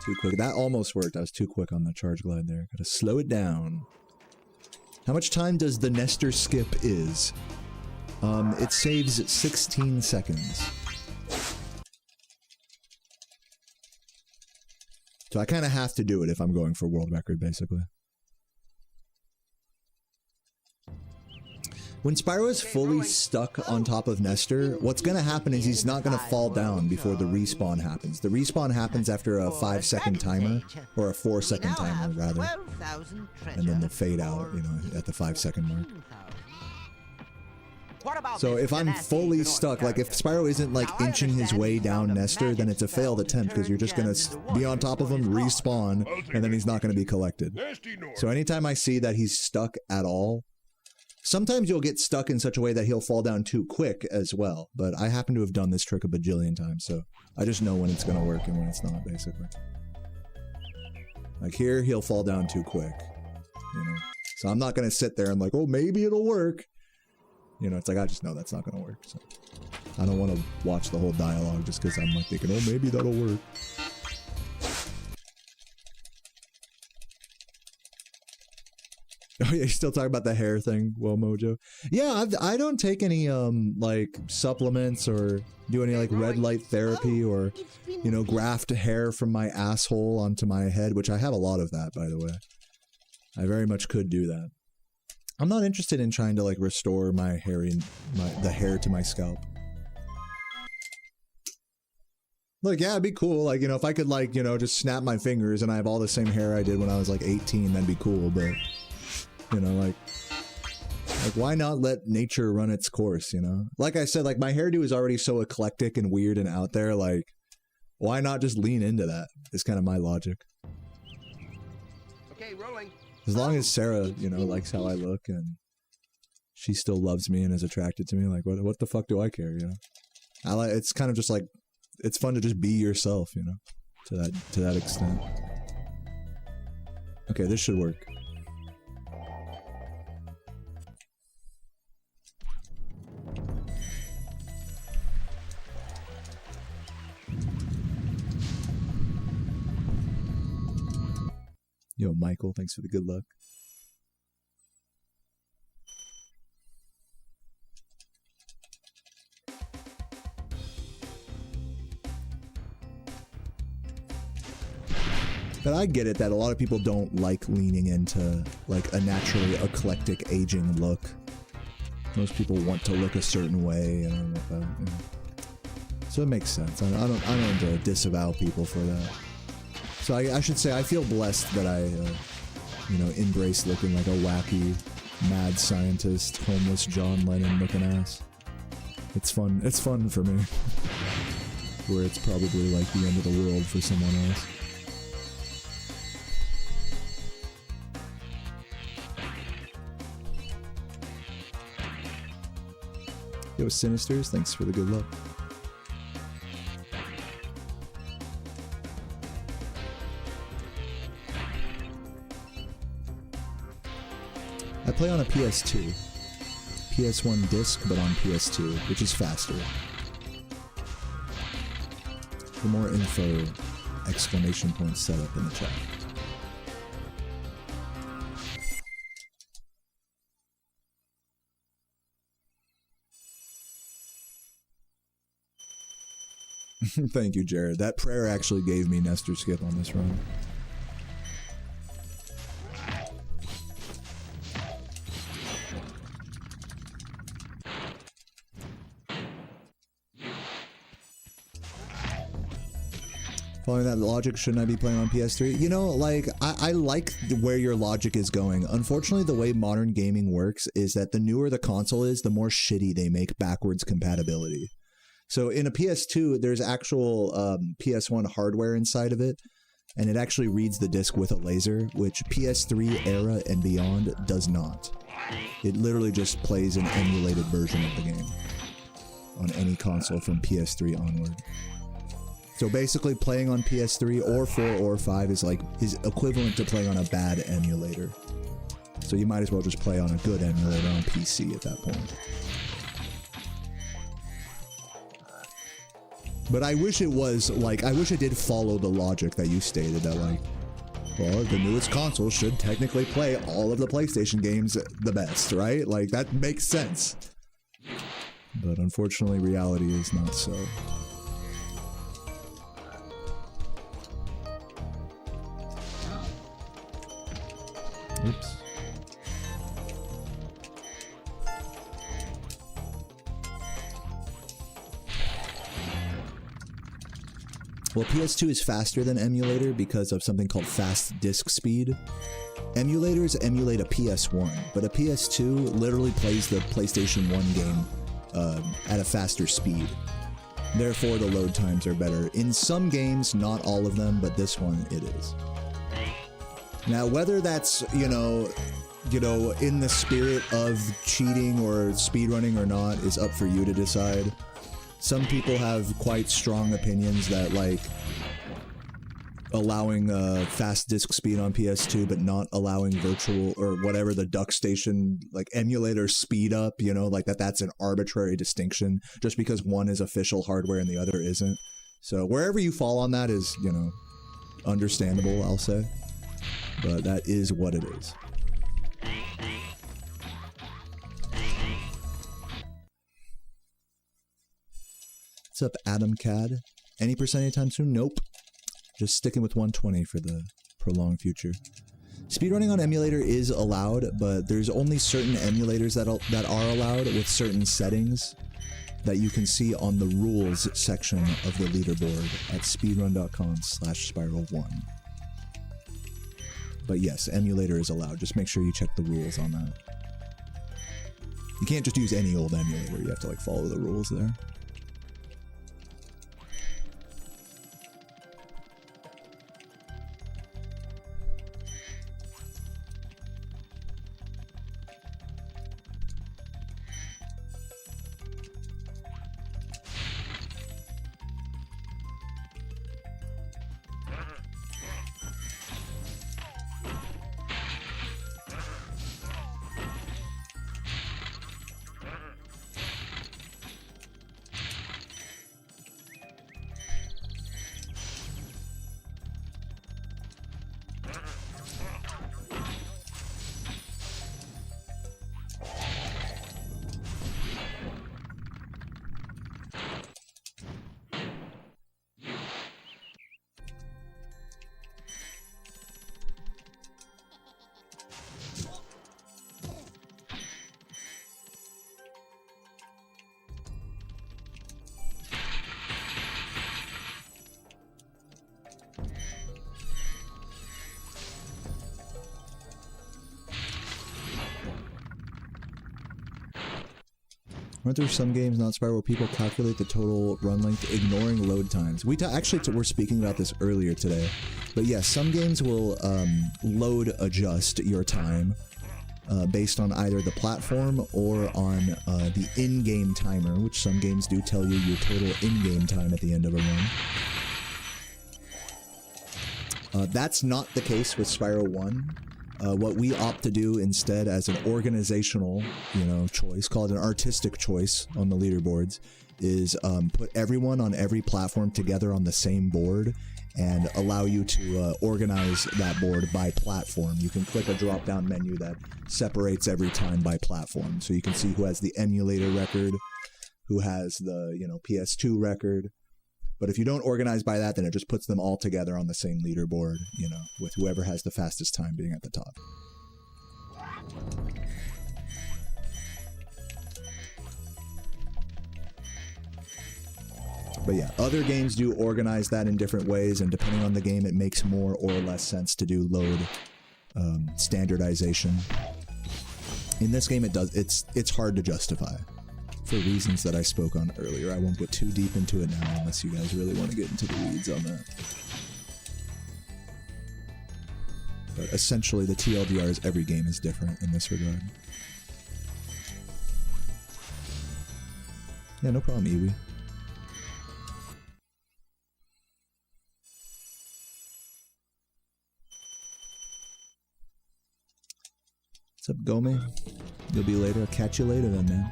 Too quick. That almost worked. I was too quick on the charge glide there. Gotta slow it down. How much time does the Nestor skip is? It saves 16 seconds. So I kind of have to do it if I'm going for world record, basically. When Spyro is fully stuck on top of Nestor, what's going to happen is he's not going to fall down before the respawn happens. The respawn happens after a 5-second timer, or a 4-second timer, rather. And then the fade out, you know, at the 5-second mark. What about So this if I'm nasty fully North stuck, like if character? Spyro isn't like Now, I inching his understand way he down found a Nestor, then magic it's a spell failed to attempt because you're turn just gonna gems into be on water top of for him, his heart. respawn, and then he's not gonna be collected. So anytime I see that he's stuck at all, sometimes you'll get stuck in such a way that he'll fall down too quick as well. But I happen to have done this trick a bajillion times, so I just know when it's gonna work and when it's not, basically. Like here, he'll fall down too quick, you know? So I'm not gonna sit there and like, oh, maybe it'll work. You know, it's like, I just know that's not gonna work, so. I don't want to watch the whole dialogue just because I'm like thinking, oh, maybe that'll work. Oh yeah, you're still talking about the hair thing, well, Mojo. Yeah, I don't take any like supplements or do any like red light therapy or, you know, graft hair from my asshole onto my head, which I have a lot of that, by the way. I very much could do that. I'm not interested in trying to like restore the hair to my scalp. Like, yeah, it'd be cool. Like, you know, if I could like, you know, just snap my fingers and I have all the same hair I did when I was like 18, that'd be cool. But, you know, like why not let nature run its course, you know? Like I said, like my hairdo is already so eclectic and weird and out there. Like, why not just lean into that? Is kind of my logic. Okay, rolling. As long as Sarah, you know, likes how I look and she still loves me and is attracted to me, like what the fuck do I care, you know? It's kind of just like, it's fun to just be yourself, you know, to that extent. Okay, this should work. Yo, Michael, thanks for the good luck. But I get it that a lot of people don't like leaning into like a naturally eclectic aging look. Most people want to look a certain way, and you know. So it makes sense. I don't disavow people for that. So I should say I feel blessed that I, you know, embrace looking like a wacky, mad scientist, homeless John Lennon looking ass. It's fun. It's fun for me. Where it's probably like the end of the world for someone else. Yo, Sinisters, thanks for the good luck. I play on a PS2. PS1 disc, but on PS2, which is faster. For more info, exclamation point setup in the chat. Thank you, Jared. That prayer actually gave me Nestor skip on this run. Following that logic, shouldn't I be playing on PS3? You know, like, I like where your logic is going. Unfortunately, the way modern gaming works is that the newer the console is, the more shitty they make backwards compatibility. So in a PS2, there's actual PS1 hardware inside of it, and it actually reads the disc with a laser, which PS3 era and beyond does not. It literally just plays an emulated version of the game on any console from PS3 onward. So basically playing on PS3 or 4 or 5 is equivalent to playing on a bad emulator. So you might as well just play on a good emulator on PC at that point. But I wish it was, like, I wish it did follow the logic that you stated, that, like, well, the newest console should technically play all of the PlayStation games the best, right? Like, that makes sense. But unfortunately, reality is not so. Oops. Well, PS2 is faster than emulator because of something called fast disk speed. Emulators emulate a PS1, but a PS2 literally plays the PlayStation 1 game at a faster speed. Therefore, the load times are better. In some games, not all of them, but this one, it is. Now, whether that's, you know, in the spirit of cheating or speedrunning or not is up for you to decide. Some people have quite strong opinions that, like, allowing fast disk speed on PS2 but not allowing virtual or whatever the duck station like emulator speed up, you know, like that's an arbitrary distinction just because one is official hardware and the other isn't. So wherever you fall on that is, you know, understandable, I'll say. But that is what it is. What's up, Adam Cad? Any percent anytime soon? Nope. Just sticking with 120 for the prolonged future. Speedrunning on emulator is allowed, but there's only certain emulators that are allowed with certain settings that you can see on the rules section of the leaderboard at speedrun.com/Spyro1. But yes, emulator is allowed. Just make sure you check the rules on that. You can't just use any old emulator. You have to like follow the rules there. Aren't there some games, not Spyro, where people calculate the total run length ignoring load times? We actually were speaking about this earlier today. But yes, some games will load adjust your time based on either the platform or on the in-game timer, which some games do tell you your total in-game time at the end of a run. That's not the case with Spyro 1. What we opt to do instead as an organizational, you know, choice, called an artistic choice on the leaderboards, is put everyone on every platform together on the same board and allow you to organize that board by platform. You can click a drop-down menu that separates every time by platform. So you can see who has the emulator record, who has the, you know, PS2 record. But if you don't organize by that, then it just puts them all together on the same leaderboard, you know, with whoever has the fastest time being at the top. But yeah, other games do organize that in different ways, and depending on the game, it makes more or less sense to do load standardization. In this game, it does. It's hard to justify. For reasons that I spoke on earlier. I won't get too deep into it now unless you guys really want to get into the weeds on that. But essentially the TLDR is every game is different in this regard. Yeah, no problem, Iwi. What's up, Gome? You'll be later. I'll catch you later then, man.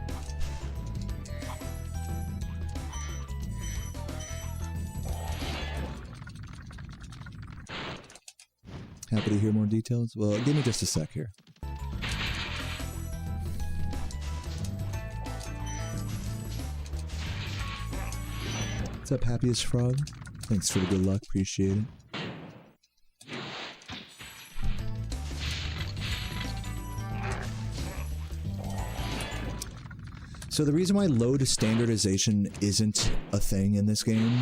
Happy to hear more details? Well, give me just a sec here. What's up, Happiest Frog? Thanks for the good luck, appreciate it. So the reason why load standardization isn't a thing in this game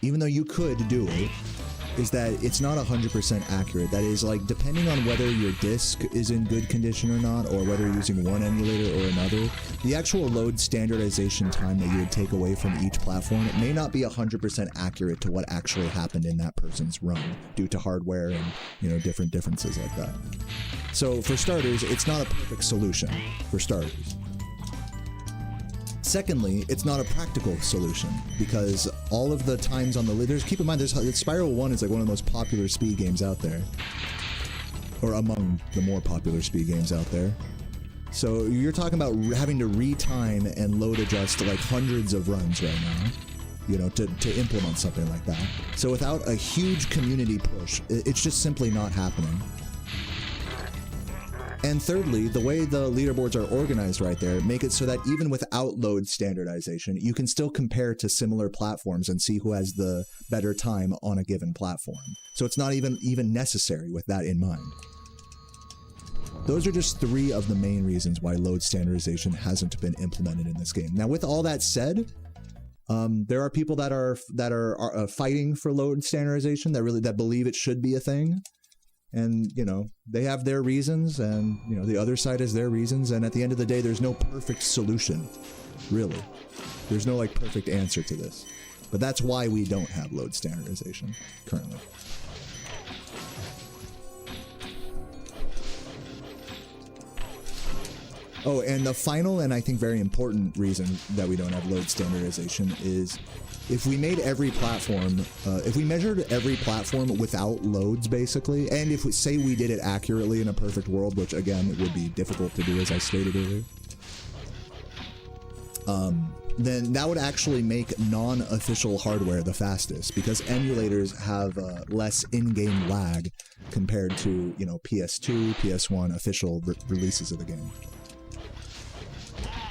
even though you could do it, is that it's not 100% accurate. That is, like, depending on whether your disk is in good condition or not, or whether you're using one emulator or another, the actual load standardization time that you would take away from each platform, it may not be 100% accurate to what actually happened in that person's run, due to hardware and, you know, different differences like that. So, for starters, it's not a perfect solution, for starters. Secondly, it's not a practical solution, because all of the times on the leaders, keep in mind, Spyro 1 is like one of the most popular speed games out there. Or among the more popular speed games out there. So you're talking about having to retime and load adjust like hundreds of runs right now, you know, to implement something like that. So without a huge community push, it's just simply not happening. And thirdly, the way the leaderboards are organized right there make it so that even without load standardization, you can still compare to similar platforms and see who has the better time on a given platform. So it's not even necessary with that in mind. Those are just 3 of the main reasons why load standardization hasn't been implemented in this game. Now, with all that said, there are people that are fighting for load standardization, that believe it should be a thing. And, you know, they have their reasons, and, you know, the other side has their reasons, and at the end of the day, there's no perfect solution, really. There's no, like, perfect answer to this. But that's why we don't have load standardization currently. Oh, and the final, and I think very important reason that we don't have load standardization is if we made every platform, if we measured every platform without loads, basically, and if we say we did it accurately in a perfect world, which again, it would be difficult to do, as I stated earlier, then that would actually make non-official hardware the fastest, because emulators have less in-game lag compared to, you know, PS2, PS1 official releases of the game.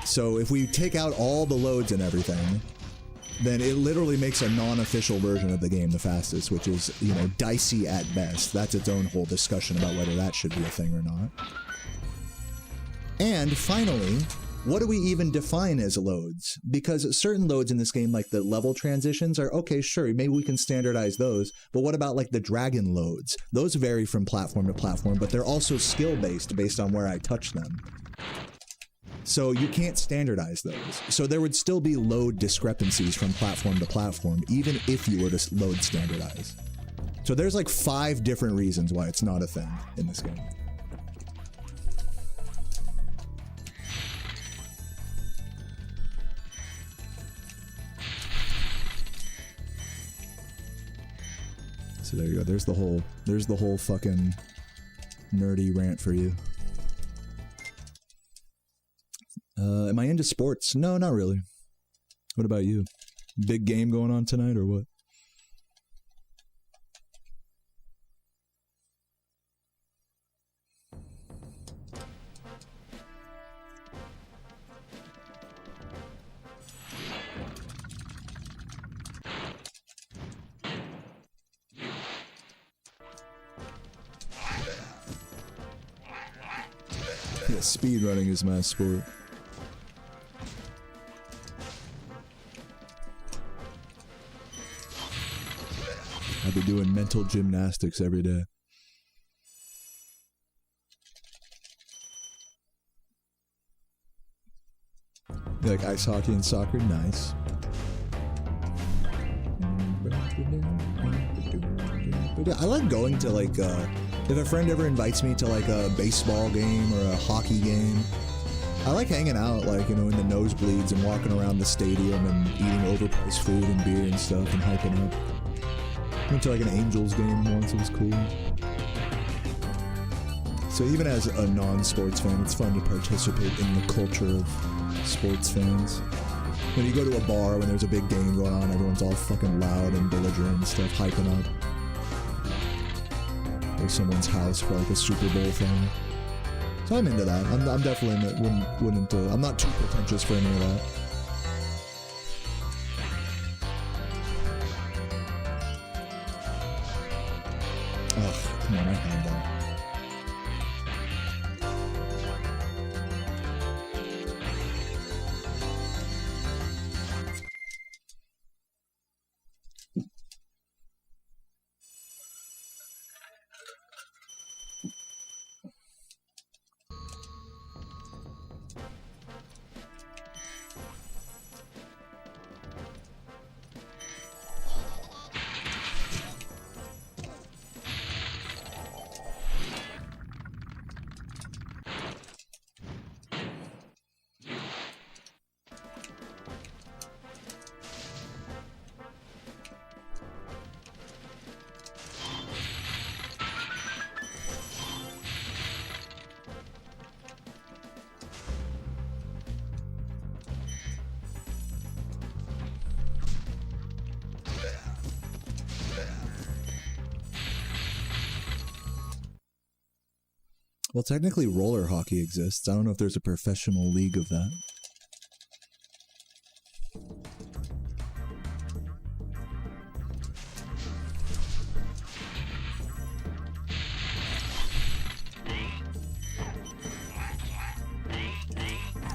So if we take out all the loads and everything, then it literally makes a non-official version of the game the fastest, which is, you know, dicey at best. That's its own whole discussion about whether that should be a thing or not. And finally, what do we even define as loads? Because certain loads in this game, like the level transitions, are okay, sure, maybe we can standardize those, but what about like the dragon loads? Those vary from platform to platform, but they're also skill-based based on where I touch them. So you can't standardize those. So there would still be load discrepancies from platform to platform, even if you were to load standardize. So there's like 5 different reasons why it's not a thing in this game. So there you go. There's the whole fucking nerdy rant for you. Am I into sports? No, not really. What about you? Big game going on tonight or what? Yeah, speedrunning is my sport. I'll be doing mental gymnastics every day. You like ice hockey and soccer? Nice. I like going to like, if a friend ever invites me to like a baseball game or a hockey game, I like hanging out, like, you know, in the nosebleeds and walking around the stadium and eating overpriced food and beer and stuff and hyping up. Went to like an Angels game once, it was cool. So even as a non-sports fan, it's fun to participate in the culture of sports fans. When you go to a bar when there's a big game going on, everyone's all fucking loud and belligerent and stuff, hyping up. Or someone's house for like a Super Bowl thing. So I'm into that. I'm definitely wouldn't I'm not too pretentious for any of that. Ugh, come on, my hand down. Well, technically roller hockey exists. I don't know if there's a professional league of that.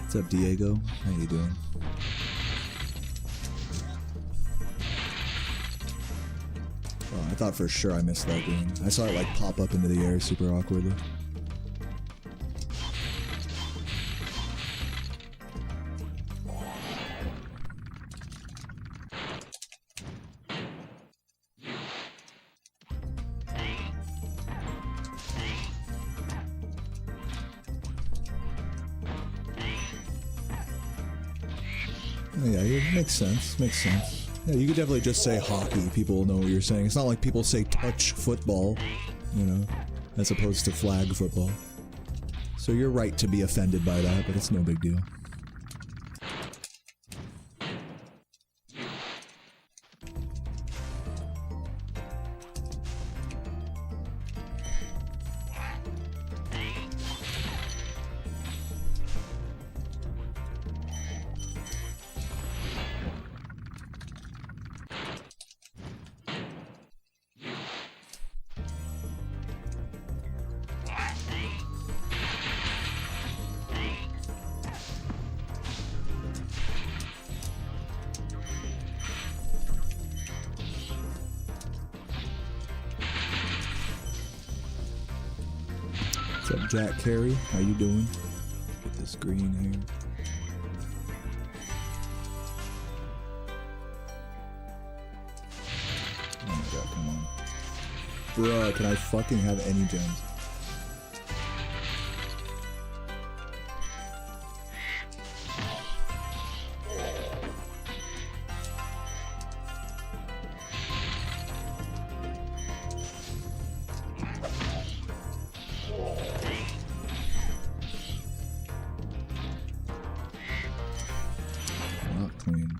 What's up, Diego? How you doing? Oh, I thought for sure I missed that game. I saw it like pop up into the air super awkwardly. Yeah, it makes sense. Makes sense. Yeah, you could definitely just say hockey. People will know what you're saying. It's not like people say touch football, you know, as opposed to flag football. So you're right to be offended by that, but it's no big deal. What's up, Jack Carey? How you doing? Get this green here. Oh my god, come on. Bruh, can I fucking have any gems? Not clean.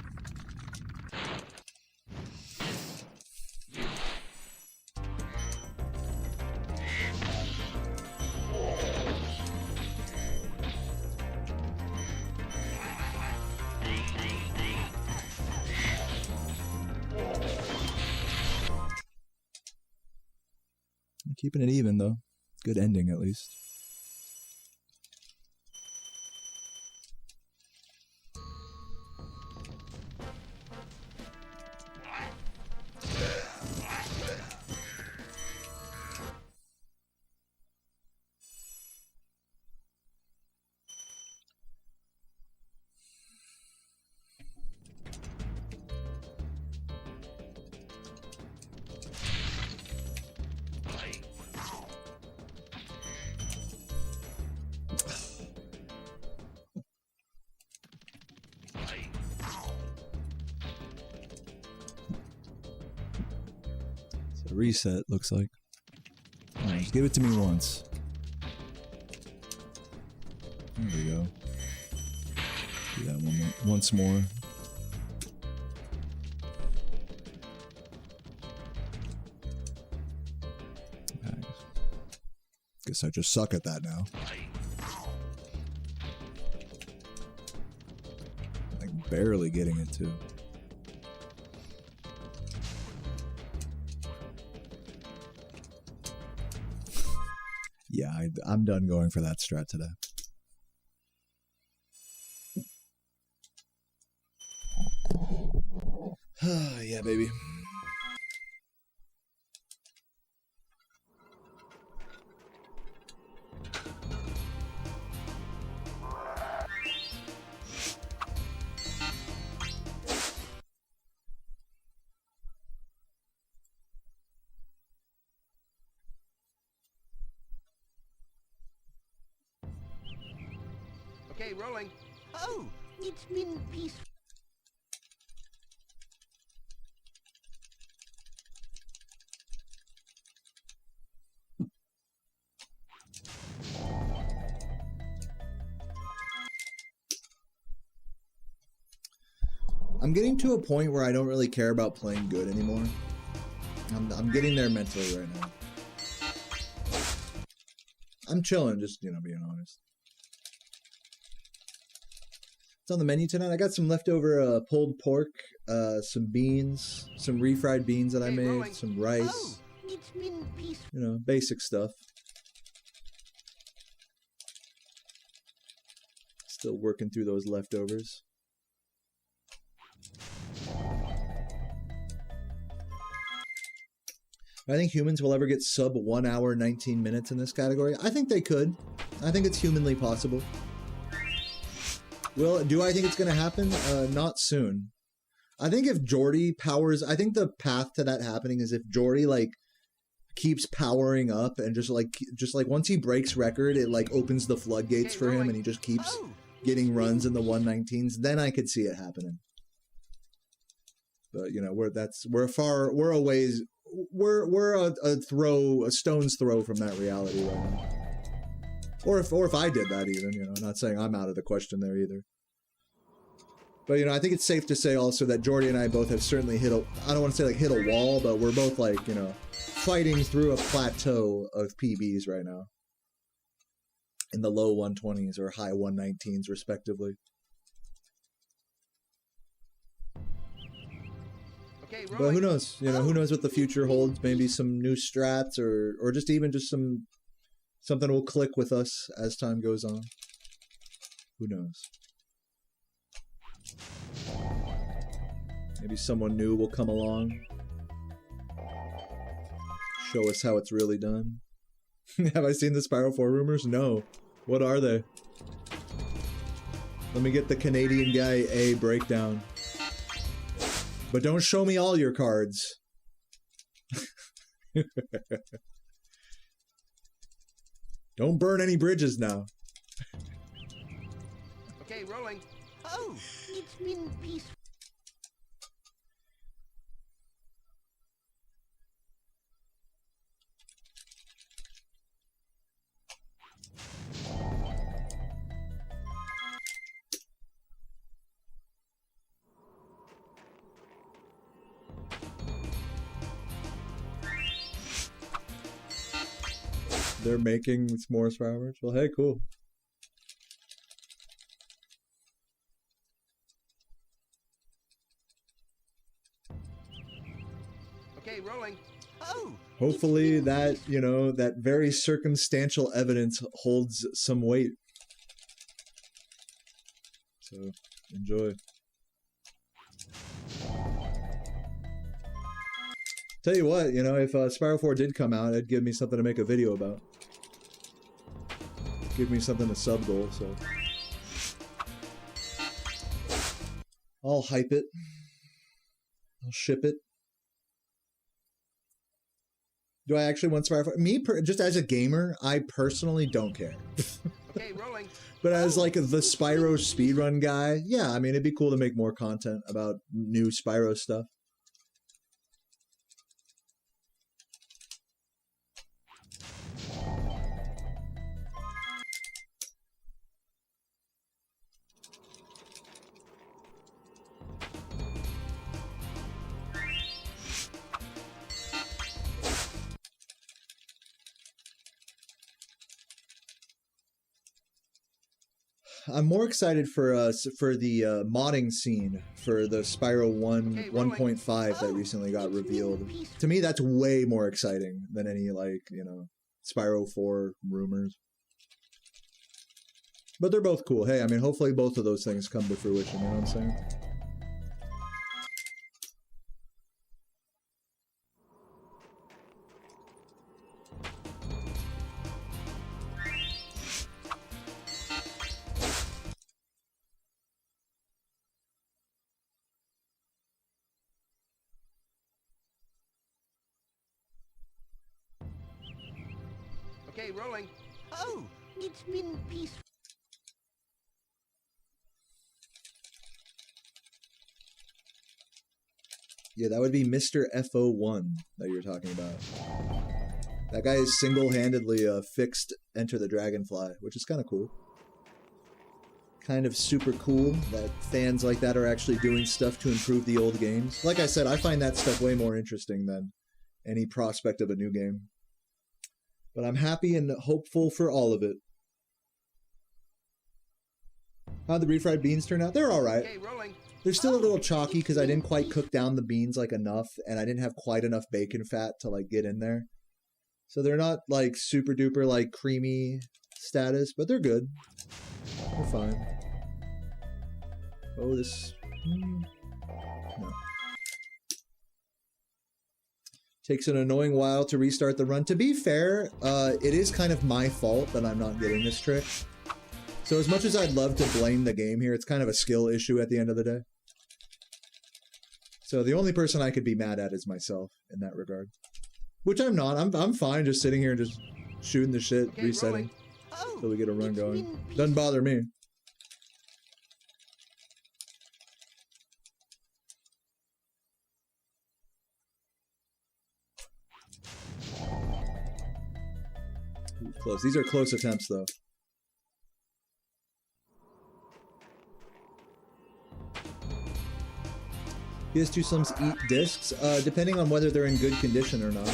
I'm keeping it even though. Good ending at least. It's a reset, looks like. Alright, just give it to me once. There we go. Do that once more. Right. Guess I just suck at that now. Like barely getting it too. Yeah, I'm done going for that strat today. Yeah, baby. Okay, rolling. Oh, it's been peaceful. I'm getting to a point where I don't really care about playing good anymore. I'm getting there mentally right now. I'm chilling, just, you know, being honest. What's on the menu tonight? I got some leftover pulled pork, some beans, some refried beans that I made, some rice. Oh, it's been peaceful. You know, basic stuff. Still working through those leftovers. I think humans will ever get sub 1 hour 19 minutes in this category. I think they could. I think it's humanly possible. Well, do I think it's going to happen? Not soon. I think if Jordy powers, I think the path to that happening is if Jordy like keeps powering up and just like once he breaks record, it like opens the floodgates for him and he just keeps getting runs in the 119s. Then I could see it happening. But you know, we're a stone's throw from that reality right now. Or if I did that even, you know, I'm not saying I'm out of the question there either. But, you know, I think it's safe to say also that Jordy and I both have certainly hit I don't want to say like hit a wall, but we're both like, you know, fighting through a plateau of PBs right now. In the low 120s or high 119s respectively. Okay, but who knows? You know, who knows what the future holds? Maybe some new strats or just even just something will click with us as time goes on. Who knows? Maybe someone new will come along. Show us how it's really done. Have I seen the Spyro 4 rumors? No. What are they? Let me get the Canadian guy A breakdown. But don't show me all your cards. Don't burn any bridges now. Okay, rolling. Oh, it's been peaceful. They're making more Spyro merch? Well, hey, cool. Okay, rolling. Oh, Hopefully that, you know, that very circumstantial evidence holds some weight. So, enjoy. Tell you what, you know, if Spyro 4 did come out, it'd give me something to make a video about. Give me something to sub goal, so. I'll hype it. I'll ship it. Do I actually want Spyro 4? Just as a gamer, I personally don't care. Okay, rolling. But as like the Spyro speedrun guy, yeah, I mean, it'd be cool to make more content about new Spyro stuff. I'm more excited for the modding scene for the Spyro 1.5 that recently got revealed. To me, that's way more exciting than any, like, you know, Spyro 4 rumors. But they're both cool. Hey, I mean, hopefully both of those things come to fruition, you know what I'm saying? Okay, rolling. oh, it's been peaceful. Yeah, that would be Mr. FO1 that you're talking about. That guy is single-handedly fixed Enter the Dragonfly, which is kind of cool. Kind of super cool that fans like that are actually doing stuff to improve the old games. Like I said, I find that stuff way more interesting than any prospect of a new game. But I'm happy and hopeful for all of it. How'd the refried beans turn out? They're all right. Okay, rolling. They're still a little chalky because I didn't quite cook down the beans like enough, and I didn't have quite enough bacon fat to like get in there. So they're not like super duper like creamy status, but they're good. They're fine. Oh, this... No. Takes an annoying while to restart the run. To be fair, it is kind of my fault that I'm not getting this trick. So as much as I'd love to blame the game here, it's kind of a skill issue at the end of the day. So the only person I could be mad at is myself in that regard. Which I'm not. I'm fine just sitting here and just shooting the shit, Okay, resetting. Oh, Until we get a run it's going. been Doesn't bother me. Ooh, close. These are close attempts, though. PS2 Slims eat discs, depending on whether they're in good condition or not.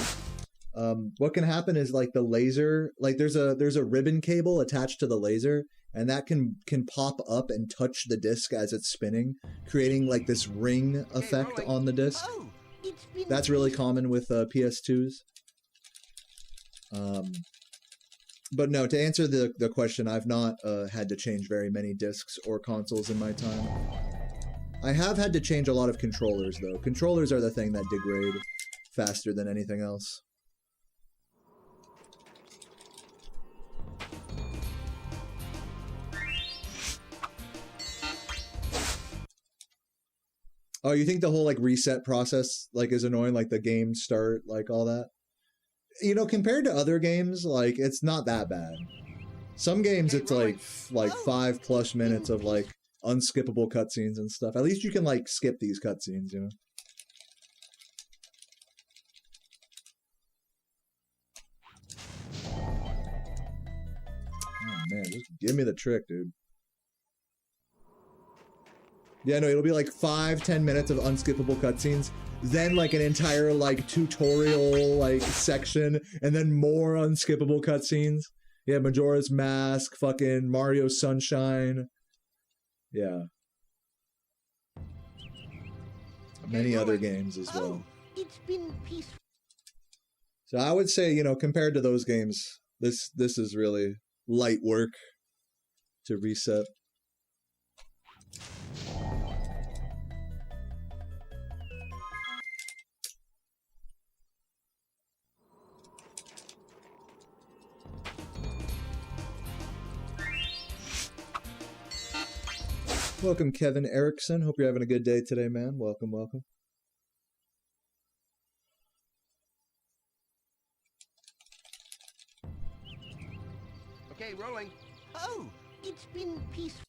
What can happen is like the laser, like there's a ribbon cable attached to the laser, and that can pop up and touch the disc as it's spinning, creating like this ring effect on the disc. Oh, it's been That's really common with PS2s. But no, to answer the question, I've not had to change very many discs or consoles in my time. I have had to change a lot of controllers, though. Controllers are the thing that degrade faster than anything else. Oh, you think the whole, like, reset process, like, is annoying? Like, the game start, like, all that? You know, compared to other games, like, it's not that bad. Some games, it's, like 5+ minutes of, like, unskippable cutscenes and stuff. At least you can like skip these cutscenes, you know. Oh man, just give me the trick, dude. Yeah, no, it'll be like 5-10 minutes of unskippable cutscenes, then like an entire like tutorial like section, and then more unskippable cutscenes. Yeah, Majora's Mask, fucking Mario Sunshine. Yeah. Many other games as well. It's been peaceful. So I would say, you know, compared to those games, this is really light work to reset. Welcome, Kevin Erickson. Hope you're having a good day today, man. Welcome, welcome. Okay, rolling. Oh, it's been peaceful.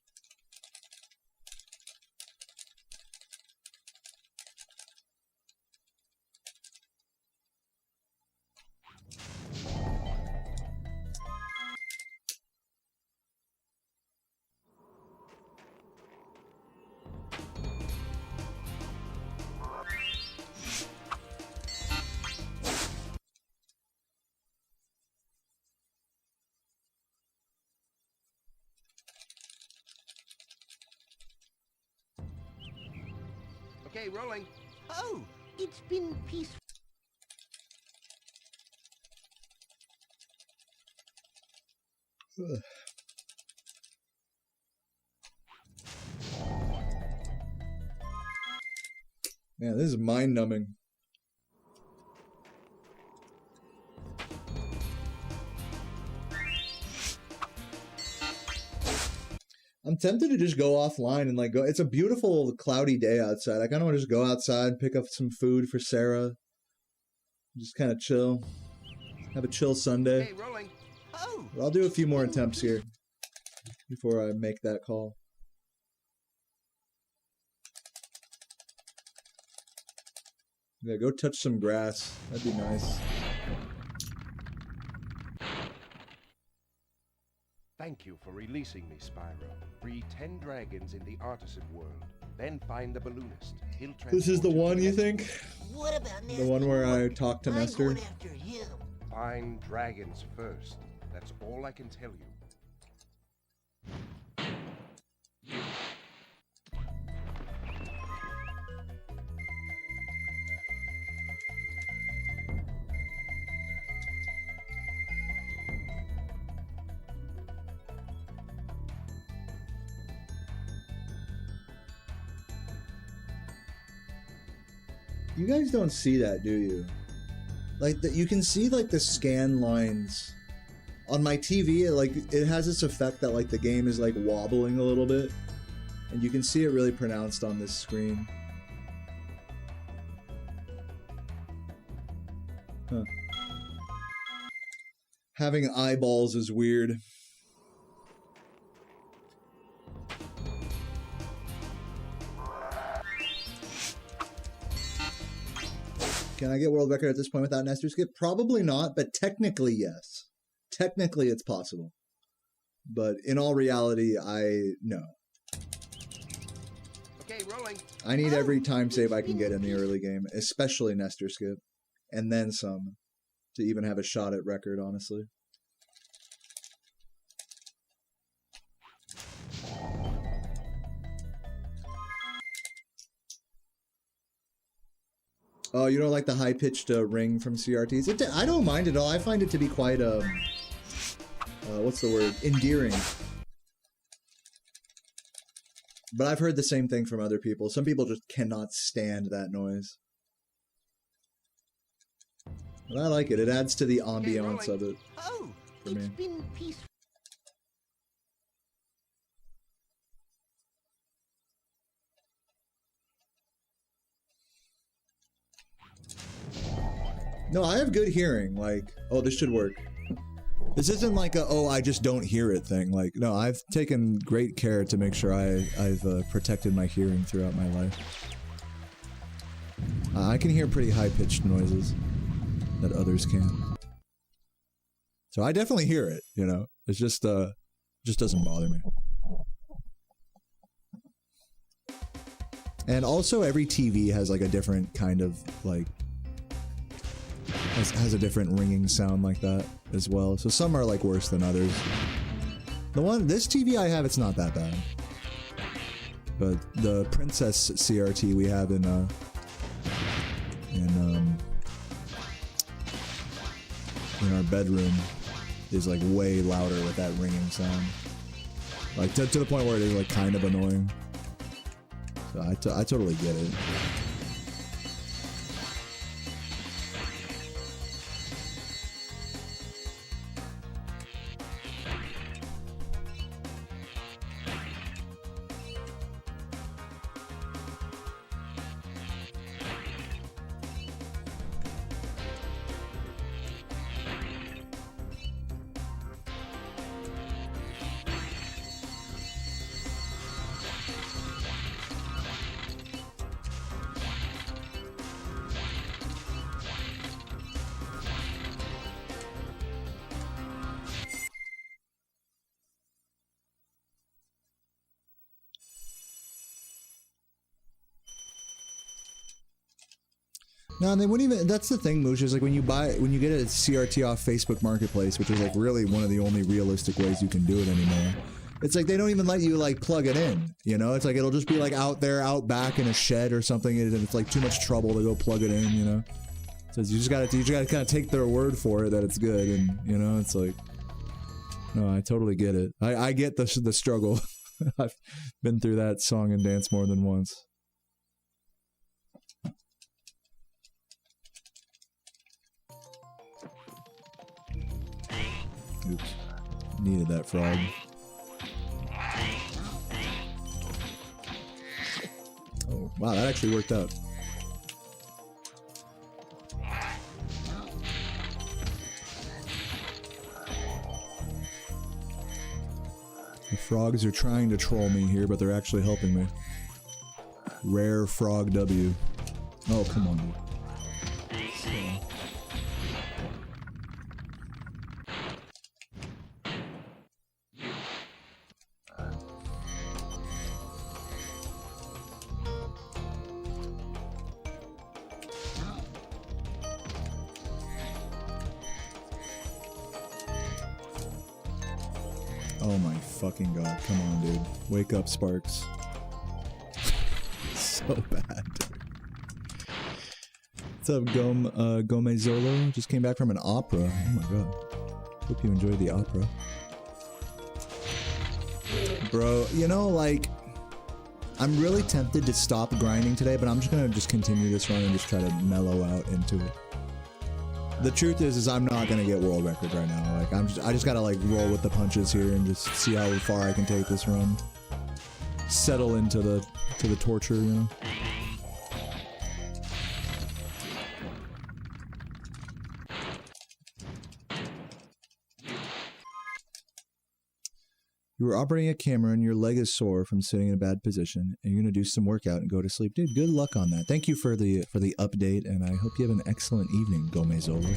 Okay, rolling. Oh, it's been peaceful. Man, this is mind-numbing. I'm tempted to just go offline and like go. It's a beautiful cloudy day outside. I kind of want to just go outside, pick up some food for Sarah, just kind of chill, have a chill Sunday. Okay, rolling. Oh, But I'll do a few more attempts here before I make that call. Yeah, go touch some grass. That'd be nice. Thank you for releasing me, Spyro. Free 10 dragons in the artisan world. Then find the balloonist. He'll This is the transport you one, to you the think? what about The one where I talked to I'm Nestor? going after him. Find dragons first. That's all I can tell you. You guys don't see that, do you? Like, you can see, like, the scan lines. On my TV, it has this effect that, like, the game is, like, wobbling a little bit. And you can see it really pronounced on this screen. Huh. Having eyeballs is weird. Can I get world record at this point without Nestor skip? Probably not, but technically yes. Technically it's possible. But in all reality, no. Okay, rolling. I need every time save I can get in the early game, especially Nestor skip. And then some, to even have a shot at record, honestly. Oh, you don't like the high-pitched ring from CRTs? I don't mind it at all. I find it to be quite, what's the word? Endearing. But I've heard the same thing from other people. Some people just cannot stand that noise. But I like it. It adds to the ambiance of it. Oh, for it's me. been peaceful. No, I have good hearing. Like, oh, this should work. This isn't like a, oh, I just don't hear it thing. Like, no, I've taken great care to make sure I've protected my hearing throughout my life. I can hear pretty high-pitched noises that others can't. So I definitely hear it, you know. It's just doesn't bother me. And also every TV has like a different kind of like has a different ringing sound like that as well. So some are like worse than others. This TV I have, it's not that bad. But the Princess CRT we have in our bedroom is like way louder with that ringing sound. Like to the point where it is like kind of annoying. So I totally get it. No, and they wouldn't even. That's the thing, Moosh, is like when you get a CRT off Facebook Marketplace, which is like really one of the only realistic ways you can do it anymore. It's like they don't even let you like plug it in, you know? It's like it'll just be like out back in a shed or something, and it's like too much trouble to go plug it in, you know? So you just gotta kind of take their word for it that it's good, and you know, it's like, no, I totally get it. I get the struggle. I've been through that song and dance more than once. Oops. Needed that frog. Oh, wow, that actually worked out. The frogs are trying to troll me here, but they're actually helping me. Rare frog W. Oh, come on, dude. Oh my fucking god. Come on, dude. Wake up, Sparks. So bad. What's up, Gomezolo? Just came back from an opera. Oh my god. Hope you enjoyed the opera. Bro, you know, like, I'm really tempted to stop grinding today, but I'm just gonna continue this run and just try to mellow out into it. The truth is I'm not gonna get world record right now. Like, I just gotta like roll with the punches here and just see how far I can take this run. Settle into the torture, you know. You were operating a camera and your leg is sore from sitting in a bad position, and you're gonna do some workout and go to sleep. Dude, good luck on that. Thank you for the update, and I hope you have an excellent evening, Gomezolo.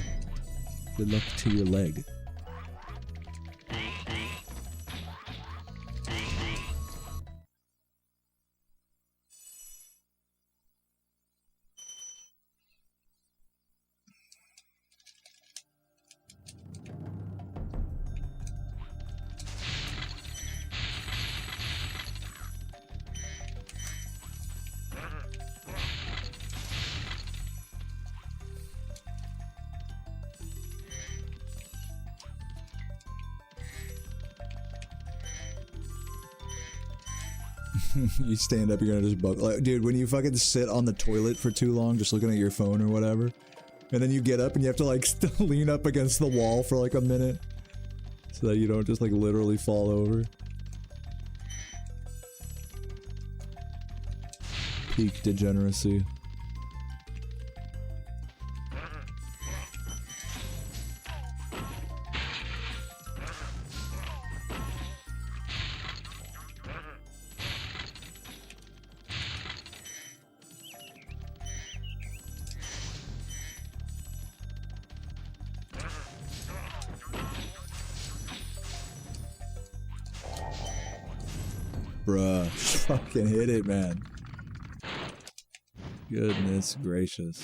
Good luck to your leg. You stand up, you're gonna just bug. Like, dude, when you fucking sit on the toilet for too long, just looking at your phone or whatever, and then you get up and you have to like lean up against the wall for like a minute so that you don't just like literally fall over. Peak degeneracy. Bruh, fucking hit it, man. Goodness gracious.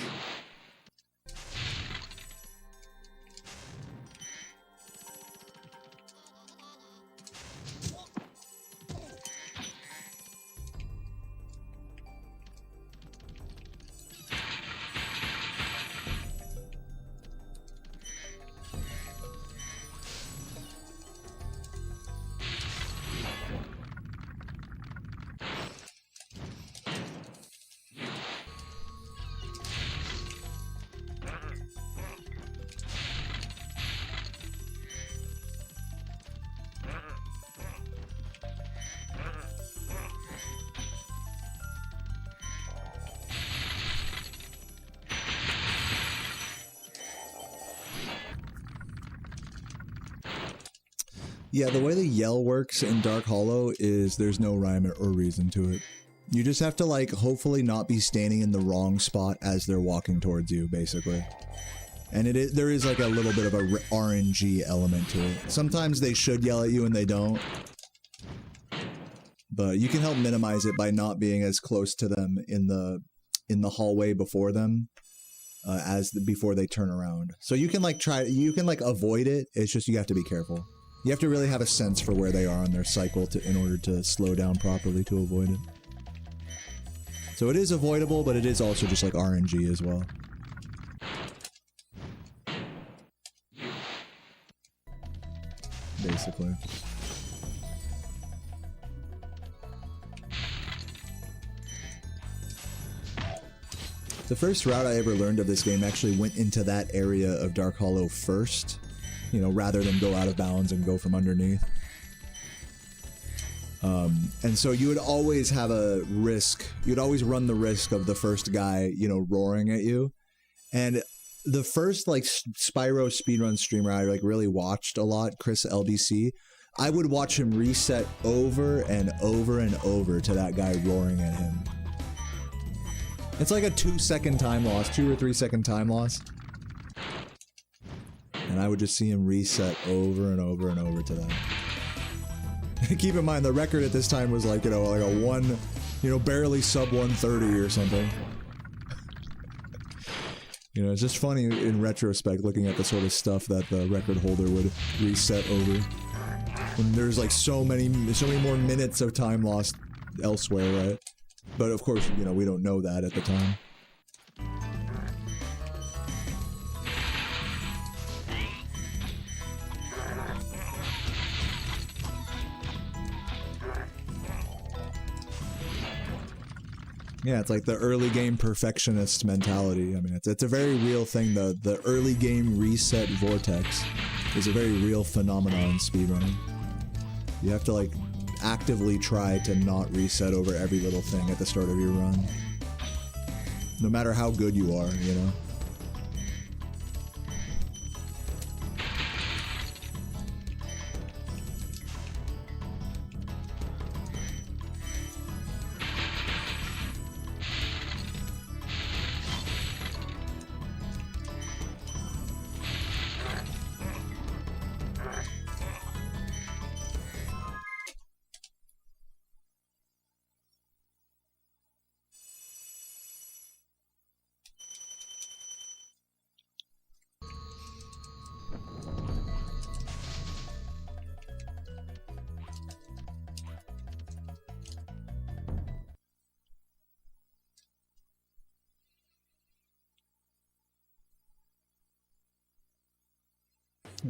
Yeah, the way the yell works in Dark Hollow is there's no rhyme or reason to it. You just have to, like, hopefully not be standing in the wrong spot as they're walking towards you, basically. And there is, like, a little bit of a RNG element to it. Sometimes they should yell at you and they don't. But you can help minimize it by not being as close to them in the hallway before them. Before they turn around. So you can, like, avoid it. It's just you have to be careful. You have to really have a sense for where they are on their cycle in order to slow down properly to avoid it. So it is avoidable, but it is also just like RNG as well. Basically. The first route I ever learned of this game actually went into that area of Dark Hollow first. You know, rather than go out of bounds and go from underneath. And so you would always have a risk, you'd always run the risk of the first guy, you know, roaring at you. And the first, like, Spyro speedrun streamer I, like, really watched a lot, Chris LBC, I would watch him reset over and over and over to that guy roaring at him. It's like a 2-second time loss, 2 or 3 second time loss. And I would just see him reset over and over and over to that. Keep in mind, the record at this time was like, you know, like a one, you know, barely sub 130 or something. You know, it's just funny in retrospect looking at the sort of stuff that the record holder would reset over. when there's like so many more minutes of time lost elsewhere, right? But of course, you know, we don't know that at the time. Yeah, it's like the early game perfectionist mentality. I mean, it's a very real thing. The early game reset vortex is a very real phenomenon in speedrunning. You have to like actively try to not reset over every little thing at the start of your run. No matter how good you are, you know?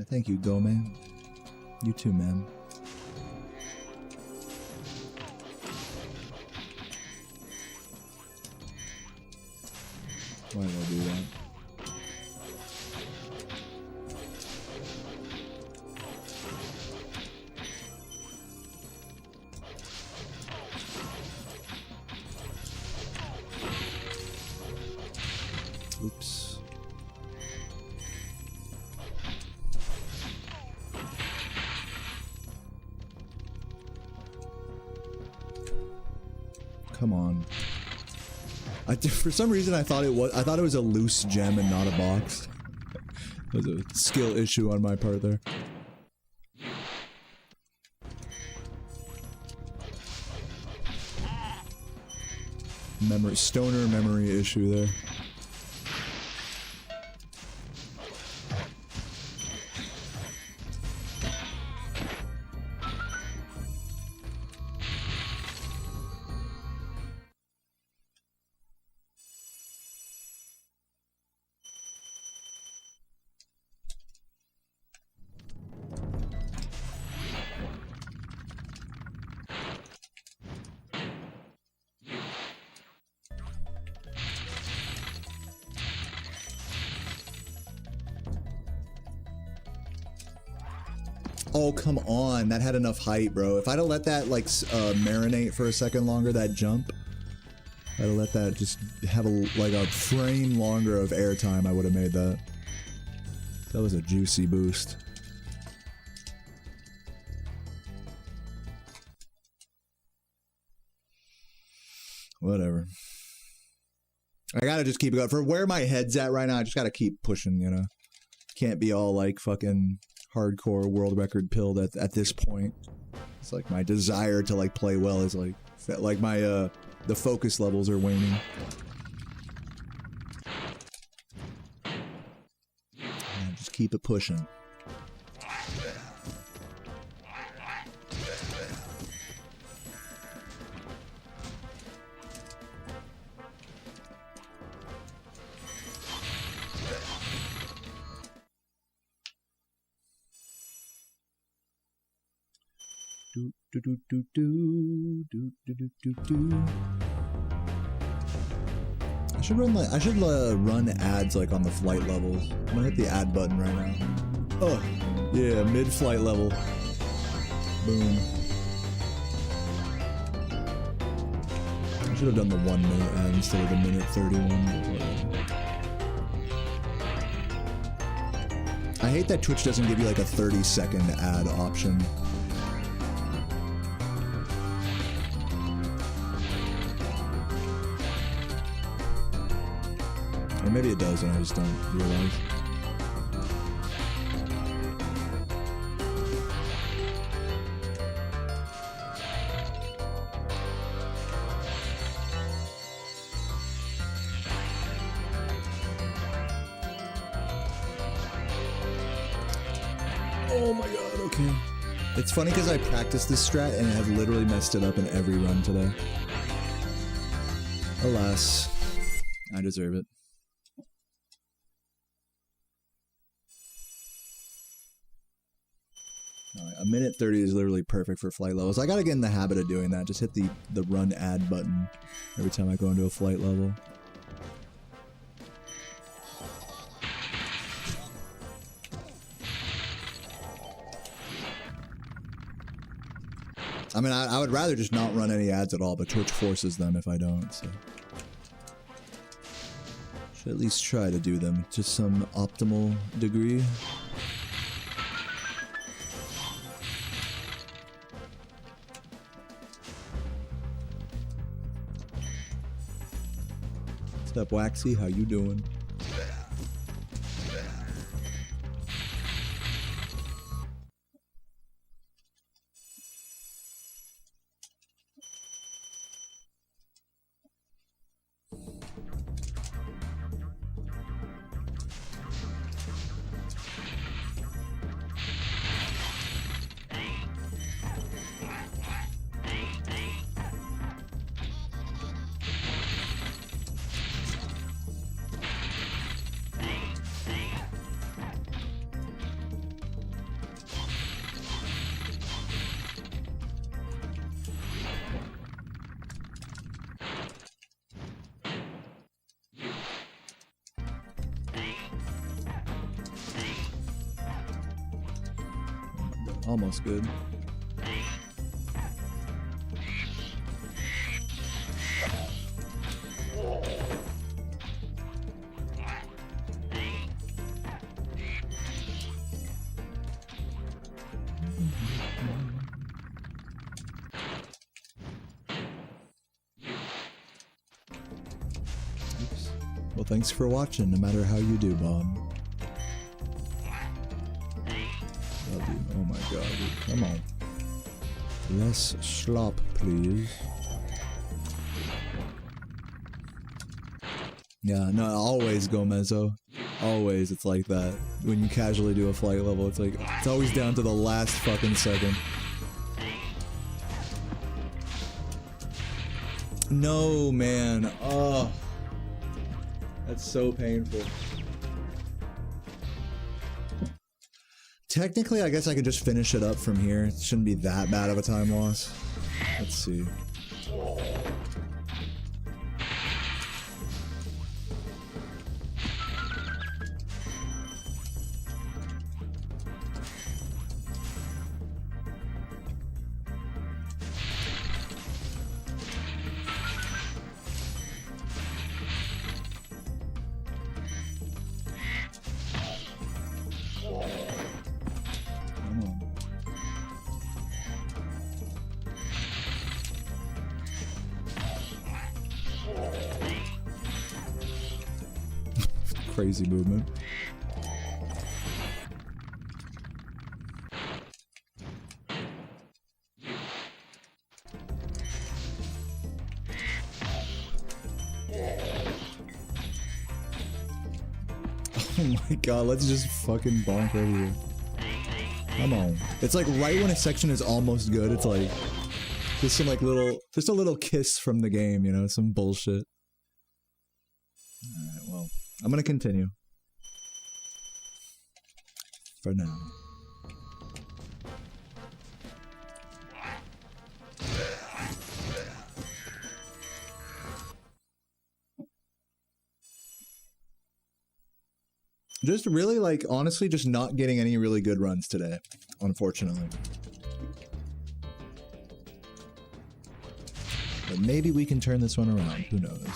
Thank you, Go Man. You too, man. Why did I do that? Oops. Come on. For some reason I thought it was a loose gem and not a box. It was a skill issue on my part there. Stoner memory issue there. Oh, come on. That had enough height, bro. If I'd have let that, like, marinate for a second longer, that jump, I'd have let that just have, like, a frame longer of airtime, I would have made that. That was a juicy boost. Whatever. I gotta just keep it going. For where my head's at right now, I just gotta keep pushing, you know? Can't be all, like, fucking hardcore world record pilled at this point. It's like my desire to like play well is like my the focus levels are waning. And just keep it pushing. I should run ads like on the flight levels. I'm gonna hit the ad button right now. Oh, yeah, mid-flight level. Boom. I should have done the 1 minute ad instead of the minute 31. I hate that Twitch doesn't give you like a 30-second ad option. Or maybe it does and I just don't realize. Oh my god, okay. It's funny because I practiced this strat and have literally messed it up in every run today. Alas, I deserve it. Alright, a minute 30 is literally perfect for flight levels. I gotta get in the habit of doing that. Just hit the run add button every time I go into a flight level. I mean, I would rather just not run any ads at all, but Twitch forces them if I don't, so. Should at least try to do them to some optimal degree. What's up, Waxy? How you doing? Almost good. Oops. Well, thanks for watching, no matter how you do, Bob. Oh my god, dude. Come on. Less slop, please. Yeah, no, always go mezzo. Always, it's like that. When you casually do a flight level, it's like, it's always down to the last fucking second. No, man. Oh. That's so painful. Technically, I guess I could just finish it up from here. It shouldn't be that bad of a time loss. Let's see. Crazy movement. Oh my god, let's just fucking bonk over here. Come on. It's like right when a section is almost good, it's like just some like just a little kiss from the game, you know, some bullshit. Alright, well. I'm gonna continue. For now. Just really, like, honestly, just not getting any really good runs today, unfortunately. But maybe we can turn this one around, who knows.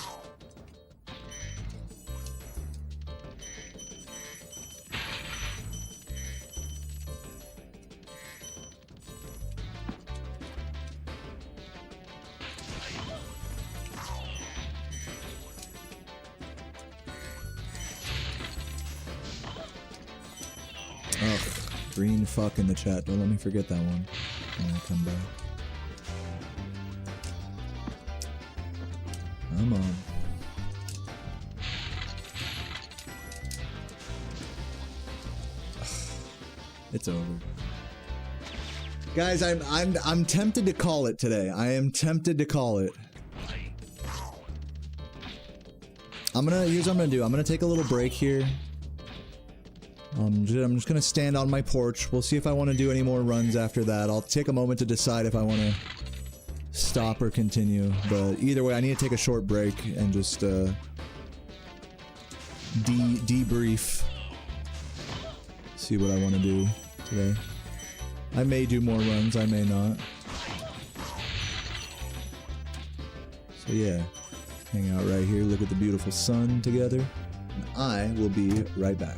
Green fuck in the chat. Don't let me forget that one when I come back. Come on. It's over. Guys, I'm tempted to call it today. I am tempted to call it. Here's what I'm gonna do. I'm gonna take a little break here. I'm just gonna stand on my porch. We'll see if I want to do any more runs after that. I'll take a moment to decide if I want to stop or continue. But either way, I need to take a short break and just debrief. See what I want to do today. I may do more runs, I may not. So yeah, hang out right here, look at the beautiful sun together, and I will be right back.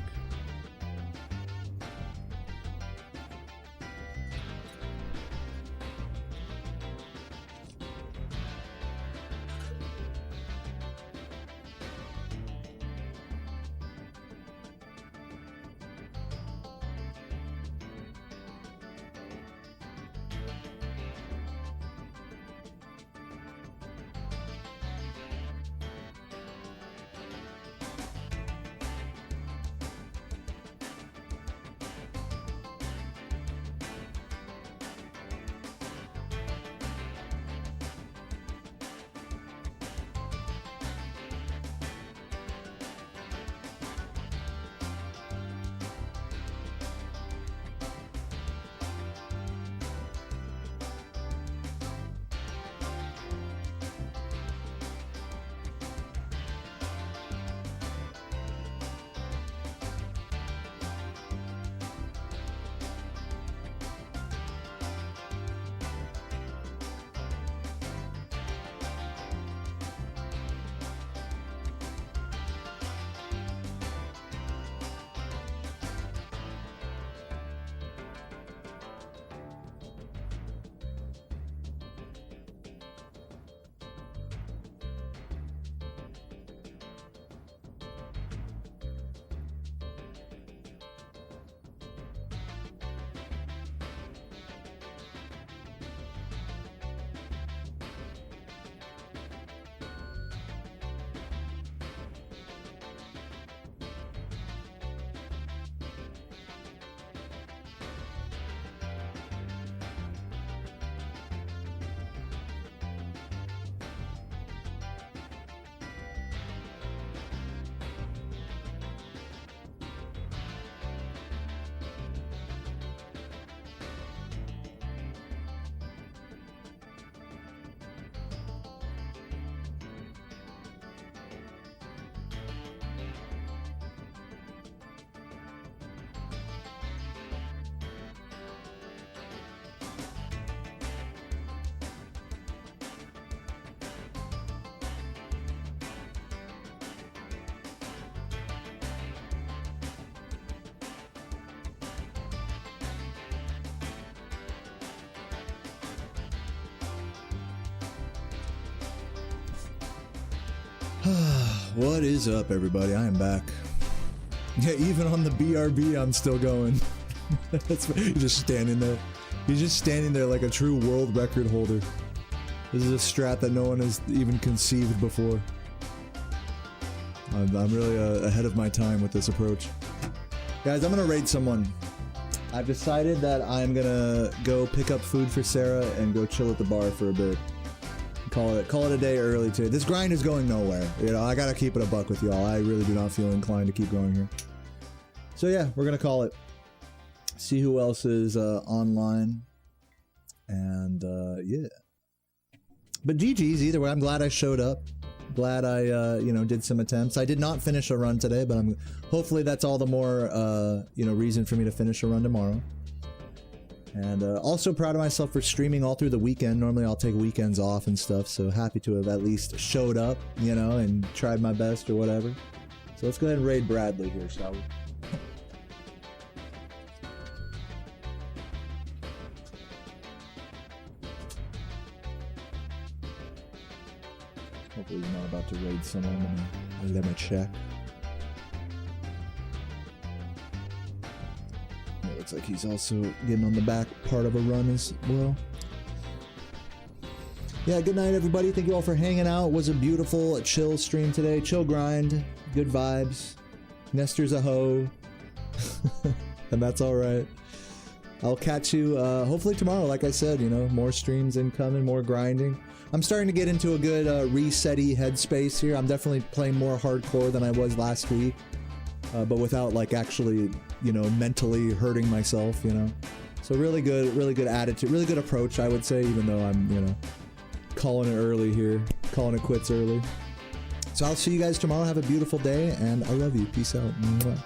What is up, everybody? I am back. Yeah, even on the BRB, I'm still going. He's just standing there. He's just standing there like a true world record holder. This is a strat that no one has even conceived before. I'm really ahead of my time with this approach. Guys, I'm gonna raid someone. I've decided that I'm gonna go pick up food for Sarah and go chill at the bar for a bit. Call it a day early today. This grind is going nowhere. You know, I gotta keep it a buck with y'all. I really do not feel inclined to keep going here. So yeah, we're gonna call it. See who else is online. And yeah. But GG's either way. I'm glad I showed up. Glad I did some attempts. I did not finish a run today, but hopefully that's all the more reason for me to finish a run tomorrow. And also proud of myself for streaming all through the weekend. Normally I'll take weekends off and stuff, so happy to have at least showed up, and tried my best or whatever. So let's go ahead and raid Bradley here, shall we? Hopefully he's not about to raid someone. Let me check. Looks like he's also getting on the back part of a run as well. Yeah, good night, everybody. Thank you all for hanging out. It was a beautiful, chill stream today. Chill grind. Good vibes. Nestor's a hoe. And that's all right. I'll catch you hopefully tomorrow. Like I said, you know, more streams incoming, more grinding. I'm starting to get into a good reset-y headspace here. I'm definitely playing more hardcore than I was last week, but without like actually, you know, mentally hurting myself, you know. So really good attitude, really good approach, I would say, even though I'm, you know, calling it early here, calling it quits early. So I'll see you guys tomorrow. Have a beautiful day, and I love you. Peace out. Mwah.